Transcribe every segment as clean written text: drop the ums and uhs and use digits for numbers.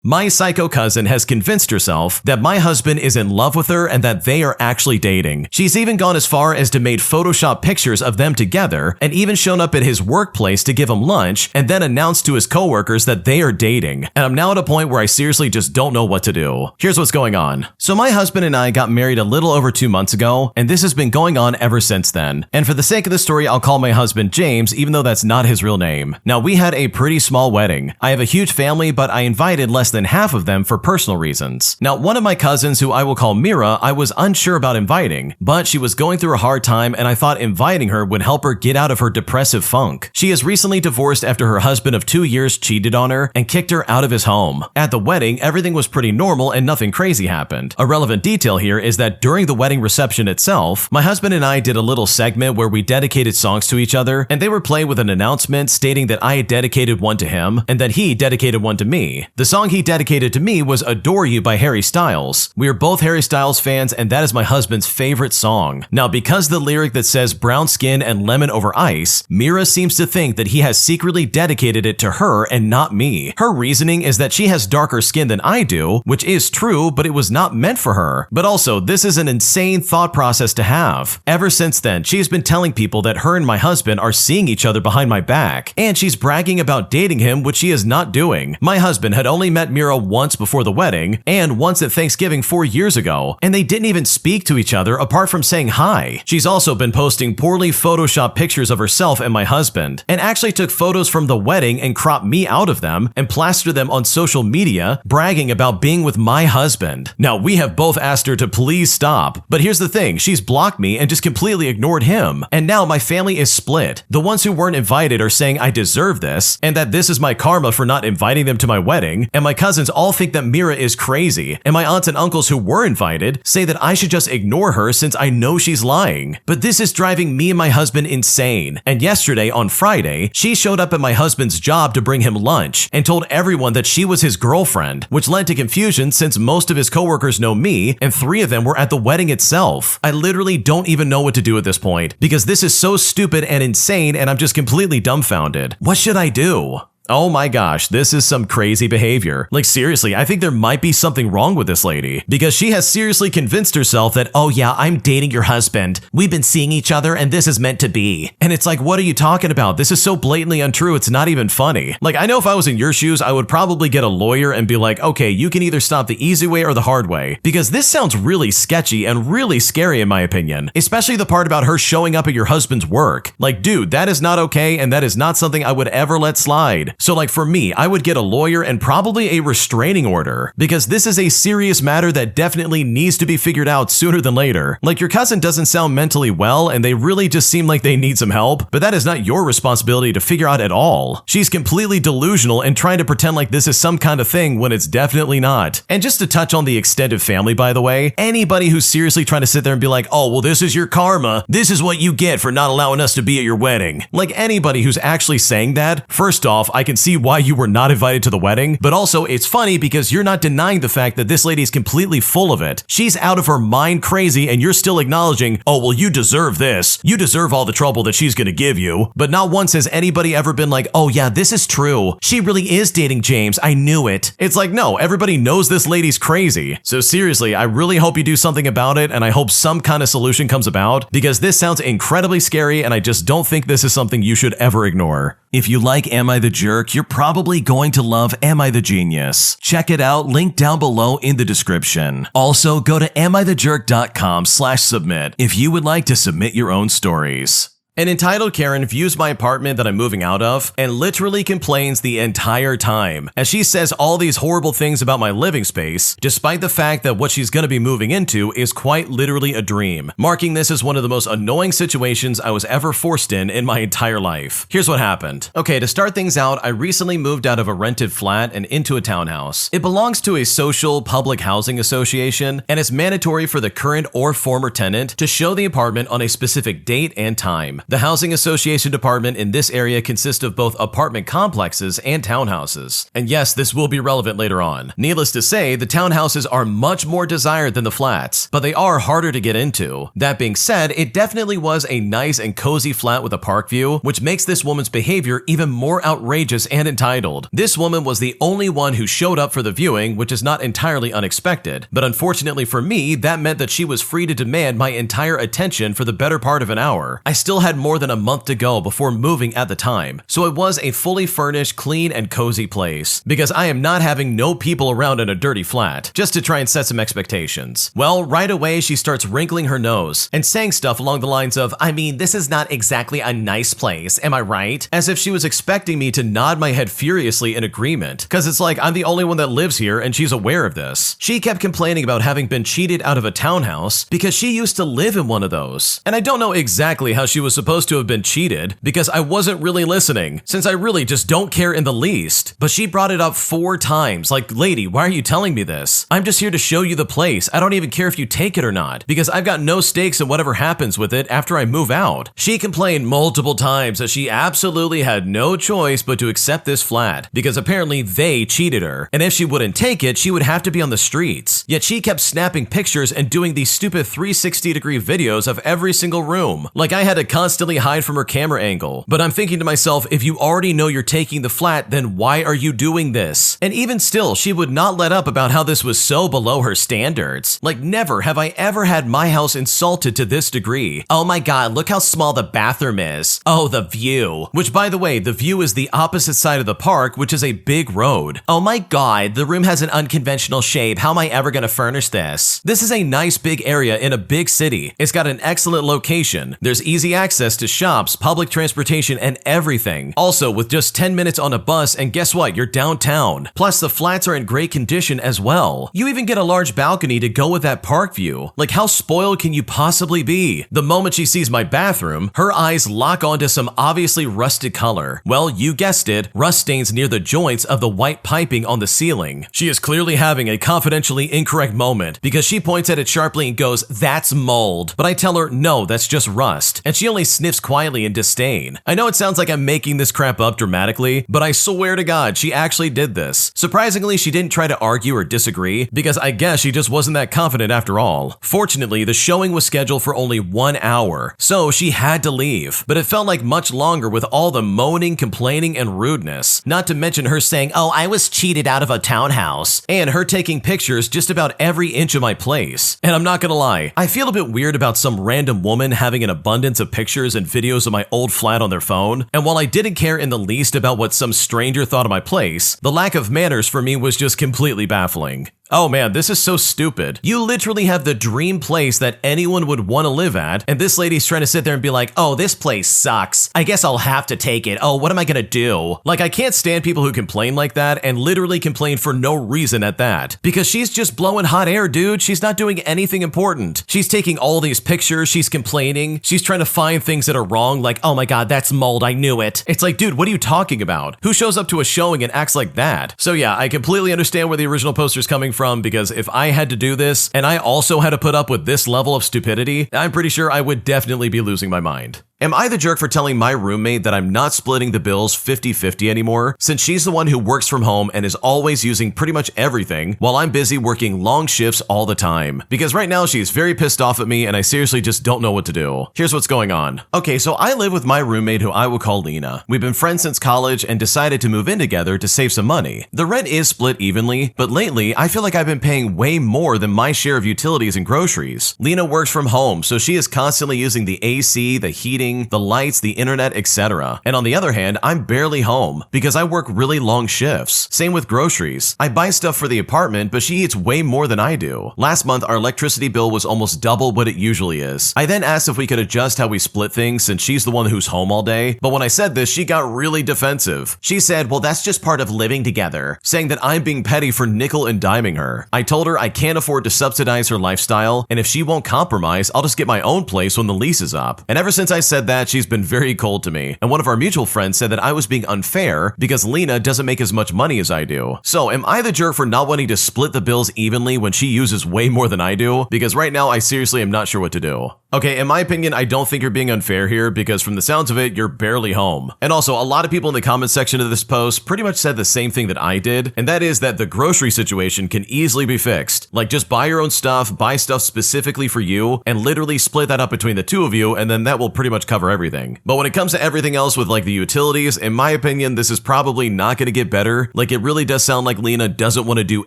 My psycho cousin has convinced herself that my husband is in love with her and that they are actually dating. She's even gone as far as to make Photoshop pictures of them together and even shown up at his workplace to give him lunch and then announced to his coworkers that they are dating. And I'm now at a point where I seriously just don't know what to do. Here's what's going on. So my husband and I got married a little over 2 months ago, and this has been going on ever since then. And for the sake of the story, I'll call my husband James, even though that's not his real name. Now, we had a pretty small wedding. I have a huge family, but I invited less than half of them for personal reasons. Now, one of my cousins, who I will call Mira, I was unsure about inviting, but she was going through a hard time and I thought inviting her would help her get out of her depressive funk. She is recently divorced after her husband of 2 years cheated on her and kicked her out of his home. At the wedding, everything was pretty normal and nothing crazy happened. A relevant detail here is that during the wedding reception itself, my husband and I did a little segment where we dedicated songs to each other, and they were played with an announcement stating that I had dedicated one to him and that he dedicated one to me. The song he dedicated to me was Adore You by Harry Styles. We are both Harry Styles fans, and that is my husband's favorite song. Now, because the lyric that says brown skin and lemon over ice, Mira seems to think that he has secretly dedicated it to her and not me. Her reasoning is that she has darker skin than I do, which is true, but it was not meant for her. But also, this is an insane thought process to have. Ever since then, she has been telling people that her and my husband are seeing each other behind my back, and she's bragging about dating him, which she is not doing. My husband had only met Mira once before the wedding and once at Thanksgiving 4 years ago, and they didn't even speak to each other apart from saying hi. She's also been posting poorly photoshopped pictures of herself and my husband, and actually took photos from the wedding and cropped me out of them and plastered them on social media, bragging about being with my husband. Now, we have both asked her to please stop, but here's the thing, she's blocked me and just completely ignored him, and now my family is split. The ones who weren't invited are saying I deserve this, and that this is my karma for not inviting them to my wedding, and my cousins all think that Mira is crazy, and my aunts and uncles who were invited say that I should just ignore her since I know she's lying. But this is driving me and my husband insane, and yesterday, on Friday, she showed up at my husband's job to bring him lunch and told everyone that she was his girlfriend, which led to confusion since most of his coworkers know me, and 3 of them were at the wedding itself. I literally don't even know what to do at this point, because this is so stupid and insane, and I'm just completely dumbfounded. What should I do? Oh my gosh, this is some crazy behavior. Like seriously, I think there might be something wrong with this lady, because she has seriously convinced herself that, oh yeah, I'm dating your husband. We've been seeing each other and this is meant to be. And it's like, what are you talking about? This is so blatantly untrue, it's not even funny. Like, I know if I was in your shoes, I would probably get a lawyer and be like, okay, you can either stop the easy way or the hard way, because this sounds really sketchy and really scary in my opinion, especially the part about her showing up at your husband's work. Like, dude, that is not okay, and that is not something I would ever let slide. So like for me, I would get a lawyer and probably a restraining order, because this is a serious matter that definitely needs to be figured out sooner than later. Like, your cousin doesn't sound mentally well and they really just seem like they need some help, but that is not your responsibility to figure out at all. She's completely delusional and trying to pretend like this is some kind of thing when it's definitely not. And just to touch on the extended family, by the way, anybody who's seriously trying to sit there and be like, oh, well, this is your karma, this is what you get for not allowing us to be at your wedding. Like, anybody who's actually saying that, first off, I can see why you were not invited to the wedding, but also it's funny because you're not denying the fact that this lady is completely full of it. She's out of her mind crazy and you're still acknowledging, oh, well, you deserve this. You deserve all the trouble that she's gonna give you. But not once has anybody ever been like, oh yeah, this is true. She really is dating James. I knew it. It's like, no, everybody knows this lady's crazy. So seriously, I really hope you do something about it, and I hope some kind of solution comes about, because this sounds incredibly scary and I just don't think this is something you should ever ignore. If you like Am I the Jerk, you're probably going to love Am I the Genius. Check it out, link down below in the description. Also, go to amithejerk.com/submit if you would like to submit your own stories. An entitled Karen views my apartment that I'm moving out of and literally complains the entire time, as she says all these horrible things about my living space, despite the fact that what she's going to be moving into is quite literally a dream, marking this as one of the most annoying situations I was ever forced in my entire life. Here's what happened. Okay, to start things out, I recently moved out of a rented flat and into a townhouse. It belongs to a social public housing association, and it's mandatory for the current or former tenant to show the apartment on a specific date and time. time. The housing association department in this area consists of both apartment complexes and townhouses. And yes, this will be relevant later on. Needless to say, the townhouses are much more desired than the flats, but they are harder to get into. That being said, it definitely was a nice and cozy flat with a park view, which makes this woman's behavior even more outrageous and entitled. This woman was the only one who showed up for the viewing, which is not entirely unexpected, but unfortunately for me, that meant that she was free to demand my entire attention for the better part of an hour. I still had more than a month to go before moving at the time, so it was a fully furnished, clean, and cozy place, because I am not having no people around in a dirty flat, just to try and set some expectations. Well, right away she starts wrinkling her nose and saying stuff along the lines of, I mean, this is not exactly a nice place, am I right? As if she was expecting me to nod my head furiously in agreement, because it's like I'm the only one that lives here and she's aware of this. She kept complaining about having been cheated out of a townhouse because she used to live in one of those. And I don't know exactly how she was supposed to have been cheated because I wasn't really listening, since I really just don't care in the least. But she brought it up 4 times, like, lady, why are you telling me this? I'm just here to show you the place. I don't even care if you take it or not, because I've got no stakes in whatever happens with it after I move out. She complained multiple times that she absolutely had no choice but to accept this flat, because apparently they cheated her, and if she wouldn't take it, she would have to be on the streets. Yet she kept snapping pictures and doing these stupid 360-degree videos of every single room, like I had to constantly hide from her camera angle. But I'm thinking to myself, if you already know you're taking the flat, then why are you doing this? And even still, she would not let up about how this was so below her standards. Like, never have I ever had my house insulted to this degree. Oh my god, look how small the bathroom is. Oh, the view. Which, by the way, the view is the opposite side of the park, which is a big road. Oh my god, the room has an unconventional shape. How am I ever gonna furnish this? This is a nice big area in a big city. It's got an excellent location. There's easy access to shops, public transportation, and everything. Also, with just 10 minutes on a bus, and guess what? You're downtown. Plus, the flats are in great condition as well. You even get a large balcony to go with that park view. Like, how spoiled can you possibly be? The moment she sees my bathroom, her eyes lock onto some obviously rusted color. Well, you guessed it, rust stains near the joints of the white piping on the ceiling. She is clearly having a confidentially incorrect moment because she points at it sharply and goes, "That's mold." But I tell her, no, that's just rust. And she only sniffs quietly in disdain. I know it sounds like I'm making this crap up dramatically, but I swear to God, she actually did this. Surprisingly, she didn't try to argue or disagree because I guess she just wasn't that confident after all. Fortunately, the showing was scheduled for only 1 hour, so she had to leave. But it felt like much longer with all the moaning, complaining, and rudeness. Not to mention her saying, oh, I was cheated out of a townhouse, and her taking pictures just about every inch of my place. And I'm not gonna lie, I feel a bit weird about some random woman having an abundance of pictures and videos of my old flat on their phone, and while I didn't care in the least about what some stranger thought of my place, the lack of manners for me was just completely baffling. Oh man, this is so stupid. You literally have the dream place that anyone would want to live at, and this lady's trying to sit there and be like, oh, this place sucks. I guess I'll have to take it. Oh, what am I gonna do? Like, I can't stand people who complain like that and literally complain for no reason at that. Because she's just blowing hot air, dude. She's not doing anything important. She's taking all these pictures, she's complaining, she's trying to find things that are wrong, like, oh my god, that's mold, I knew it. It's like, dude, what are you talking about? Who shows up to a showing and acts like that? So yeah, I completely understand where the original poster's coming from, because if I had to do this and I also had to put up with this level of stupidity, I'm pretty sure I would definitely be losing my mind. Am I the jerk for telling my roommate that I'm not splitting the bills 50-50 anymore, since she's the one who works from home and is always using pretty much everything while I'm busy working long shifts all the time? Because right now she's very pissed off at me and I seriously just don't know what to do. Here's what's going on. Okay, so I live with my roommate who I will call Lena. We've been friends since college and decided to move in together to save some money. The rent is split evenly, but lately I feel like I've been paying way more than my share of utilities and groceries. Lena works from home, so she is constantly using the AC, the heating, the lights, the internet, etc. And on the other hand, I'm barely home because I work really long shifts. Same with groceries. I buy stuff for the apartment, but she eats way more than I do. Last month, our electricity bill was almost double what it usually is. I then asked if we could adjust how we split things since she's the one who's home all day, but when I said this, she got really defensive. She said, well, that's just part of living together, saying that I'm being petty for nickel and diming her. I told her I can't afford to subsidize her lifestyle, and if she won't compromise, I'll just get my own place when the lease is up. And ever since I said that, she's been very cold to me, and one of our mutual friends said that I was being unfair because Lena doesn't make as much money as I do. So am I the jerk for not wanting to split the bills evenly when she uses way more than I do? Because right now I seriously am not sure what to do. Okay, in my opinion, I don't think you're being unfair here because from the sounds of it, you're barely home. And also, a lot of people in the comment section of this post pretty much said the same thing that I did, and that is that the grocery situation can easily be fixed. Like, just buy your own stuff, buy stuff specifically for you, and literally split that up between the two of you, and then that will pretty much cover everything. But when it comes to everything else with like the utilities, in my opinion, this is probably not going to get better. Like, it really does sound like Lena doesn't want to do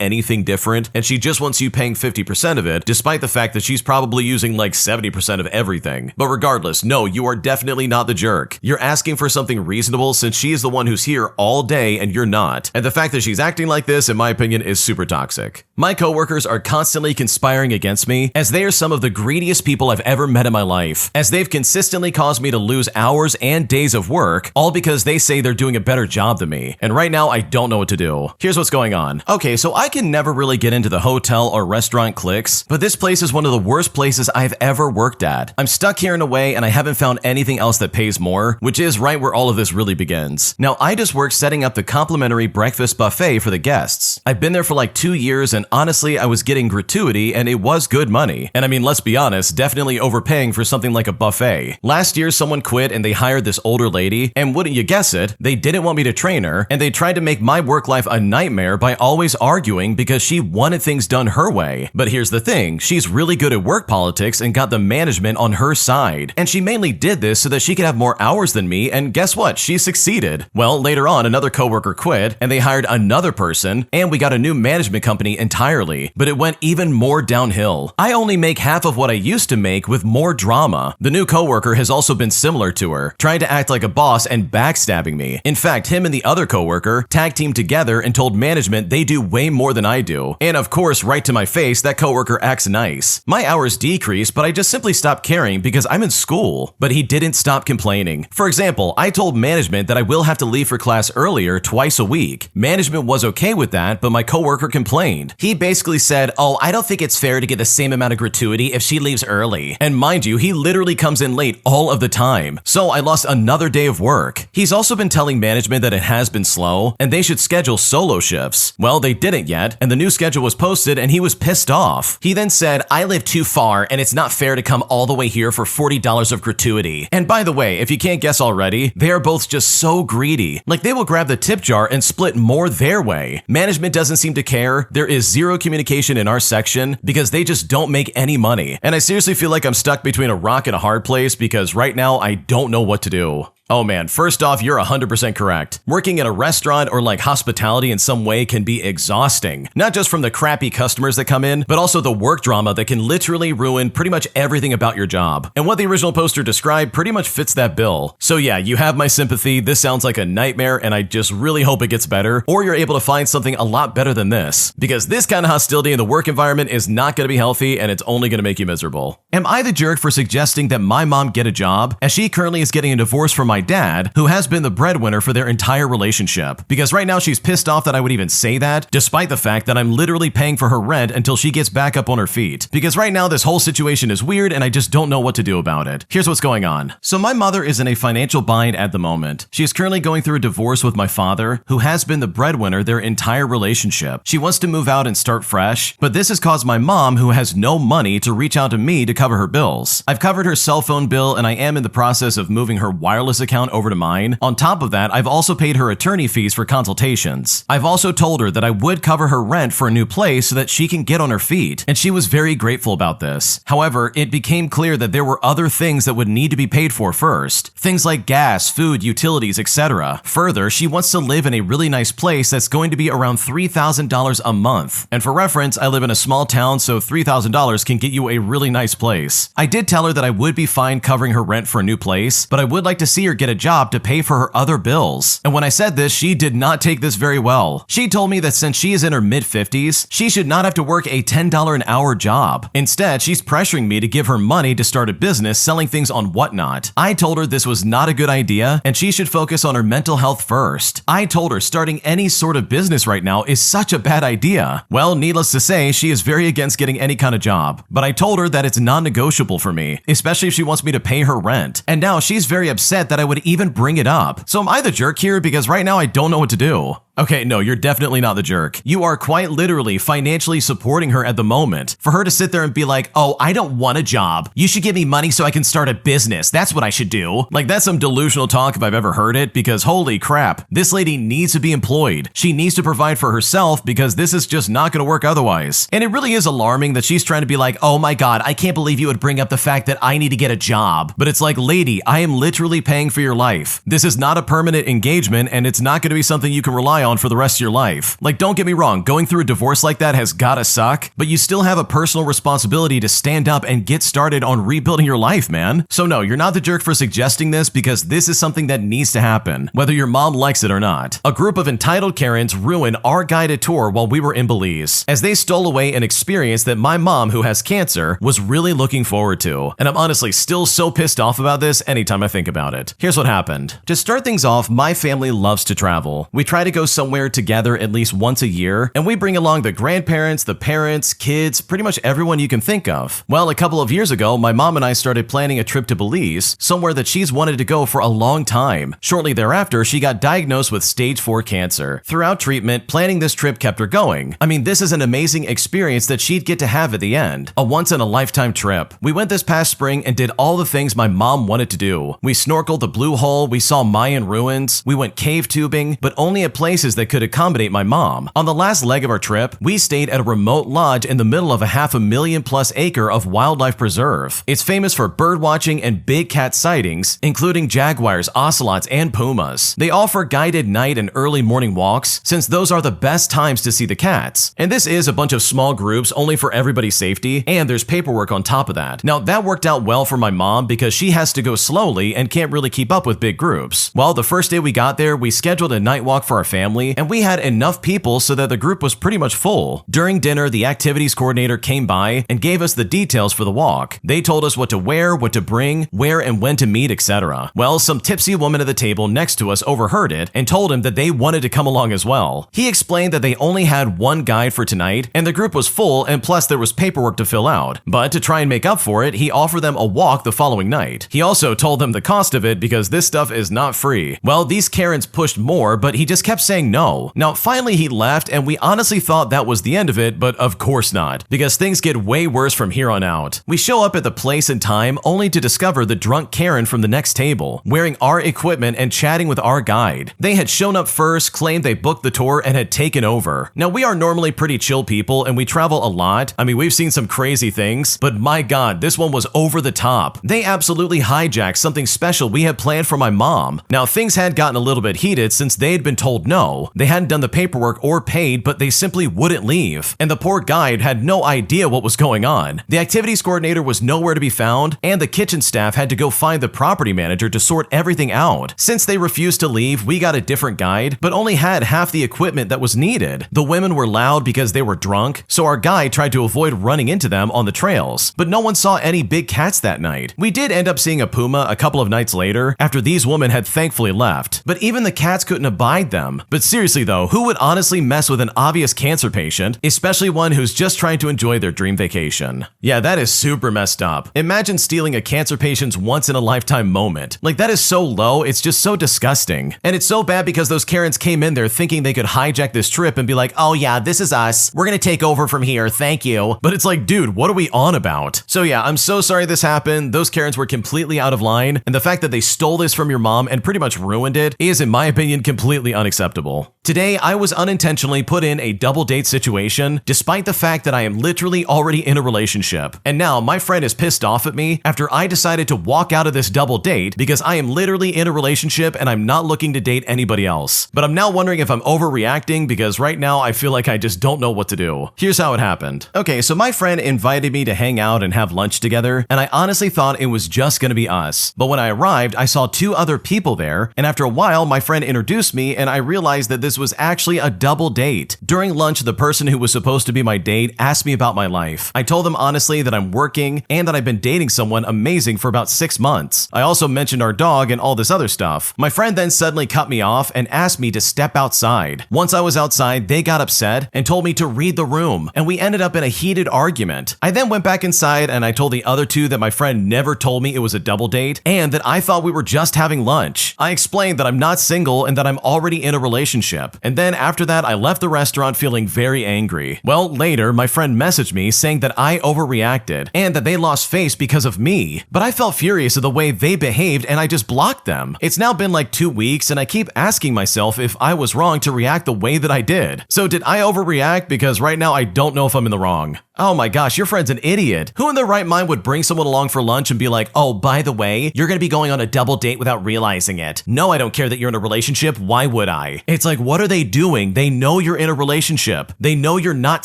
anything different, and she just wants you paying 50% of it, despite the fact that she's probably using like 70% of everything. But regardless, no, you are definitely not the jerk. You're asking for something reasonable since she is the one who's here all day and you're not. And the fact that she's acting like this, in my opinion, is super toxic. My coworkers are constantly conspiring against me as they are some of the greediest people I've ever met in my life, as they've consistently caused me to lose hours and days of work, all because they say they're doing a better job than me. And right now, I don't know what to do. Here's what's going on. Okay, so I can never really get into the hotel or restaurant cliques, but this place is one of the worst places I've ever worked at. I'm stuck here in a way and I haven't found anything else that pays more, which is right where all of this really begins. Now, I just work setting up the complimentary breakfast buffet for the guests. I've been there for like 2 years and honestly, I was getting gratuity and it was good money. And I mean, let's be honest, definitely overpaying for something like a buffet. Last year, someone quit and they hired this older lady, and wouldn't you guess it, they didn't want me to train her, and they tried to make my work life a nightmare by always arguing because she wanted things done her way. But here's the thing, she's really good at work politics and got the management on her side. And she mainly did this so that she could have more hours than me, and guess what? She succeeded. Well, later on, another coworker quit, and they hired another person, and we got a new management company entirely. But it went even more downhill. I only make half of what I used to make with more drama. The new coworker has also been similar to her, trying to act like a boss and backstabbing me. In fact, him and the other coworker tag teamed together and told management they do way more than I do. And of course, right to my face, that coworker acts nice. My hours decreased, but I just simply stopped caring because I'm in school. But he didn't stop complaining. For example, I told management that I will have to leave for class earlier twice a week. Management was okay with that, but my coworker complained. He basically said, "Oh, I don't think it's fair to get the same amount of gratuity if she leaves early." And mind you, he literally comes in late all of the time. So I lost another day of work. He's also been telling management that it has been slow and they should schedule solo shifts. Well, they didn't yet, and the new schedule was posted and he was pissed off. He then said, "I live too far and it's not fair to come all the way here for $40 of gratuity." And by the way, if you can't guess already, they are both just so greedy. Like, they will grab the tip jar and split more their way. Management doesn't seem to care. There is zero communication in our section because they just don't make any money. And I seriously feel like I'm stuck between a rock and a hard place because right now I don't know what to do. Oh man, first off, you're 100% correct. Working in a restaurant or like hospitality in some way can be exhausting. Not just from the crappy customers that come in, but also the work drama that can literally ruin pretty much everything about your job. And what the original poster described pretty much fits that bill. So yeah, you have my sympathy. This sounds like a nightmare and I just really hope it gets better, or you're able to find something a lot better than this. Because this kind of hostility in the work environment is not going to be healthy and it's only going to make you miserable. Am I the jerk for suggesting that my mom get a job, as she currently is getting a divorce from my dad, who has been the breadwinner for their entire relationship? Because right now she's pissed off that I would even say that, despite the fact that I'm literally paying for her rent until she gets back up on her feet. Because right now this whole situation is weird and I just don't know what to do about it. Here's what's going on. So my mother is in a financial bind at the moment. She is currently going through a divorce with my father, who has been the breadwinner their entire relationship. She wants to move out and start fresh, but this has caused my mom, who has no money, to reach out to me to cover her bills. I've covered her cell phone bill and I am in the process of moving her wireless account over to mine. On top of that, I've also paid her attorney fees for consultations. I've also told her that I would cover her rent for a new place so that she can get on her feet, and she was very grateful about this. However, it became clear that there were other things that would need to be paid for first. Things like gas, food, utilities, etc. Further, she wants to live in a really nice place that's going to be around $3,000 a month. And for reference, I live in a small town, so $3,000 can get you a really nice place. I did tell her that I would be fine covering her rent for a new place, but I would like to see her get a job to pay for her other bills. And when I said this, she did not take this very well. She told me that since she is in her mid-50s, she should not have to work a $10 an hour job. Instead, she's pressuring me to give her money to start a business selling things on Whatnot. I told her this was not a good idea and she should focus on her mental health first. I told her starting any sort of business right now is such a bad idea. Well, needless to say, she is very against getting any kind of job. But I told her that it's non-negotiable for me, especially if she wants me to pay her rent. And now she's very upset that I would even bring it up. So am I the jerk here? Because right now I don't know what to do. Okay, no, you're definitely not the jerk. You are quite literally financially supporting her at the moment. For her to sit there and be like, oh, I don't want a job. You should give me money so I can start a business. That's what I should do. Like, that's some delusional talk if I've ever heard it, because holy crap, this lady needs to be employed. She needs to provide for herself because this is just not going to work otherwise. And it really is alarming that she's trying to be like, oh my God, I can't believe you would bring up the fact that I need to get a job. But it's like, lady, I am literally paying for your life. This is not a permanent engagement, and it's not going to be something you can rely on for the rest of your life. Like, don't get me wrong, going through a divorce like that has gotta suck, but you still have a personal responsibility to stand up and get started on rebuilding your life, man. So no, you're not the jerk for suggesting this, because this is something that needs to happen, whether your mom likes it or not. A group of entitled Karens ruined our guided tour while we were in Belize, as they stole away an experience that my mom, who has cancer, was really looking forward to. And I'm honestly still so pissed off about this anytime I think about it. Here's what happened. To start things off, my family loves to travel. We try to go somewhere together at least once a year, and we bring along the grandparents, the parents, kids, pretty much everyone you can think of. Well, a couple of years ago, my mom and I started planning a trip to Belize, somewhere that she's wanted to go for a long time. Shortly thereafter, she got diagnosed with stage 4 cancer. Throughout treatment, planning this trip kept her going. I mean, this is an amazing experience that she'd get to have at the end. A once-in-a-lifetime trip. We went this past spring and did all the things my mom wanted to do. We snorkeled the Blue Hole, we saw Mayan ruins, we went cave tubing, but only at places that could accommodate my mom. On the last leg of our trip, we stayed at a remote lodge in the middle of a 500,000+ acre of wildlife preserve. It's famous for bird watching and big cat sightings, including jaguars, ocelots, and pumas. They offer guided night and early morning walks, since those are the best times to see the cats. And this is a bunch of small groups only for everybody's safety, and there's paperwork on top of that. Now, that worked out well for my mom because she has to go slowly and can't really keep up with big groups. Well, the first day we got there, we scheduled a night walk for our family, and we had enough people so that the group was pretty much full. During dinner, the activities coordinator came by and gave us the details for the walk. They told us what to wear, what to bring, where and when to meet, etc. Well, some tipsy woman at the table next to us overheard it and told him that they wanted to come along as well. He explained that they only had one guide for tonight, and the group was full, and plus there was paperwork to fill out. But to try and make up for it, he offered them a walk the following night. He also told them the cost of it because this stuff is not free. Well, these Karens pushed more, but he just kept saying no. Now, finally he left, and we honestly thought that was the end of it, but of course not, because things get way worse from here on out. We show up at the place and time only to discover the drunk Karen from the next table, wearing our equipment and chatting with our guide. They had shown up first, claimed they booked the tour, and had taken over. Now, we are normally pretty chill people, and we travel a lot. I mean, we've seen some crazy things, but my God, this one was over the top. They absolutely hijacked something special we had planned for my mom. Now, things had gotten a little bit heated since they had been told no. They hadn't done the paperwork or paid, but they simply wouldn't leave. And the poor guide had no idea what was going on. The activities coordinator was nowhere to be found, and the kitchen staff had to go find the property manager to sort everything out. Since they refused to leave, we got a different guide, but only had half the equipment that was needed. The women were loud because they were drunk, so our guide tried to avoid running into them on the trails. But no one saw any big cats that night. We did end up seeing a puma a couple of nights later, after these women had thankfully left. But even the cats couldn't abide them. But seriously though, who would honestly mess with an obvious cancer patient, especially one who's just trying to enjoy their dream vacation? Yeah, that is super messed up. Imagine stealing a cancer patient's once-in-a-lifetime moment. Like, that is so low, it's just so disgusting. And it's so bad because those Karens came in there thinking they could hijack this trip and be like, oh yeah, this is us. We're gonna take over from here, thank you. But it's like, dude, what are we on about? So yeah, I'm so sorry this happened. Those Karens were completely out of line, and the fact that they stole this from your mom and pretty much ruined it is, in my opinion, completely unacceptable. Today, I was unintentionally put in a double date situation, despite the fact that I am literally already in a relationship. And now my friend is pissed off at me after I decided to walk out of this double date because I am literally in a relationship and I'm not looking to date anybody else. But I'm now wondering if I'm overreacting because right now I feel like I just don't know what to do. Here's how it happened. Okay, so my friend invited me to hang out and have lunch together, and I honestly thought it was just gonna be us. But when I arrived, I saw 2 other people there, and after a while, my friend introduced me and I realized that this was actually a double date. During lunch, the person who was supposed to be my date asked me about my life. I told them honestly that I'm working and that I've been dating someone amazing for about 6 months. I also mentioned our dog and all this other stuff. My friend then suddenly cut me off and asked me to step outside. Once I was outside, they got upset and told me to read the room, and we ended up in a heated argument. I then went back inside and I told the other 2 that my friend never told me it was a double date and that I thought we were just having lunch. I explained that I'm not single and that I'm already in a relationship relationship. And then after that, I left the restaurant feeling very angry. Well, later, my friend messaged me saying that I overreacted and that they lost face because of me. But I felt furious at the way they behaved and I just blocked them. It's now been like 2 weeks and I keep asking myself if I was wrong to react the way that I did. So did I overreact? Because right now I don't know if I'm in the wrong. Oh my gosh, your friend's an idiot. Who in their right mind would bring someone along for lunch and be like, oh, by the way, you're gonna be going on a double date without realizing it. No, I don't care that you're in a relationship. Why would I? It's like, what are they doing? They know you're in a relationship. They know you're not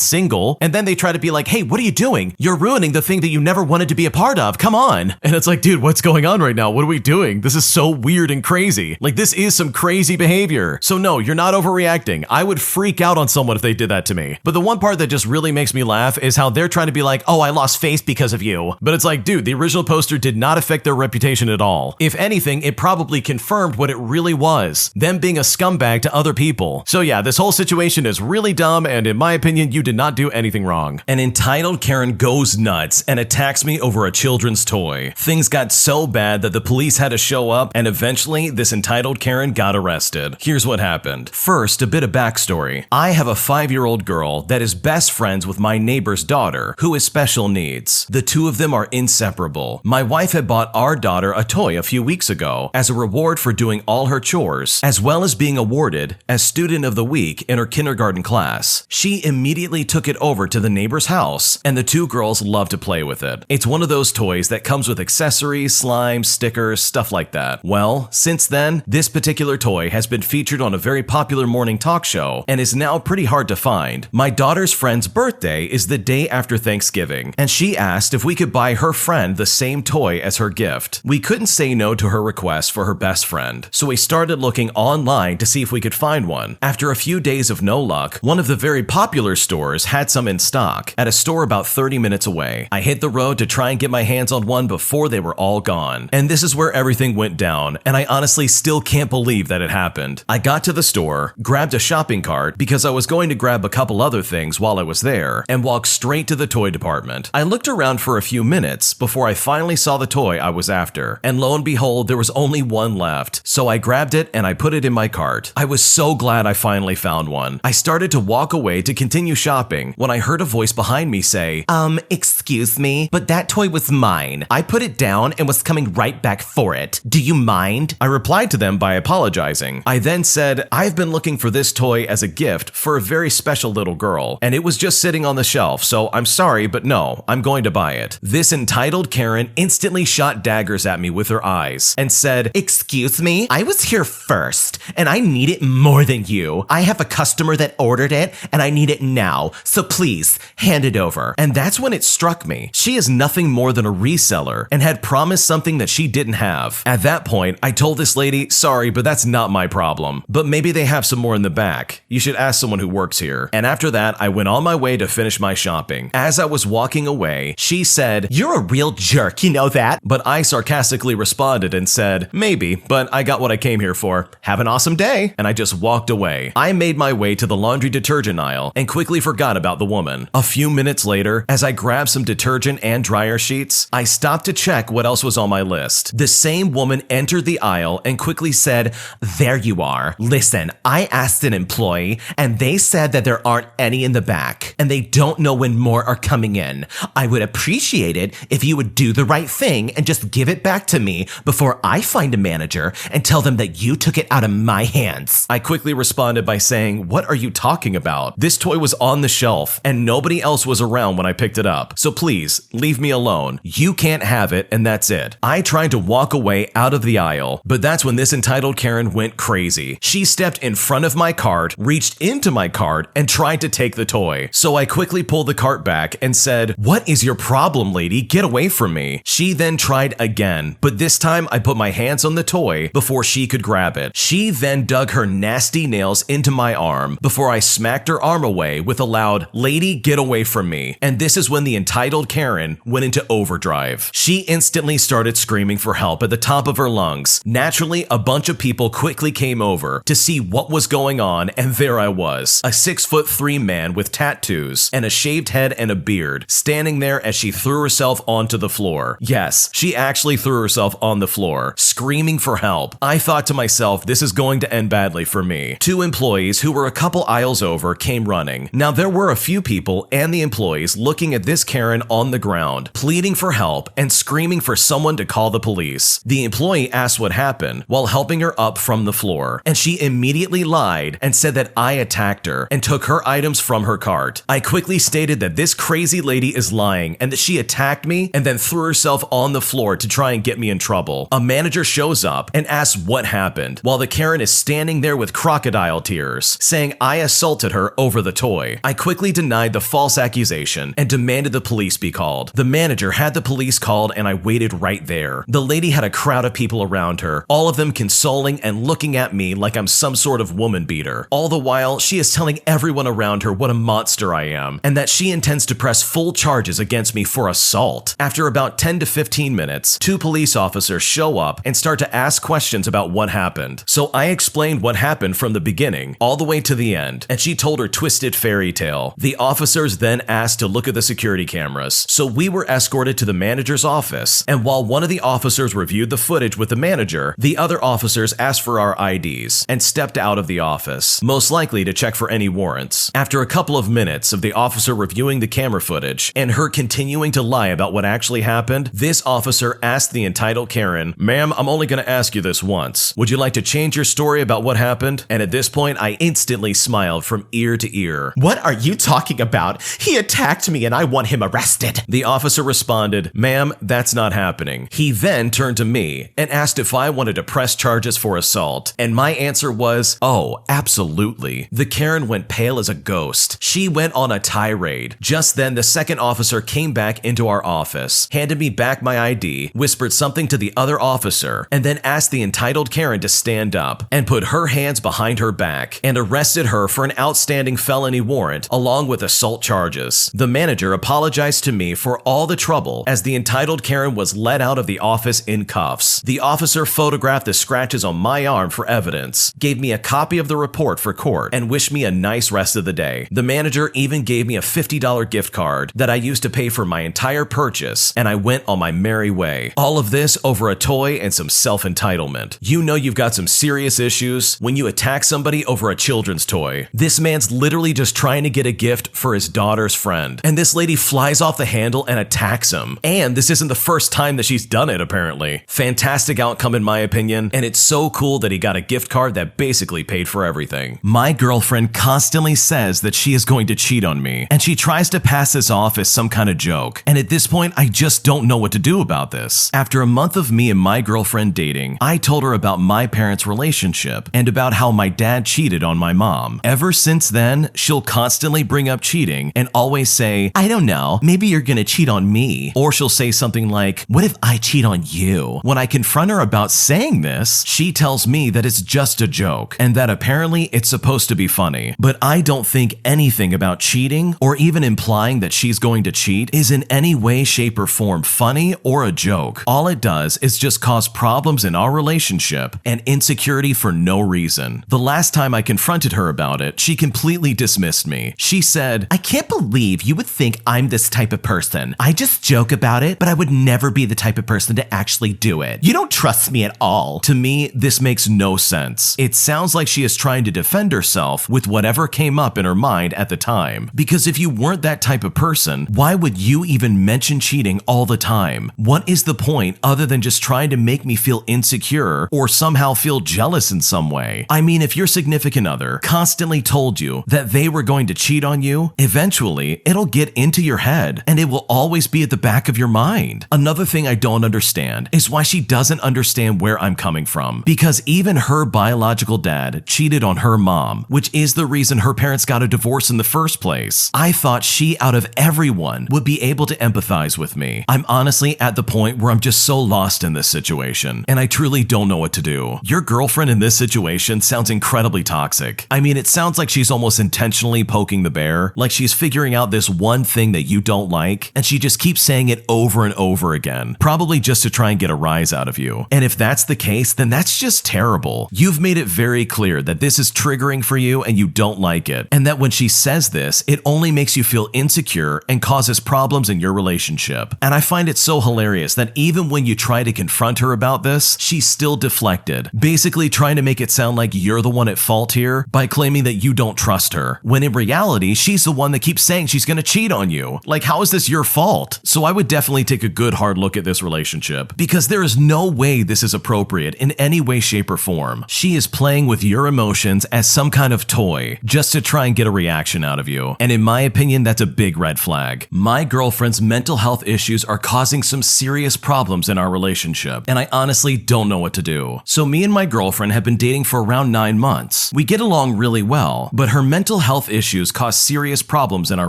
single. And then they try to be like, hey, what are you doing? You're ruining the thing that you never wanted to be a part of. Come on. And it's like, dude, what's going on right now? What are we doing? This is so weird and crazy. Like, this is some crazy behavior. So no, you're not overreacting. I would freak out on someone if they did that to me. But the one part that just really makes me laugh is how they're trying to be like, oh, I lost face because of you. But it's like, dude, the original poster did not affect their reputation at all. If anything, it probably confirmed what it really was, them being a scumbag to other people. So yeah, this whole situation is really dumb, and in my opinion, you did not do anything wrong. An entitled Karen goes nuts and attacks me over a children's toy. Things got so bad that the police had to show up, and eventually, this entitled Karen got arrested. Here's what happened. First, a bit of backstory. I have a 5-year-old girl that is best friends with my neighbor's daughter, who has special needs. The two of them are inseparable. My wife had bought our daughter a toy a few weeks ago as a reward for doing all her chores, as well as being awarded as Student of the Week in her kindergarten class. She immediately took it over to the neighbor's house, and the two girls love to play with it. It's one of those toys that comes with accessories, slime, stickers, stuff like that. Well, since then, this particular toy has been featured on a very popular morning talk show and is now pretty hard to find. My daughter's friend's birthday is the day after Thanksgiving, and she asked if we could buy her friend the same toy as her gift. We couldn't say no to her request for her best friend, so we started looking online to see if we could find one. After a few days of no luck, one of the very popular stores had some in stock at a store about 30 minutes away. I hit the road to try and get my hands on one before they were all gone. And this is where everything went down, and I honestly still can't believe that it happened. I got to the store, grabbed a shopping cart because I was going to grab a couple other things while I was there, and walked straight to the toy department. I looked around for a few minutes before I finally saw the toy I was after, and lo and behold, there was only one left. So I grabbed it and I put it in my cart. I was so glad I finally found one. I started to walk away to continue shopping when I heard a voice behind me say, excuse me, but that toy was mine. I put it down and was coming right back for it. Do you mind? I replied to them by apologizing. I then said, I've been looking for this toy as a gift for a very special little girl, and it was just sitting on the shelf, so I'm sorry, but no, I'm going to buy it. This entitled Karen instantly shot daggers at me with her eyes and said, excuse me, I was here first, and I need it more than you. I have a customer that ordered it, and I need it now, so please, hand it over. And that's when it struck me. She is nothing more than a reseller and had promised something that she didn't have. At that point, I told this lady, sorry, but that's not my problem. But maybe they have some more in the back. You should ask someone who works here. And after that, I went on my way to finish my shopping. As I was walking away, she said, you're a real jerk, you know that? But I sarcastically responded and said, maybe, but I got what I came here for. Have an awesome day. And I just walked away. I made my way to the laundry detergent aisle and quickly forgot about the woman. A few minutes later, as I grabbed some detergent and dryer sheets, I stopped to check what else was on my list. The same woman entered the aisle and quickly said, there you are. Listen, I asked an employee and they said that there aren't any in the back and they don't know when more are coming in. I would appreciate it if you would do the right thing and just give it back to me before I find a manager and tell them that you took it out of my hands. I quickly responded by saying, what are you talking about? This toy was on the shelf and nobody else was around when I picked it up. So please, leave me alone. You can't have it and that's it. I tried to walk away out of the aisle, but that's when this entitled Karen went crazy. She stepped in front of my cart, reached into my cart, and tried to take the toy. So I quickly pulled the cart back and said, what is your problem, lady? Get away from me. She then tried again, but this time I put my hands on the toy before she could grab it. She then dug her nasty nails into my arm before I smacked her arm away with a loud, lady, get away from me. And this is when the entitled Karen went into overdrive. She instantly started screaming for help at the top of her lungs. Naturally, a bunch of people quickly came over to see what was going on, and there I was, a 6'3" man with tattoos and a shaved head and a beard, standing there as she threw herself onto the floor. Yes, she actually threw herself on the floor, screaming for help. I thought to myself, this is going to end badly for me. 2 employees who were a couple aisles over came running. Now there were a few people and the employees looking at this Karen on the ground, pleading for help and screaming for someone to call the police. The employee asked what happened while helping her up from the floor, and she immediately lied and said that I attacked her and took her items from her cart. I quickly stated that this crazy lady is lying and that she attacked me and then threw herself on the floor to try and get me in trouble. A manager shows up and asks what happened, while the Karen is standing there with crocodile tears, saying I assaulted her over the toy. I quickly denied the false accusation and demanded the police be called. The manager had the police called and I waited right there. The lady had a crowd of people around her, all of them consoling and looking at me like I'm some sort of woman beater. All the while, she is telling everyone around her what a monster I am and that she intends to press full charges against me for assault. After about 10 to 15 minutes, 2 police officers show up and start to ask questions about what happened. So I explained what happened from the beginning all the way to the end, and she told her twisted fairy tale. The officers then asked to look at the security cameras, so we were escorted to the manager's office, and while one of the officers reviewed the footage with the manager, the other officers asked for our IDs and stepped out of the office, most likely to check for any warrants. After a couple of minutes of the officer reviewing the camera footage and her continuing to lie about what actually happened, this officer asked the entitled Karen, "Ma'am, I'm only going to ask you this once. Would you like to change your story about what happened?" And at this point, I instantly smiled from ear to ear. "What are you talking about? He attacked me and I want him arrested." The officer responded, "Ma'am, that's not happening." He then turned to me and asked if I wanted to press charges for assault, and my answer was, "Oh, absolutely." The Karen went pale as a ghost. She went on a tirade. Just then, the second officer came back into our office, handed me back my ID, whispered something to the other officer, and then asked the entitled Karen to stand up and put her hands behind her back and arrested her for an outstanding felony warrant along with assault charges. The manager apologized to me for all the trouble as the entitled Karen was let out of the office in cuffs. The officer photographed the scratches on my arm for evidence, gave me a copy of the report for court, and wished me a nice rest of the day. The manager even gave me a $50 gift card that I used to pay for my entire purchase, and I went on my merry way. All of this over a toy and some self-entitlement. You know you've got some serious issues when you attack somebody over a children's toy. This man's literally just trying to get a gift for his daughter's friend, and this lady flies off the handle and attacks him. And this isn't the first time that she's done it, apparently. Fantastic outcome in my opinion, and it's so cool that he got a gift card that basically paid for everything. My girlfriend constantly says that she is going to cheat on me, and she tries to pass this off as some kind of joke, and at this point I just don't know what to do about this. After a month of me and my girlfriend dating, I told her about my parents' relationship and about how my dad cheated on my mom. Ever since then, she'll constantly bring up cheating and always say, "I don't know, maybe you're gonna cheat on me." Or she'll say something like, "What if I cheat on you?" When I confront her about saying this, she tells me that it's just a joke and that apparently it's supposed to be funny. But I don't think anything about cheating or even implying that she's going to cheat is in any way, shape, or form funny or a joke. All it does is just cause problems in our relationship and insecurity for no reason. The last time I confronted her about it, she completely dismissed me. She said, "I can't believe you would think I'm this type of person. I just joke about it, but I would never be the type of person to actually do it. You don't trust me at all." To me, this makes no sense. It sounds like she is trying to defend herself with whatever came up in her mind at the time. Because if you weren't that type of person, why would you even mention cheating all the time? What is the point other than just trying to make me feel insecure or somehow feel jealous in some way? I mean, if your significant other constantly told you that they were going to cheat on you, eventually it'll get into your head and it will always be at the back of your mind. Another thing I don't understand is why she doesn't understand where I'm coming from. Because even her biological dad cheated on her mom, which is the reason her parents got a divorce in the first place. I thought she, out of everyone, would be able to empathize with me. I'm honestly at the point where I'm just so lost in this situation, and I truly don't know what to do. Your girlfriend in this situation sounds incredibly toxic. I mean, it sounds like she's almost intentionally poking the bear, like she's figuring out this one thing that you don't like, and she just keeps saying it over and over again, probably just to try and get a rise out of you. And if that's the case, then that's just terrible. You've made it very clear that this is triggering for you and you don't like it, and that when she says this, it only makes you feel insecure and causes problems in your relationship. And I find it so hilarious that even when you try to confront her about this, she's still deflected, basically trying to make it sound sound like you're the one at fault here by claiming that you don't trust her, when in reality, she's the one that keeps saying she's gonna cheat on you. Like, how is this your fault? So I would definitely take a good hard look at this relationship, because there is no way this is appropriate in any way, shape, or form. She is playing with your emotions as some kind of toy, just to try and get a reaction out of you. And in my opinion, that's a big red flag. My girlfriend's mental health issues are causing some serious problems in our relationship, and I honestly don't know what to do. So me and my girlfriend have been dating for around 9 months. We get along really well, but her mental health issues cause serious problems in our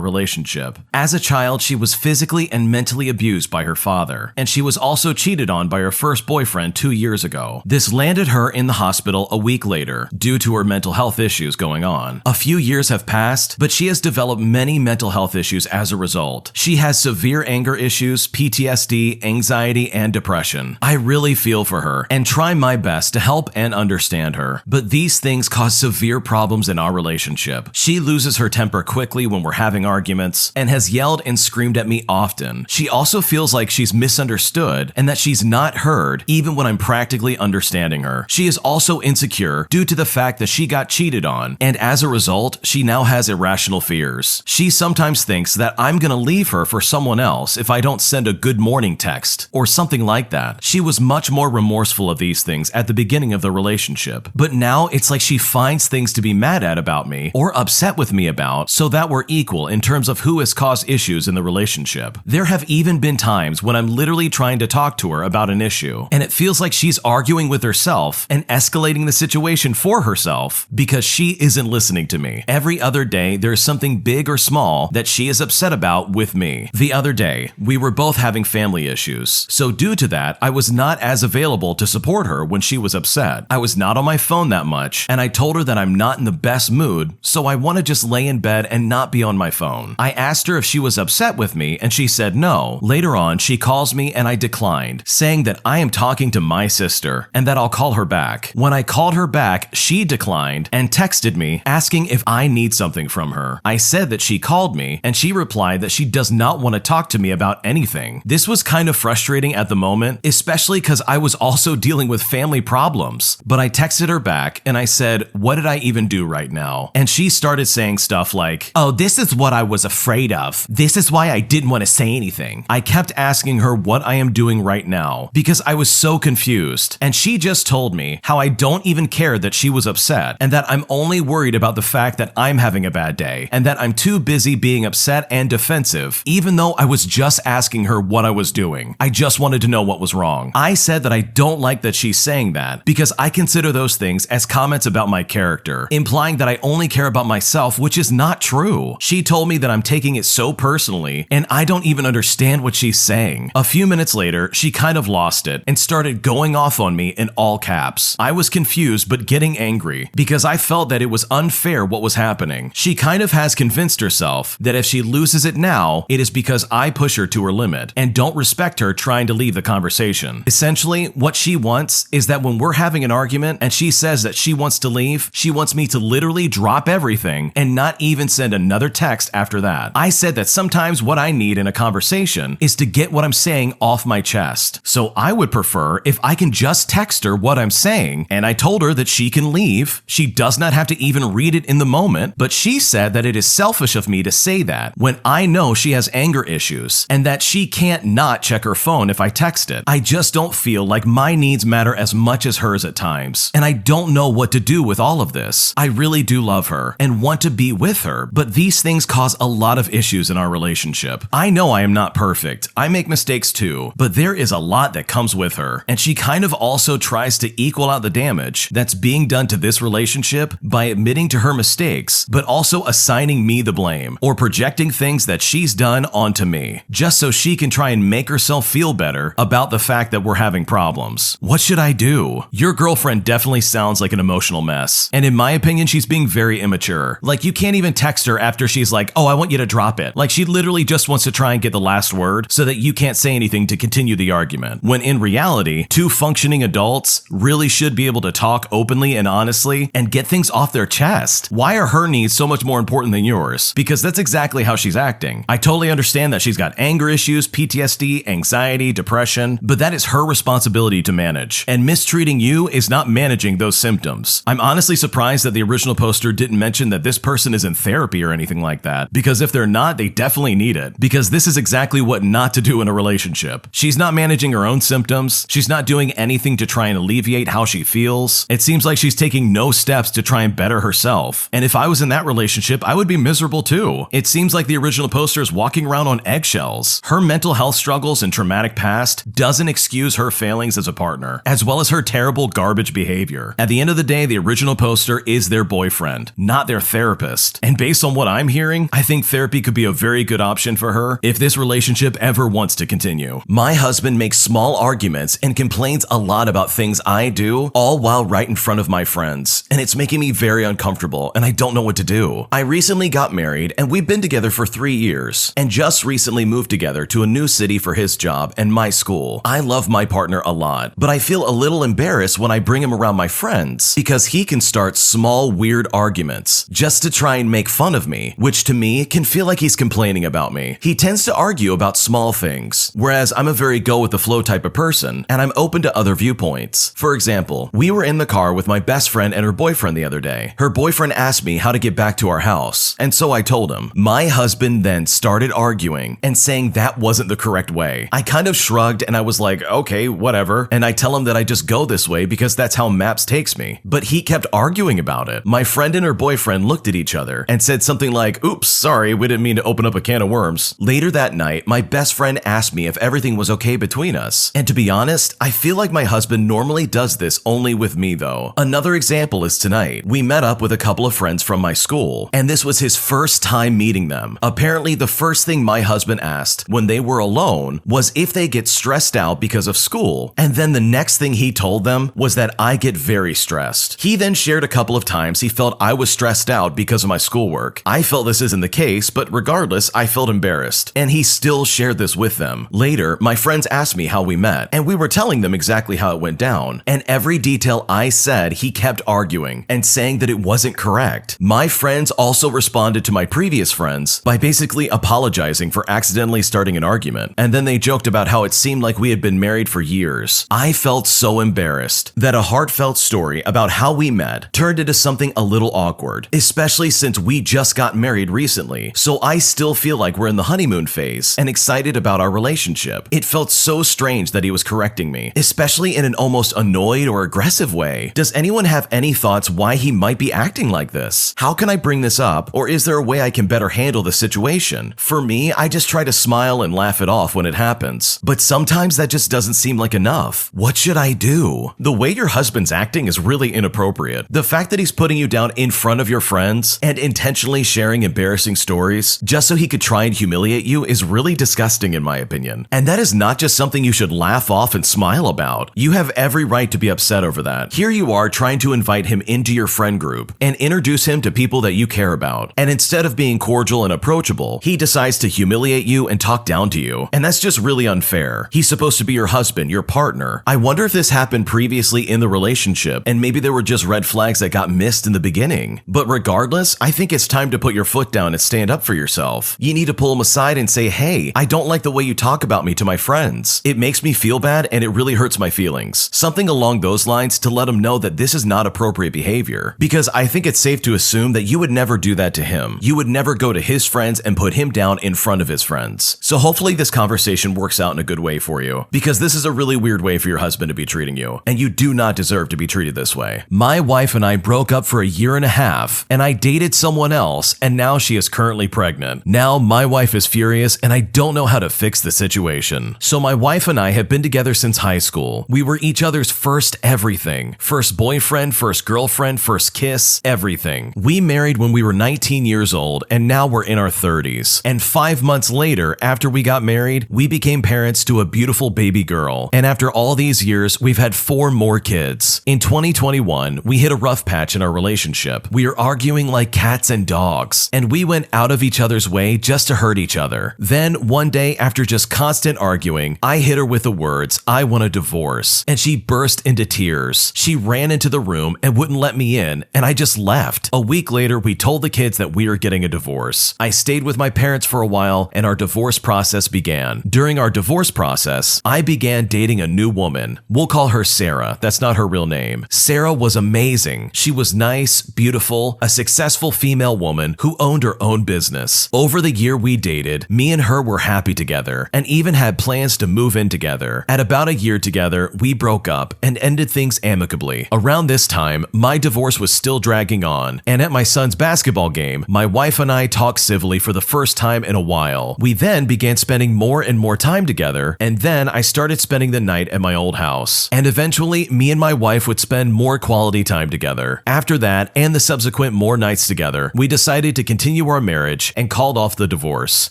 relationship. As a child, she was physically and mentally abused by her father, and she was also cheated on by her first boyfriend 2 years ago. This landed her in the hospital a week later due to her mental health issues going on. A few years have passed, but she has developed many mental health issues as a result. She has severe anger issues, PTSD, anxiety, and depression. I really feel for her and try my best to help and understand her, but these things cause severe problems in our relationship. She loses her temper quickly when we're having arguments and has yelled and screamed at me often. She also feels like she's misunderstood and that she's not heard, even when I'm practically understanding her. She is also insecure due to the fact that she got cheated on, and as a result, she now has irrational fears. She sometimes thinks that I'm gonna leave her for someone else if I don't send a good morning text or something like that. She was much more remorseful of these things at the beginning of the relationship, but now it's like she finds things to be mad at about me or upset with me about, so that we're equal in terms of who has caused issues in the relationship. There have even been times when I'm literally trying to talk to her about an issue, and it feels like she's arguing with herself and escalating the situation for herself because she isn't listening to me. Every other day, there's something big or small that she is upset about with me. The other day, we were both having family issues, so due to that, I was not as available to support her when she was upset. I was not on my phone that much, and I told her that I'm not in the best mood, so I want to just lay in bed and not be on my phone. I asked her if she was upset with me, and she said no. Later on, she calls me and I declined, saying that I am talking to my sister and that I'll call her back. When I called her back, she declined and texted me asking if I need something from her. I said that she called me, and she replied that she does not want to talk to me about anything. This was kind of frustrating at the moment, especially because I was also dealing with family problems. But I texted her back and I said, what did I even do right now? And she started saying stuff like, oh, this is what I was afraid of. This is why I didn't want to say anything. I kept asking her what I am doing right now because I was so confused. And she just told me how I don't even care that she was upset and that I'm only worried about the fact that I'm having a bad day and that I'm too busy being upset and defensive, even though I was just asking her what I was doing. I just wanted to know what was wrong. I said that I don't like that she's saying that because I consider those things as comments about my character, implying that I only care about myself, which is not true. She told me that I'm taking it so personally and I don't even understand what she's saying. A few minutes later, she kind of lost it and started going off on me in all caps. I was confused but getting angry because I felt that it was unfair what was happening. She kind of has convinced herself that if she loses it now, it is because I push her to her limit and don't respect her trying to leave the conversation. Essentially, what she wants is that when we're having an argument and she says that she wants to leave, she wants me to literally drop everything and not even send another text after that. I said that sometimes what I need in a conversation is to get what I'm saying off my chest. So I would prefer if I can just text her what I'm saying, and I told her that she can leave. She does not have to even read it in the moment, but she said that it is selfish of me to say that when I know she has anger issues and that she can't not check her phone if I text it. I just don't feel like my needs matter as much as hers at times, and I don't know what to do with all of this. I really do love her and want to be with her, but these things cause a lot of issues in our relationship. I know I am not perfect. I make mistakes too, but there is a lot that comes with her, and she kind of also tries to equal out the damage that's being done to this relationship by admitting to her mistakes, but also assigning me the blame or projecting things that she's done onto me, just so she can try and make herself feel better about the fact that we're having problems. What should I do? Your girlfriend definitely sounds like an emotional mess, and in my opinion, she's being very immature. Like, you can't even text her after she's like, oh, I want you to drop it. Like, she literally just wants to try and get the last word so that you can't say anything to continue the argument. When in reality, two functioning adults really should be able to talk openly and honestly and get things off their chest. Why are her needs so much more important than yours? Because that's exactly how she's acting. I totally understand that she's got anger issues, PTSD, anxiety, depression, but that is her responsibility to manage. And mistreating you is not managing those those symptoms. I'm honestly surprised that the original poster didn't mention that this person is in therapy or anything like that, because if they're not, they definitely need it, because this is exactly what not to do in a relationship. She's not managing her own symptoms. She's not doing anything to try and alleviate how she feels. It seems like she's taking no steps to try and better herself. And if I was in that relationship, I would be miserable too. It seems like the original poster is walking around on eggshells. Her mental health struggles and traumatic past doesn't excuse her failings as a partner, as well as her terrible garbage behavior. At the end of the day, the original poster is their boyfriend, not their therapist. And based on what I'm hearing, I think therapy could be a very good option for her if this relationship ever wants to continue. My husband makes small arguments and complains a lot about things I do, all while right in front of my friends. And it's making me very uncomfortable, and I don't know what to do. I recently got married, and we've been together for 3 years, and just recently moved together to a new city for his job and my school. I love my partner a lot, but I feel a little embarrassed when I bring him around my friends because he can start small, weird arguments just to try and make fun of me, which to me can feel like he's complaining about me. He tends to argue about small things, whereas I'm a very go-with-the-flow type of person, and I'm open to other viewpoints. For example, we were in the car with my best friend and her boyfriend the other day. Her boyfriend asked me how to get back to our house, and so I told him. My husband then started arguing and saying that wasn't the correct way. I kind of shrugged and I was like, okay, whatever, and I tell him that I just go this way because that's how Maps takes me. But he kept arguing about it. My friend and her boyfriend looked at each other and said something like, oops, sorry, we didn't mean to open up a can of worms. Later that night, my best friend asked me if everything was okay between us. And to be honest, I feel like my husband normally does this only with me though. Another example is tonight. We met up with a couple of friends from my school, and this was his first time meeting them. Apparently, the first thing my husband asked when they were alone was if they get stressed out because of school. And then the next thing he told them was that I get very stressed. He then shared a couple of times he felt I was stressed out because of my schoolwork. I felt this isn't the case, but regardless, I felt embarrassed. And he still shared this with them. Later, my friends asked me how we met, and we were telling them exactly how it went down. And every detail I said, he kept arguing and saying that it wasn't correct. My friends also responded to my previous friends by basically apologizing for accidentally starting an argument. And then they joked about how it seemed like we had been married for years. I felt so embarrassed that a heartfelt story about how we met turned into something a little awkward, especially since we just got married recently. So I still feel like we're in the honeymoon phase and excited about our relationship. It felt so strange that he was correcting me, especially in an almost annoyed or aggressive way. Does anyone have any thoughts why he might be acting like this? How can I bring this up, or is there a way I can better handle the situation? For me, I just try to smile and laugh it off when it happens, but sometimes that just doesn't seem like enough. What should I do? The way your husband's acting is really inappropriate. The fact that he's putting you down in front of your friends and intentionally sharing embarrassing stories just so he could try and humiliate you is really disgusting in my opinion. And that is not just something you should laugh off and smile about. You have every right to be upset over that. Here you are trying to invite him into your friend group and introduce him to people that you care about. And instead of being cordial and approachable, he decides to humiliate you and talk down to you. And that's just really unfair. He's supposed to be your husband, your partner. I wonder if this happened previously in the relationship and maybe there were just red flags that got missed in the beginning. But regardless, I think it's time to put your foot down and stand up for yourself. You need to pull him aside and say, hey, I don't like the way you talk about me to my friends. It makes me feel bad and it really hurts my feelings. Something along those lines to let him know that this is not appropriate behavior. Because I think it's safe to assume that you would never do that to him. You would never go to his friends and put him down in front of his friends. So hopefully this conversation works out in a good way for you, because this is a really weird way for your husband to be treating you, and you do not deserve to be treated this way. My wife and I broke up for a year and a half, and I dated someone else, and now she is currently pregnant. Now my wife is furious, and I don't know how to fix the situation. So my wife and I have been together since high school. We were each other's first everything. First boyfriend, first girlfriend, first kiss, everything. We married when we were 19 years old, and now we're in our 30s. And 5 months later, after we got married, we became parents to a beautiful baby girl. And after all these years, we've had 4 more kids. In 2021, we hit a rough patch in our relationship. We are arguing like cats and dogs, and we went out of each other's way just to hurt each other. Then one day, after just constant arguing, I hit her with the words, I want a divorce, and she burst into tears. She ran into the room and wouldn't let me in, and I just left. A week later, we told the kids that we were getting a divorce. I stayed with my parents for a while, and our divorce process began. During our divorce process, I began dating a new woman. We'll call her Sarah. That's not her real name. time. Sarah was amazing. She was nice, beautiful, a successful female woman who owned her own business. Over the year we dated, me and her were happy together and even had plans to move in together. At about a year together, we broke up and ended things amicably. Around this time, my divorce was still dragging on, and at my son's basketball game, my wife and I talked civilly for the first time in a while. We then began spending more and more time together, and then I started spending the night at my old house. And eventually, me and my wife would spend more quality time together. After that, and the subsequent more nights together, we decided to continue our marriage and called off the divorce.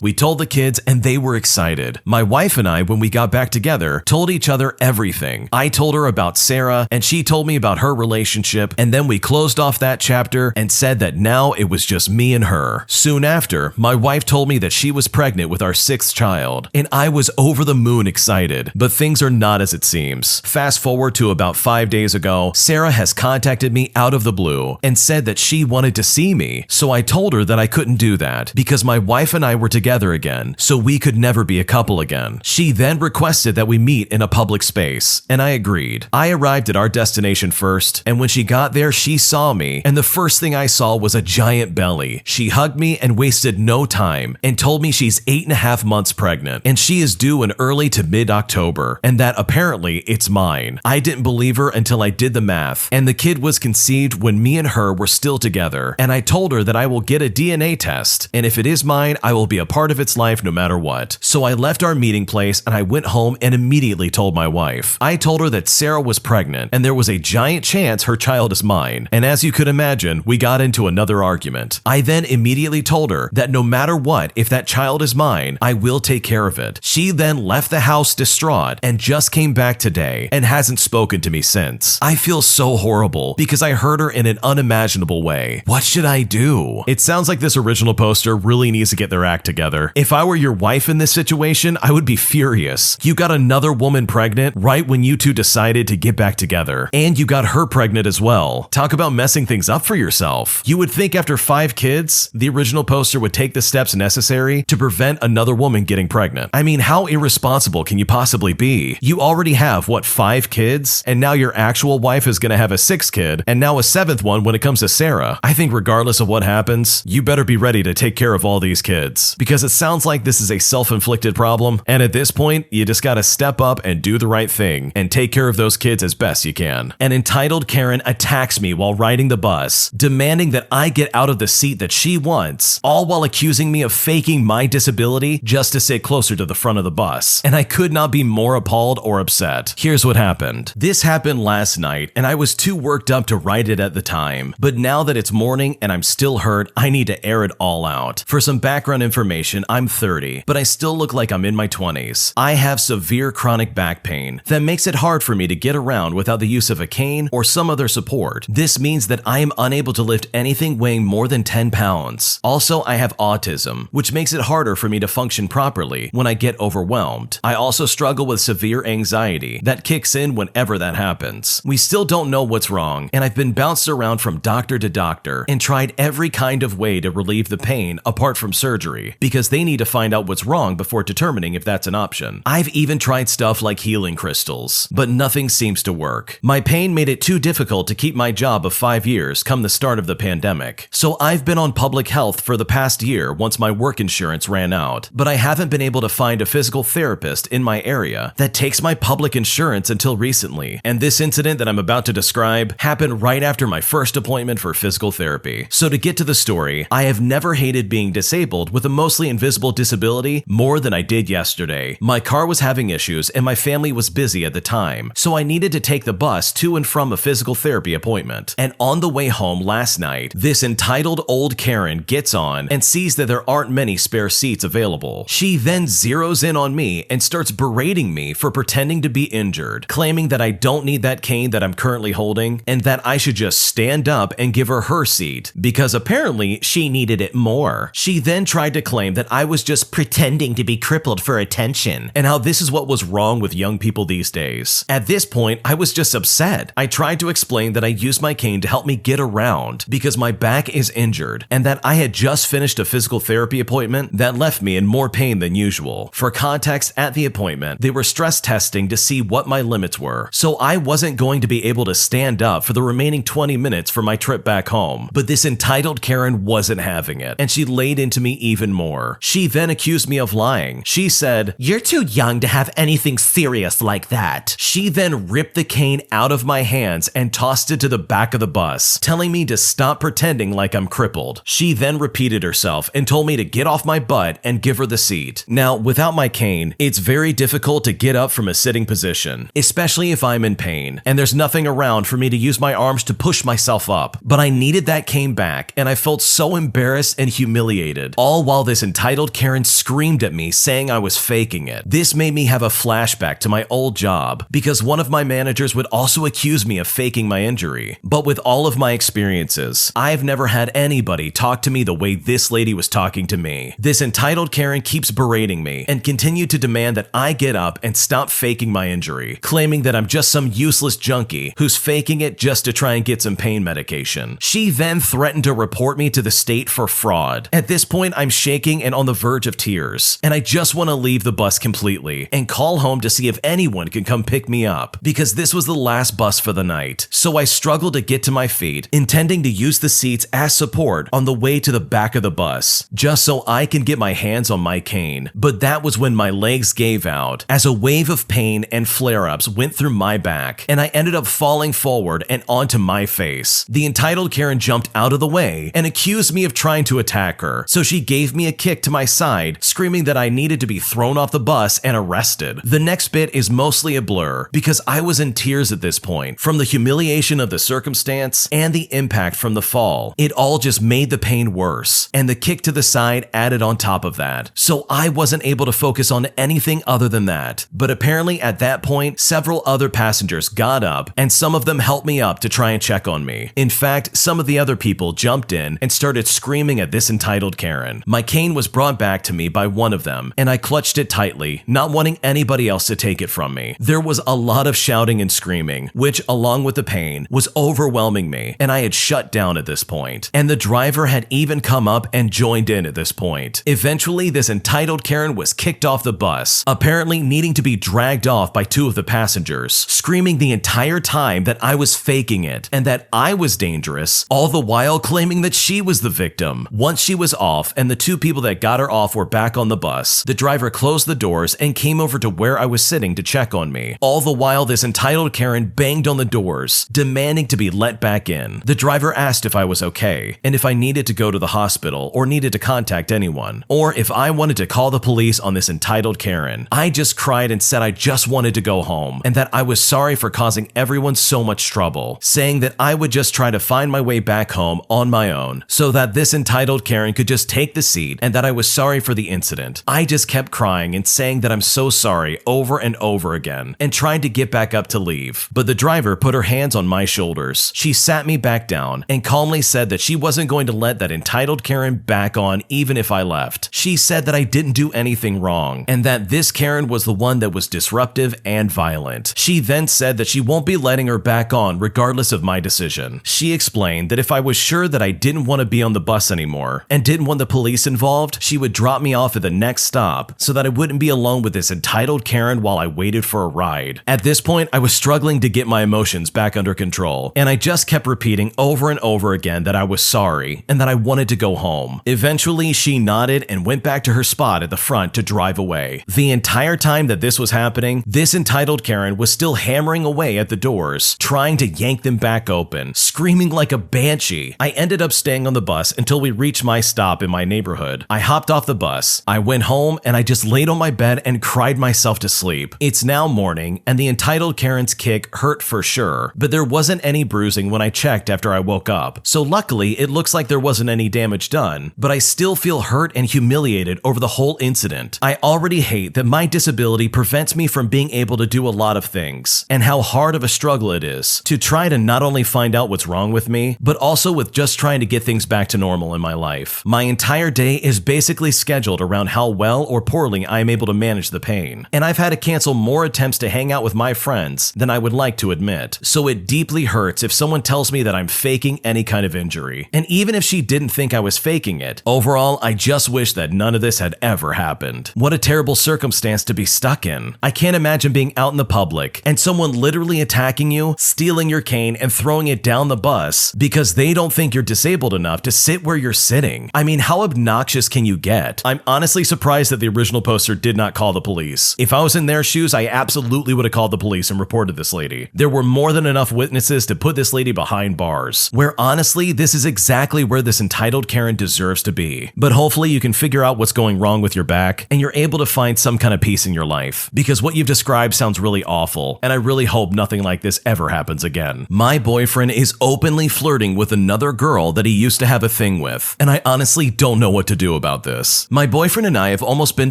We told the kids and they were excited. My wife and I, when we got back together, told each other everything. I told her about Sarah and she told me about her relationship, and then we closed off that chapter and said that now it was just me and her. Soon after, my wife told me that she was pregnant with our 6th child, and I was over the moon excited, but things are not as it seems. Fast forward to about 5 days ago, Sarah has contacted me out of the blue and said that she wanted to see me, so I told her that I couldn't do that because my wife and I were together again, so we could never be a couple again. She then requested that we meet in a public space, and I agreed. I arrived at our destination first, and when she got there, she saw me, and the first thing I saw was a giant belly. She hugged me and wasted no time and told me she's 8.5 months pregnant, and she is due in early to mid-October, and that apparently it's mine. I didn't believe her until I did the math, and the kid was conceived when me and her were still together, and I told her that I will get a DNA test, and if it is mine, I will be a part of its life no matter what. So I left our meeting place and I went home and immediately told my wife. I told her that Sarah was pregnant and there was a giant chance her child is mine, and as you could imagine, we got into another argument. I then immediately told her that no matter what, if that child is mine, I will take care of it. She then left the house distraught and just came back today and hasn't spoken to me since. I feel so horrible because I hurt her in an unimaginable way. What should I do? It sounds like this original poster really needs to get their act together. If I were your wife in this situation, I would be furious. You got another woman pregnant right when you two decided to get back together, and you got her pregnant as well. Talk about messing things up for yourself. You would think after 5 kids, the original poster would take the steps necessary to prevent another woman getting pregnant. I mean, how irresponsible can you possibly be? You already have, what, 5 kids? And now your actual wife is gonna have a 6th kid, and now a 7th one when it comes to Sarah. I think regardless of what happens, you better be ready to take care of all these kids, because it sounds like this is a self-inflicted problem, and at this point, you just gotta step up and do the right thing and take care of those kids as best you can. An entitled Karen attacks me while riding the bus, demanding that I get out of the seat that she wants, all while accusing me of faking my disability just to sit closer to the front of the bus. And I could not be more appalled or upset. Here's what happened. This happened last night, and I was too worked up to write it at the time, but now that it's morning and I'm still hurt, I need to air it all out. For some background information, I'm 30, but I still look like I'm in my 20s. I have severe chronic back pain that makes it hard for me to get around without the use of a cane or some other support. This means that I am unable to lift anything weighing more than 10 pounds. Also, I have autism, which makes it harder for me to function properly when I get overwhelmed. I also struggle with severe anxiety that kicks in whenever that happens. We still don't know what's wrong, and I've been bounced around from doctor to doctor and tried every kind of way to relieve the pain apart from surgery, because they need to find out what's wrong before determining if that's an option. I've even tried stuff like healing crystals, but nothing seems to work. My pain made it too difficult to keep my job of 5 years come the start of the pandemic, so I've been on public health for the past year once my work insurance ran out, but I haven't been able to find a physical therapist in my area that takes my public insurance until recently, and this incident that I'm about to describe happened right after my first appointment for physical therapy. So to get to the story, I have never hated being disabled with a mostly invisible disability more than I did yesterday. My car was having issues and my family was busy at the time, so I needed to take the bus to and from a physical therapy appointment. And on the way home last night, this entitled old Karen gets on and sees that there aren't many spare seats available. She then zeroes in on me and starts berating me for pretending to be injured, claiming that I don't need that cane that I'm currently holding and that I should just stand up and give her seat because apparently she needed it more. She then tried to claim that I was just pretending to be crippled for attention and how this is what was wrong with young people these days. At this point, I was just upset. I tried to explain that I used my cane to help me get around because my back is injured and that I had just finished a physical therapy appointment that left me in more pain than usual. For context, at the appointment, they were stress testing to see what my limits were, so I wasn't going to be able to stand up for the remaining 20 minutes for my trip back home. But this entitled Karen wasn't having it, and she laid into me even more. She then accused me of lying. She said, "You're too young to have anything serious like that." She then ripped the cane out of my hands and tossed it to the back of the bus, telling me to stop pretending like I'm crippled. She then repeated herself and told me to get off my butt and give her the seat. Now, without my cane, it's very difficult to get up from a sitting position, especially if I'm in pain, and there's nothing around for me to use my arms to push myself up. But I needed that cane back, and I felt so embarrassed and humiliated, all while this entitled Karen screamed at me saying I was faking it. This made me have a flashback to my old job, because one of my managers would also accuse me of faking my injury. But with all of my experiences, I've never had anybody talk to me the way this lady was talking to me. This entitled Karen keeps berating me and continued to demand that I get up and stop faking my injury, claiming that I'm just some useless junkie who's faking it just to try and get some pain medication. She then threatened to report me to the state for fraud. At this point, I'm shaking and on the verge of tears, and I just want to leave the bus completely and call home to see if anyone can come pick me up, because this was the last bus for the night. So I struggled to get to my feet, intending to use the seats as support on the way to the back of the bus, just so I can get my hands on my cane. But that was when my legs gave out, as a wave of pain and flare-ups went through my back, and I ended up falling forward and onto my face. The entitled Karen jumped out of the way and accused me of trying to attack her, so she gave me a kick to my side, screaming that I needed to be thrown off the bus and arrested. The next bit is mostly a blur, because I was in tears at this point, from the humiliation of the circumstance and the impact from the fall. It all just made the pain worse, and the kick to the side added on top of that. So I wasn't able to focus on anything other than that. But apparently at that point, several other passengers got up, and some of them helped me up to try and check on me. In fact, some of the other people jumped in and started screaming at this entitled Karen. My cane was brought back to me by one of them, and I clutched it tightly, not wanting anybody else to take it from me. There was a lot of shouting and screaming, which, along with the pain, was overwhelming me, and I had shut down at this point. And the driver had even come up and joined in at this point. Eventually, this entitled Karen was kicked off the bus, apparently needing to be dragged off by two of the passengers, screaming the entire time that I was faking it and that I was dangerous, all the while claiming that she was the victim. Once she was off and the two people that got her off were back on the bus, the driver closed the doors and came over to where I was sitting to check on me. All the while, this entitled Karen banged on the doors, demanding to be let back in. The driver asked if I was okay, and if I needed to go to the hospital or needed to contact anyone, or if I wanted to call the police on this entitled Karen. I just cried and said I just wanted to go home, and that I was sorry for causing everyone so much trouble, saying that I would just try to find my way back home on my own, so that this entitled Karen could just take the seat, and that I was sorry for the incident. I just kept crying and saying that I'm so sorry over and over again, and tried to get back up to leave. But the driver put her hands on my shoulders. She sat me back down and calmly said that she wasn't going to let that entitled Karen back on even if I left. She said that I didn't do anything wrong, and that this Karen was the one that was disruptive and violent. She then said that she won't be letting her back on regardless of my decision. She explained that if I was sure that I didn't want to be on the bus anymore and didn't want the police involved, she would drop me off at the next stop so that I wouldn't be alone with this entitled Karen while I waited for a ride. At this point, I was struggling to get my emotions back under control, and I just kept repeating over and over again that I was sorry and that I wanted to go home. Eventually, she nodded and went back to her spot at the front to drive away. The entire time that this was happening, this entitled Karen was still hammering away at the doors, trying to yank them back open, screaming like a banshee. I ended up staying on the bus until we reached my stop in my neighborhood. I hopped off the bus, I went home, and I just laid on my bed and cried myself to sleep. It's now morning, and the entitled Karen's kick hurt for sure, but there wasn't any bruising when I checked after I woke up. So luckily, it looks like there wasn't any damage done, but I still feel hurt and humiliated over the whole incident. I already hate that my disability prevents me from being able to do a lot of things, and how hard of a struggle it is to try to not only find out what's wrong with me, but also with just trying to get things back to normal in my life. My entire day is basically scheduled around how well or poorly I am able to manage the pain, and I've had to cancel more attempts to hang out with my friends than I would like to admit. So it deeply hurts if someone tells me that I'm faking any kind of injury. And even if she didn't think I was faking it, overall, I just wish that none of this had ever happened. What a terrible circumstance to be stuck in. I can't imagine being out in the public and someone literally attacking attacking you, stealing your cane, and throwing it down the bus because they don't think you're disabled enough to sit where you're sitting. I mean, how obnoxious can you get? I'm honestly surprised that the original poster did not call the police. If I was in their shoes, I absolutely would have called the police and reported this lady. There were more than enough witnesses to put this lady behind bars, where honestly, this is exactly where this entitled Karen deserves to be. But hopefully you can figure out what's going wrong with your back and you're able to find some kind of peace in your life, because what you've described sounds really awful, and I really hope nothing like this ever happens again. My boyfriend is openly flirting with another girl that he used to have a thing with, and I honestly don't know what to do about this. My boyfriend and I have almost been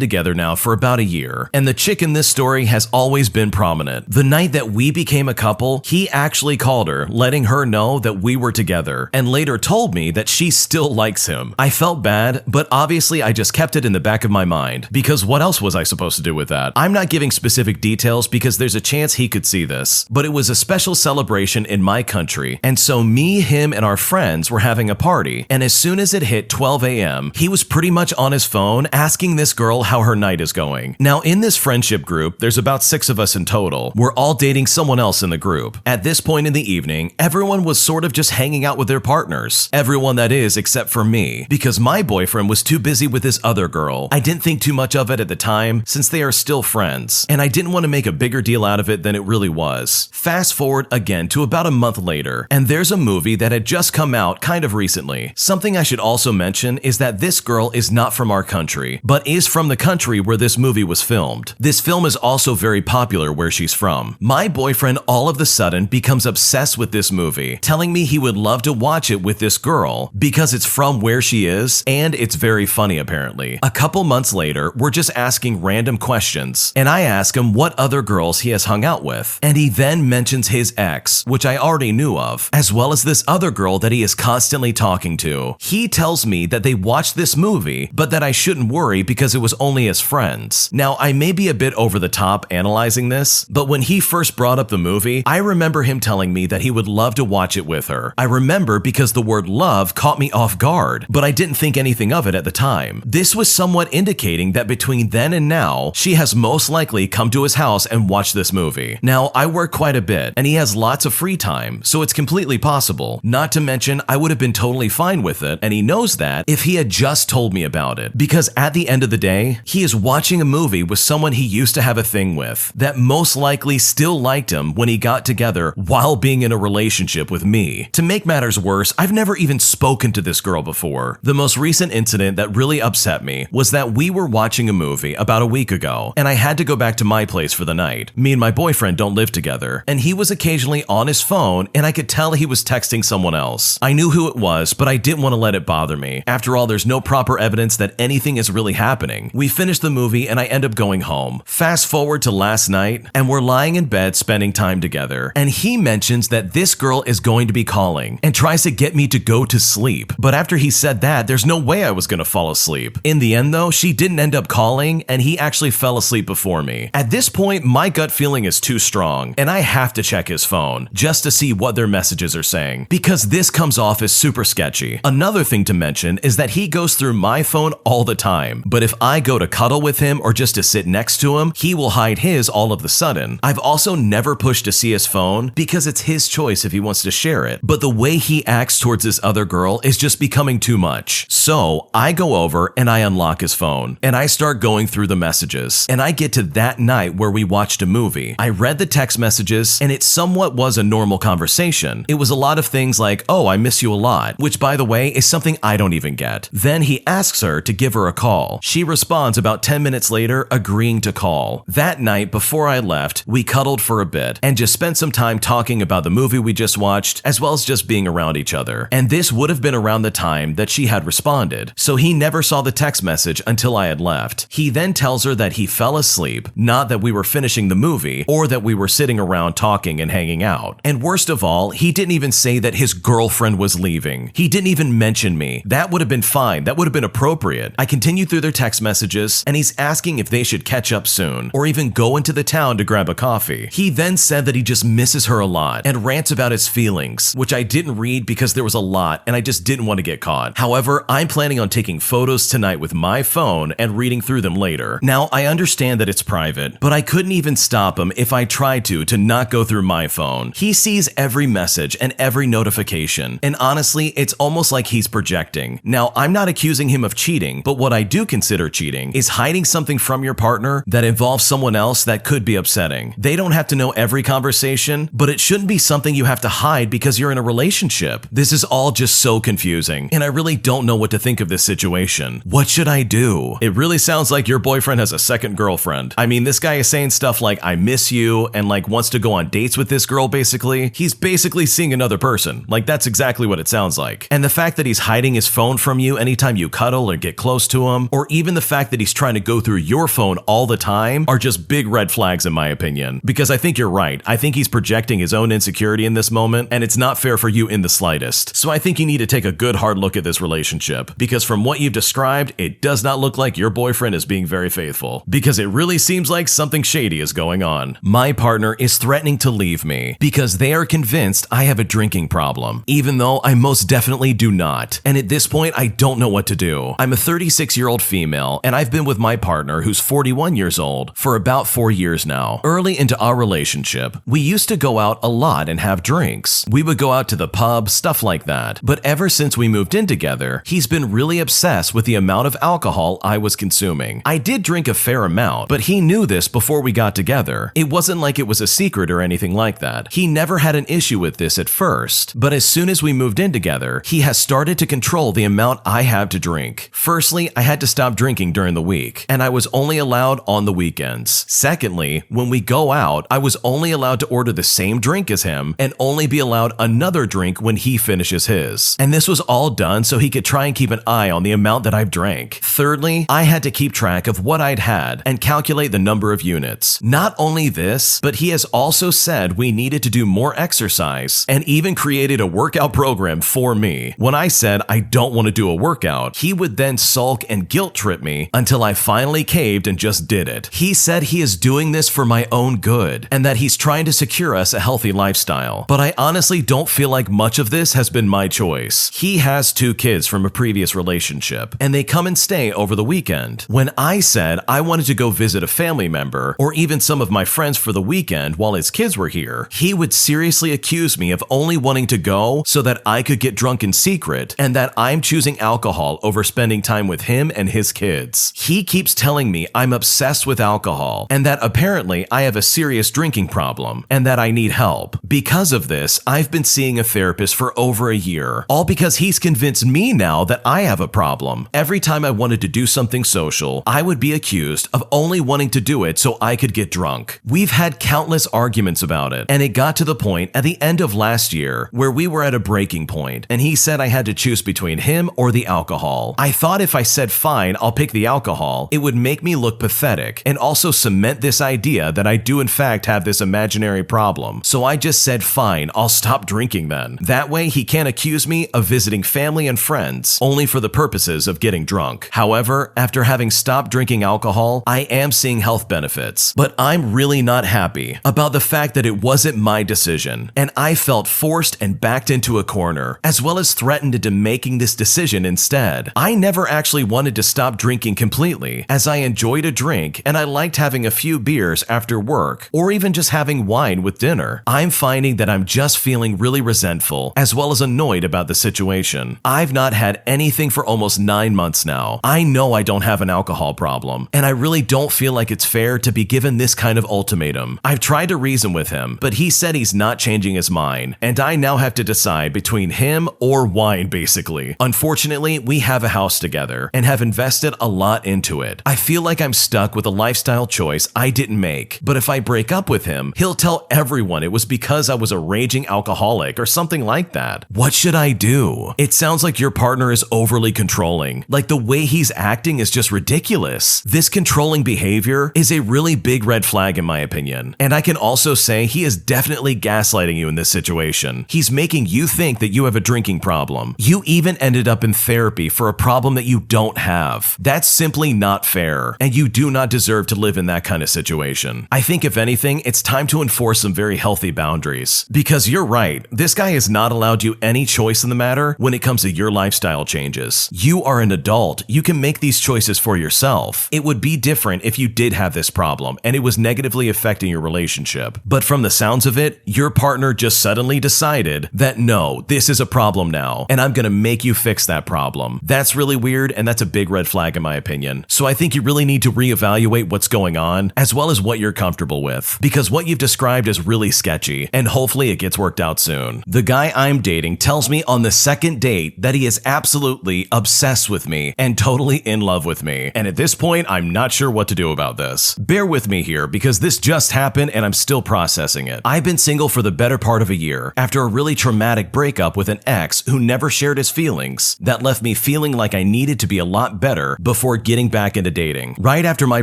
together now for about a year, and the chick in this story has always been prominent. The night that we became a couple, he actually called her, letting her know that we were together, and later told me that she still likes him. I felt bad, but obviously I just kept it in the back of my mind, because what else was I supposed to do with that? I'm not giving specific details because there's a chance he could see this, but it was a special celebration in my country, and so me, him, and our friends were having a party, and as soon as it hit 12 a.m., he was pretty much on his phone asking this girl how her night is going. Now, in this friendship group, there's about 6 of us in total. We're all dating someone else in the group. At this point in the evening, everyone was sort of just hanging out with their partners. Everyone, that is, except for me, because my boyfriend was too busy with this other girl. I didn't think too much of it at the time, since they are still friends, and I didn't want to make a bigger deal out of it than it really was. Fast forward again to about a month later, and there's a movie that had just come out kind of recently. Something I should also mention is that this girl is not from our country, but is from the country where this movie was filmed. This film is also very popular where she's from. My boyfriend all of a sudden becomes obsessed with this movie, telling me he would love to watch it with this girl because it's from where she is, and it's very funny apparently. A couple months later, we're just asking random questions, and I ask him what other girls he has hung out with, and he then mentions his ex, which I already knew of, as well as this other girl that he is constantly talking to. He tells me that they watched this movie, but that I shouldn't worry because it was only as friends. Now, I may be a bit over the top analyzing this, but when he first brought up the movie, I remember him telling me that he would love to watch it with her. I remember because the word love caught me off guard, but I didn't think anything of it at the time. This was somewhat indicating that between then and now, she has most likely come to his house and watched this movie. Now, I work quite a bit, and he has lots of free time, so it's completely possible. Not to mention, I would have been totally fine with it, and he knows that, if he had just told me about it. Because at the end of the day, he is watching a movie with someone he used to have a thing with, that most likely still liked him when he got together while being in a relationship with me. To make matters worse, I've never even spoken to this girl before. The most recent incident that really upset me was that we were watching a movie about a week ago, and I had to go back to my place for the night. Me and my boyfriend don't live together, and he was occasionally on his phone, and I could tell he was texting someone else. I knew who it was, but I didn't want to let it bother me. After all, there's no proper evidence that anything is really happening. We finished the movie, and I end up going home. Fast forward to last night, and we're lying in bed spending time together, and he mentions that this girl is going to be calling and tries to get me to go to sleep. But after he said that, there's no way I was going to fall asleep. In the end though, she didn't end up calling, and he actually fell asleep before me. At this point, my gut feeling is too strong, and I have to check his phone just to see what their messages are saying, because this comes off as super sketchy. Another thing to mention is that he goes through my phone all the time, but if I go to cuddle with him or just to sit next to him, he will hide his all of a sudden. I've also never pushed to see his phone because it's his choice if he wants to share it, but the way he acts towards this other girl is just becoming too much. So I go over and I unlock his phone, and I start going through the messages, and I get to that night where we watched a movie. I read the text messages, and it somewhat was a normal conversation. It was a lot of things like, "Oh, I miss you a lot," which by the way is something I don't even get. Then he asks her to give her a call. She responds about 10 minutes later, agreeing to call. That night, before I left, we cuddled for a bit and just spent some time talking about the movie we just watched, as well as just being around each other. And this would have been around the time that she had responded, so he never saw the text message until I had left. He then tells her that he fell asleep, not that we were finishing the movie or that we were sitting around talking and hanging out. And worst of all, he didn't even say that his girlfriend was leaving. He didn't even mention me. That would have been fine. That would have been appropriate. I continued through their text messages, and he's asking if they should catch up soon or even go into the town to grab a coffee. He then said that he just misses her a lot and rants about his feelings, which I didn't read because there was a lot and I just didn't want to get caught. However, I'm planning on taking photos tonight with my phone and reading through them later. Now, I understand that it's private, but I couldn't even stop him if I tried to not not go through my phone. He sees every message and every notification, and honestly, it's almost like he's projecting. Now, I'm not accusing him of cheating, but what I do consider cheating is hiding something from your partner that involves someone else that could be upsetting. They don't have to know every conversation, but it shouldn't be something you have to hide because you're in a relationship. This is all just so confusing, and I really don't know what to think of this situation. What should I do? It really sounds like your boyfriend has a second girlfriend. I mean, this guy is saying stuff like, I miss you, and like wants to go on dates with this girl basically. He's basically seeing another person. Like, that's exactly what it sounds like. And the fact that he's hiding his phone from you anytime you cuddle or get close to him, or even the fact that he's trying to go through your phone all the time, are just big red flags in my opinion. Because I think you're right. I think he's projecting his own insecurity in this moment, and it's not fair for you in the slightest. So I think you need to take a good hard look at this relationship, because from what you've described, it does not look like your boyfriend is being very faithful, because it really seems like something shady is going on. My partner is threatening to leave me because they are convinced I have a drinking problem, even though I most definitely do not. And at this point, I don't know what to do. I'm a 36-year-old female, and I've been with my partner, who's 41 years old, for about 4 years now. Early into our relationship, we used to go out a lot and have drinks. We would go out to the pub, stuff like that. But ever since we moved in together, he's been really obsessed with the amount of alcohol I was consuming. I did drink a fair amount, but he knew this before we got together. It wasn't like it was a secret or anything like that. He never had an issue with this at first, but as soon as we moved in together, he has started to control the amount I have to drink. Firstly, I had to stop drinking during the week, and I was only allowed on the weekends. Secondly, when we go out, I was only allowed to order the same drink as him and only be allowed another drink when he finishes his. And this was all done so he could try and keep an eye on the amount that I've drank. Thirdly, I had to keep track of what I'd had and calculate the number of units. Not only this, but he has also said we needed to do more exercise and even created a workout program for me. When I said I don't want to do a workout, he would then sulk and guilt trip me until I finally caved and just did it. He said he is doing this for my own good and that he's trying to secure us a healthy lifestyle. But I honestly don't feel like much of this has been my choice. He has 2 kids from a previous relationship, and they come and stay over the weekend. When I said I wanted to go visit a family member or even some of my friends for the weekend while his kids were here, he would seriously accuse me of only wanting to go so that I could get drunk in secret and that I'm choosing alcohol over spending time with him and his kids. He keeps telling me I'm obsessed with alcohol and that apparently I have a serious drinking problem and that I need help. Because of this, I've been seeing a therapist for over a year, all because he's convinced me now that I have a problem. Every time I wanted to do something social, I would be accused of only wanting to do it so I could get drunk. We've had countless arguments about it, and it got to the point at the end of last year where we were at a breaking point, and he said I had to choose between him or the alcohol. I thought if I said fine, I'll pick the alcohol, it would make me look pathetic and also cement this idea that I do in fact have this imaginary problem. So I just said fine, I'll stop drinking then. That way he can't accuse me of visiting family and friends only for the purposes of getting drunk. However, after having stopped drinking alcohol, I am seeing health benefits, but I'm really not happy about the fact that it wasn't my decision, and I felt forced and backed into a corner, as well as threatened into making this decision instead. I never actually wanted to stop drinking completely, as I enjoyed a drink and I liked having a few beers after work, or even just having wine with dinner. I'm finding that I'm just feeling really resentful, as well as annoyed about the situation. I've not had anything for almost 9 months now. I know I don't have an alcohol problem, and I really don't feel like it's fair to be given this kind of ultimatum. I've tried to reason with him, but he said he's not changing his mind, and I now have to decide between him or wine basically. Unfortunately, we have a house together and have invested a lot into it. I feel like I'm stuck with a lifestyle choice I didn't make, but if I break up with him, he'll tell everyone it was because I was a raging alcoholic or something like that. What should I do? It sounds like your partner is overly controlling. Like the way he's acting is just ridiculous. This controlling behavior is a really big red flag in my opinion. And I can also say he is definitely gaslighting you in this situation. He's making you think that you have a drinking problem. You even ended up in therapy for a problem that you don't have. That's simply not fair, and you do not deserve to live in that kind of situation. I think if anything, it's time to enforce some very healthy boundaries. Because you're right, this guy has not allowed you any choice in the matter when it comes to your lifestyle changes. You are an adult. You can make these choices for yourself. It would be different if you did have this problem and it was negatively affecting your relationship. relationship. But from the sounds of it, your partner just suddenly decided that no, this is a problem now, and I'm gonna make you fix that problem. That's really weird, and that's a big red flag in my opinion. So I think you really need to reevaluate what's going on, as well as what you're comfortable with, because what you've described is really sketchy, and hopefully it gets worked out soon. The guy I'm dating tells me on the second date that he is absolutely obsessed with me and totally in love with me, and at this point, I'm not sure what to do about this. Bear with me here, because this just happened and I'm still processing it. I've been single for the better part of a year, after a really traumatic breakup with an ex who never shared his feelings. That left me feeling like I needed to be a lot better before getting back into dating. Right after my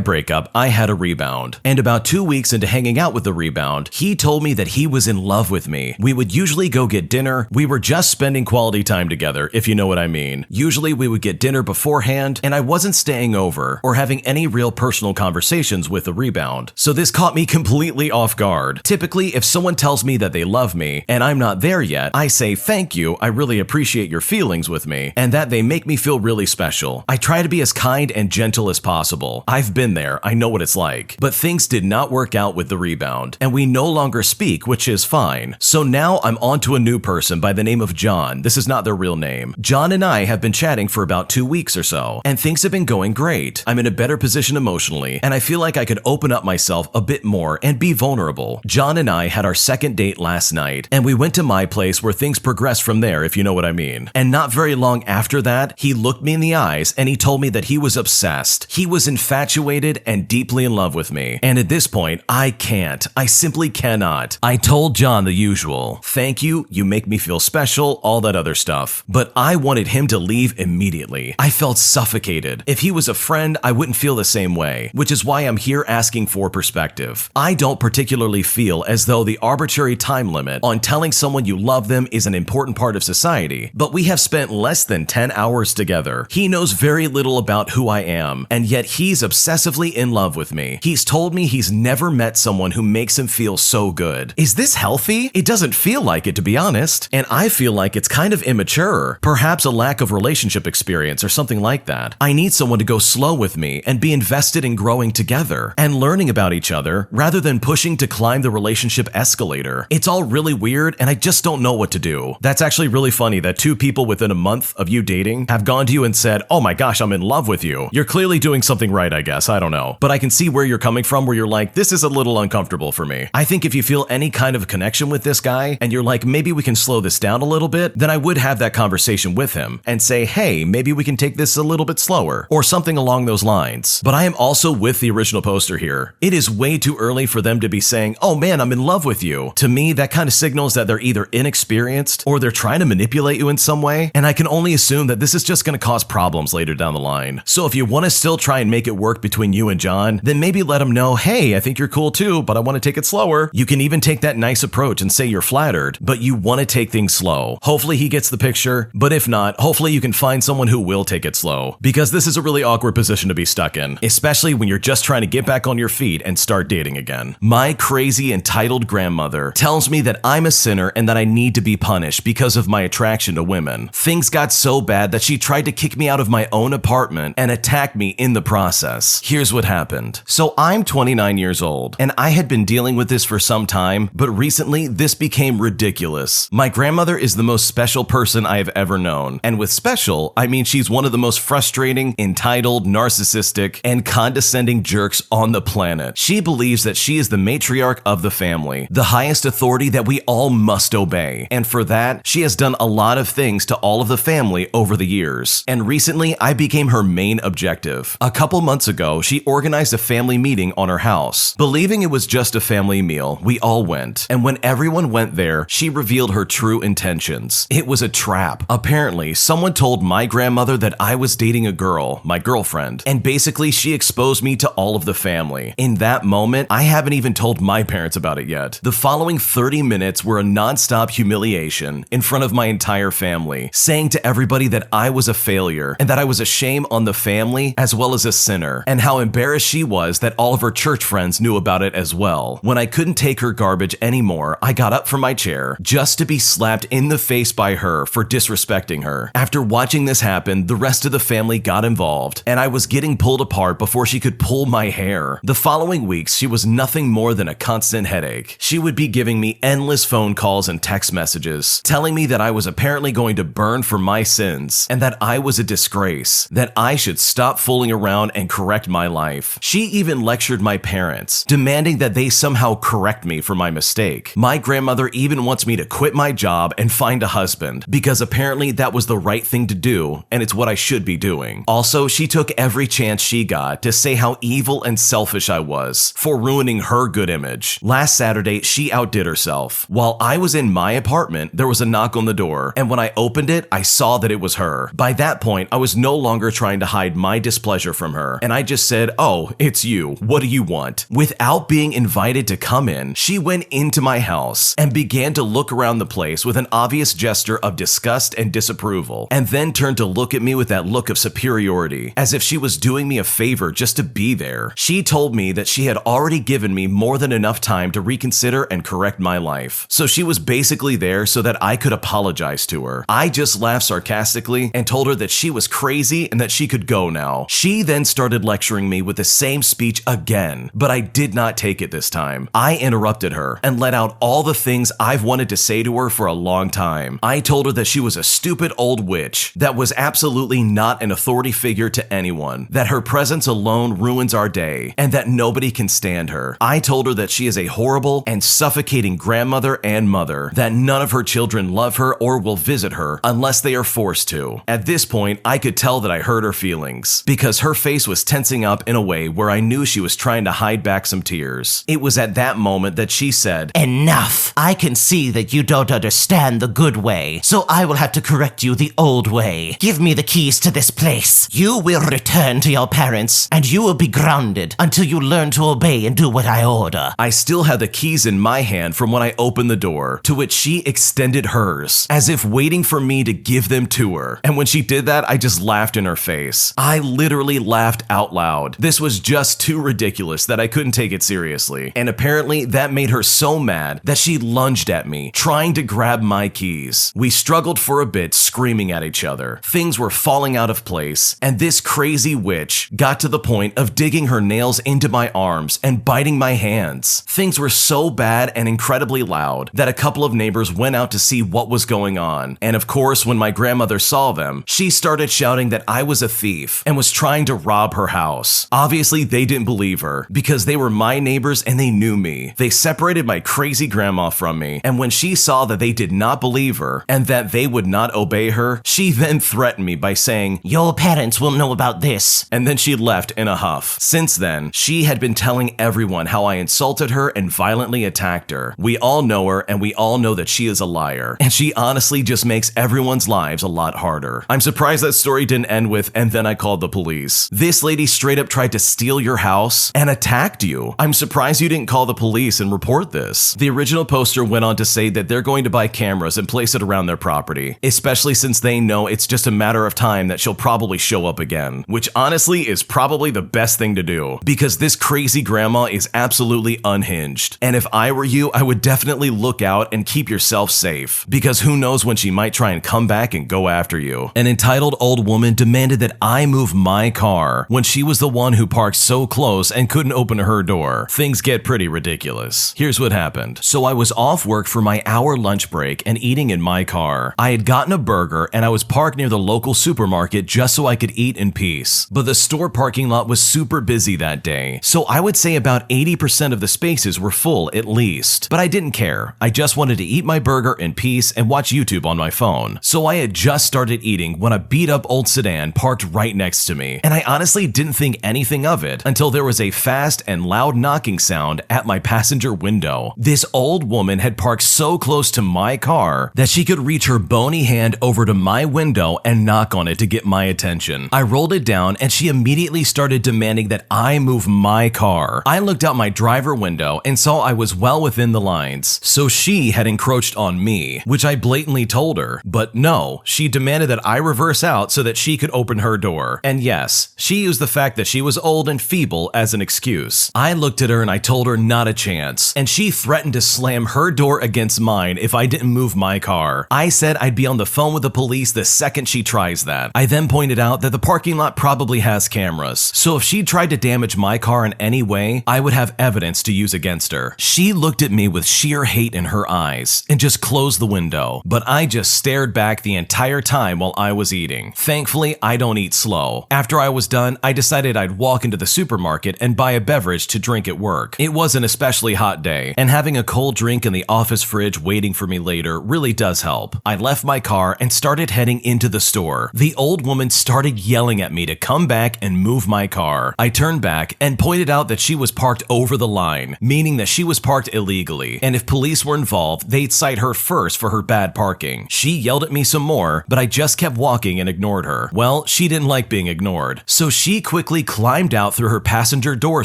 breakup, I had a rebound, and about 2 weeks into hanging out with the rebound, he told me that he was in love with me. We would usually go get dinner. We were just spending quality time together, if you know what I mean. Usually we would get dinner beforehand, and I wasn't staying over or having any real personal conversations with the rebound. So this caught me completely off guard. Typically, if someone tells me that they love me and I'm not there yet, I say thank you, I really appreciate your feelings with me, and that they make me feel really special. I try to be as kind and gentle as possible. I've been there, I know what it's like. But things did not work out with the rebound, and we no longer speak, which is fine. So now I'm on to a new person by the name of John. This is not their real name. John and I have been chatting for about 2 weeks or so, and things have been going great. I'm in a better position emotionally, and I feel like I could open up myself a bit more and be vulnerable. John and I had our second date last night, and we went to my place where things progressed from there, if you know what I mean. And not very long after that, he looked me in the eyes and he told me that he was obsessed. He was infatuated and deeply in love with me. And at this point, I can't. I simply cannot. I told John the usual. Thank you, you make me feel special, all that other stuff. But I wanted him to leave immediately. I felt suffocated. If he was a friend, I wouldn't feel the same way, which is why I'm here asking for perspective. I don't particularly feel as though the arbitrary time limit on telling someone you love them is an important part of society, but we have spent less than 10 hours together. He knows very little about who I am, and yet he's obsessively in love with me. He's told me he's never met someone who makes him feel so good. Is this healthy? It doesn't feel like it, to be honest, and I feel like it's kind of immature. Perhaps a lack of relationship experience or something like that. I need someone to go slow with me and be invested in growing together and learning about each other rather than pushing to climb the relationship escalator. It's all really weird and I just don't know what to do. That's actually really funny that 2 people within a month of you dating have gone to you and said, oh my gosh, I'm in love with you. You're clearly doing something right, I guess. I don't know. But I can see where you're coming from, where you're like, this is a little uncomfortable for me. I think if you feel any kind of connection with this guy and you're like, maybe we can slow this down a little bit, then I would have that conversation with him and say, hey, maybe we can take this a little bit slower or something along those lines. But I am also with the original poster here. It is way too early for them to be saying, oh man, I'm in love with you. To me, that kind of signals that they're either inexperienced or they're trying to manipulate you in some way, and I can only assume that this is just going to cause problems later down the line. So if you want to still try and make it work between you and John, then maybe let him know, hey, I think you're cool too, but I want to take it slower. You can even take that nice approach and say you're flattered, but you want to take things slow. Hopefully he gets the picture, but if not, hopefully you can find someone who will take it slow, because this is a really awkward position to be stuck in, especially when you're just trying to get back on your feet and start dating again. My crazy entitled grandmother tells me that I'm a sinner and that I need to be punished because of my attraction to women. Things got so bad that she tried to kick me out of my own apartment and attack me in the process. Here's what happened. So I'm 29 years old, and I had been dealing with this for some time, but recently this became ridiculous. My grandmother is the most special person I have ever known, and with special, I mean she's one of the most frustrating, entitled, narcissistic, and condescending jerks on the planet. She believes that she is the matriarch of the family, the highest authority that we all must obey, and for that, she has done a lot of things to all of the family over the years, and recently I became her main objective. A couple months ago, she organized a family meeting on her house. Believing it was just a family meal, we all went, and when everyone went there, she revealed her true intentions. It was a trap. Apparently, someone told my grandmother that I was dating a girl, my girlfriend, and basically she exposed me to all of the family. In that moment, I haven't even told my parents about it yet. The following 30 minutes were a non-stop humiliation in front of my entire family, saying to everybody that I was a failure and that I was a shame on the family as well as a sinner, and how embarrassed she was that all of her church friends knew about it as well. When I couldn't take her garbage anymore, I got up from my chair just to be slapped in the face by her for disrespecting her. After watching this happen, the rest of the family got involved, and I was getting pulled apart before she could pull my hair. The following weeks, she was nothing more than a constant headache. She would be giving me endless phone calls and text messages, telling me that I was apparently going to burn for my sins, and that I was a disgrace, that I should stop fooling around and correct my life. She even lectured my parents, demanding that they somehow correct me for my mistake. My grandmother even wants me to quit my job and find a husband, because apparently that was the right thing to do, and it's what I should be doing. Also, she took every chance she got to say how evil and selfish I was for ruining her good image. Last Saturday, she outdid herself. While I was in my apartment, there was a knock on the door, and when I opened it, I saw that it was her. By that point, I was no longer trying to hide my displeasure from her, and I just said, "Oh, it's you. What do you want?" Without being invited to come in, she went into my house and began to look around the place with an obvious gesture of disgust and disapproval, and then turned to look at me with that look of superiority, as if she was doing me a favor just to be there. She told me that she had already given me more than enough time to reconsider and correct my life, so she was basically there so that I could apologize to her. I just laughed sarcastically and told her that she was crazy and that she could go now. She then started lecturing me with the same speech again, but I did not take it this time. I interrupted her and let out all the things I've wanted to say to her for a long time. I told her that she was a stupid old witch that was absolutely not an authority figure to anyone, that her presence alone ruins our day, and that nobody can stand her. I told her that she is a horrible and suffocating grandmother and mother, that none of her children love her or will visit her unless they are forced to. At this point, I could tell that I hurt her feelings, because her face was tensing up in a way where I knew she was trying to hide back some tears. It was at that moment that she said, "Enough! I can see that you don't understand the good way, so I will have to correct you the old way. Give me the keys to this place. You will return to your parents, and you will be grounded until you learn to obey and do what I order." I still had the keys in my hand from when I opened the door, to which she extended hers, as if waiting for me to give them to her. And when she did that, I just laughed in her face. I literally laughed out loud. This was just too ridiculous that I couldn't take it seriously. And apparently that made her so mad that she lunged at me, trying to grab my keys. We struggled for a bit, screaming at each other. Things were falling out of place, and this crazy witch got to the point of digging her nails into my arms and biting my hands. Things were so bad and incredibly loud that a couple of neighbors went out to see what was going on. And of course, when my grandmother saw them, she started shouting that I was a thief and was trying to rob her house. Obviously, they didn't believe her because they were my neighbors and they knew me. They separated my crazy grandma from me, and when she saw that they did not believe her and that they would not obey her, she then threatened me by saying, "Your parents will know about this." And then she left in a huff. Since then, she had been telling everyone how I insulted her and violently attacked her. We all know her, and we all know that she is a liar, and she honestly just makes everyone's lives a lot harder. I'm surprised that story didn't end with, "and then I called the police." This lady straight up tried to steal your house and attacked you. I'm surprised you didn't call the police and report this. The original poster went on to say that they're going to buy cameras and place it around their property, especially since they know it's just a matter of time that she'll probably show up again, which honestly is probably the best thing to do, because this crazy grandma is absolutely unhinged. And if I were you, I would definitely look out and keep yourself safe, because who knows when she might try and come back and go after you. An entitled old woman demanded that I move my car when she was the one who parked so close and couldn't open her door. Things get pretty ridiculous. Here's what happened. So I was off work for my hour lunch break and eating in my car. I had gotten a burger and I was parked near the local supermarket just so I could eat in peace. But the store parking lot was super busy that day, so I would say about 80% of the spaces were full at least. But I didn't care. I just wanted to eat my burger in peace and watch YouTube on my phone. So I had just started eating when a beat up old sedan parked right next to me, and I honestly didn't think anything of it until there was a fast and loud knocking sound at my passenger window. This old woman had parked so close to my car that she could reach her bony hand over to my window and knock on it to get my attention. I rolled it down and she immediately started demanding that I move my car. I looked out my driver window and saw I was well within the lines, so she had encroached on me, which I blatantly told her. But no, she demanded that I reverse out so that she could open her door. And yes, she used the fact that she was old and feeble as an excuse. I looked at her and I told her not a chance, and she threatened to slam her door against mine if I didn't move my car. I said I'd be on the phone with the police the second she tries that. I then pointed out that the parking lot probably has cameras, so if she tried to damage my car in any way, I would have evidence to use against her. She looked at me with sheer hate in her eyes and just closed the window, but I just stared back the entire time while I was eating. Thankfully, I don't eat slow. After I was done, I decided I'd walk into the supermarket and buy a beverage to drink at work. It was an especially hot day, and having a cold drink in the office fridge waiting for me later really does help. I left my car and started heading into the store. The old woman started yelling at me to come back and move my car. I turned back and pointed out that she was parked over the line, meaning that she was parked illegally, and if police were involved, they'd cite her first for her bad parking. She yelled at me some more, but I just kept walking and ignored her. Well, she didn't like being ignored, so she quickly climbed out through her passenger door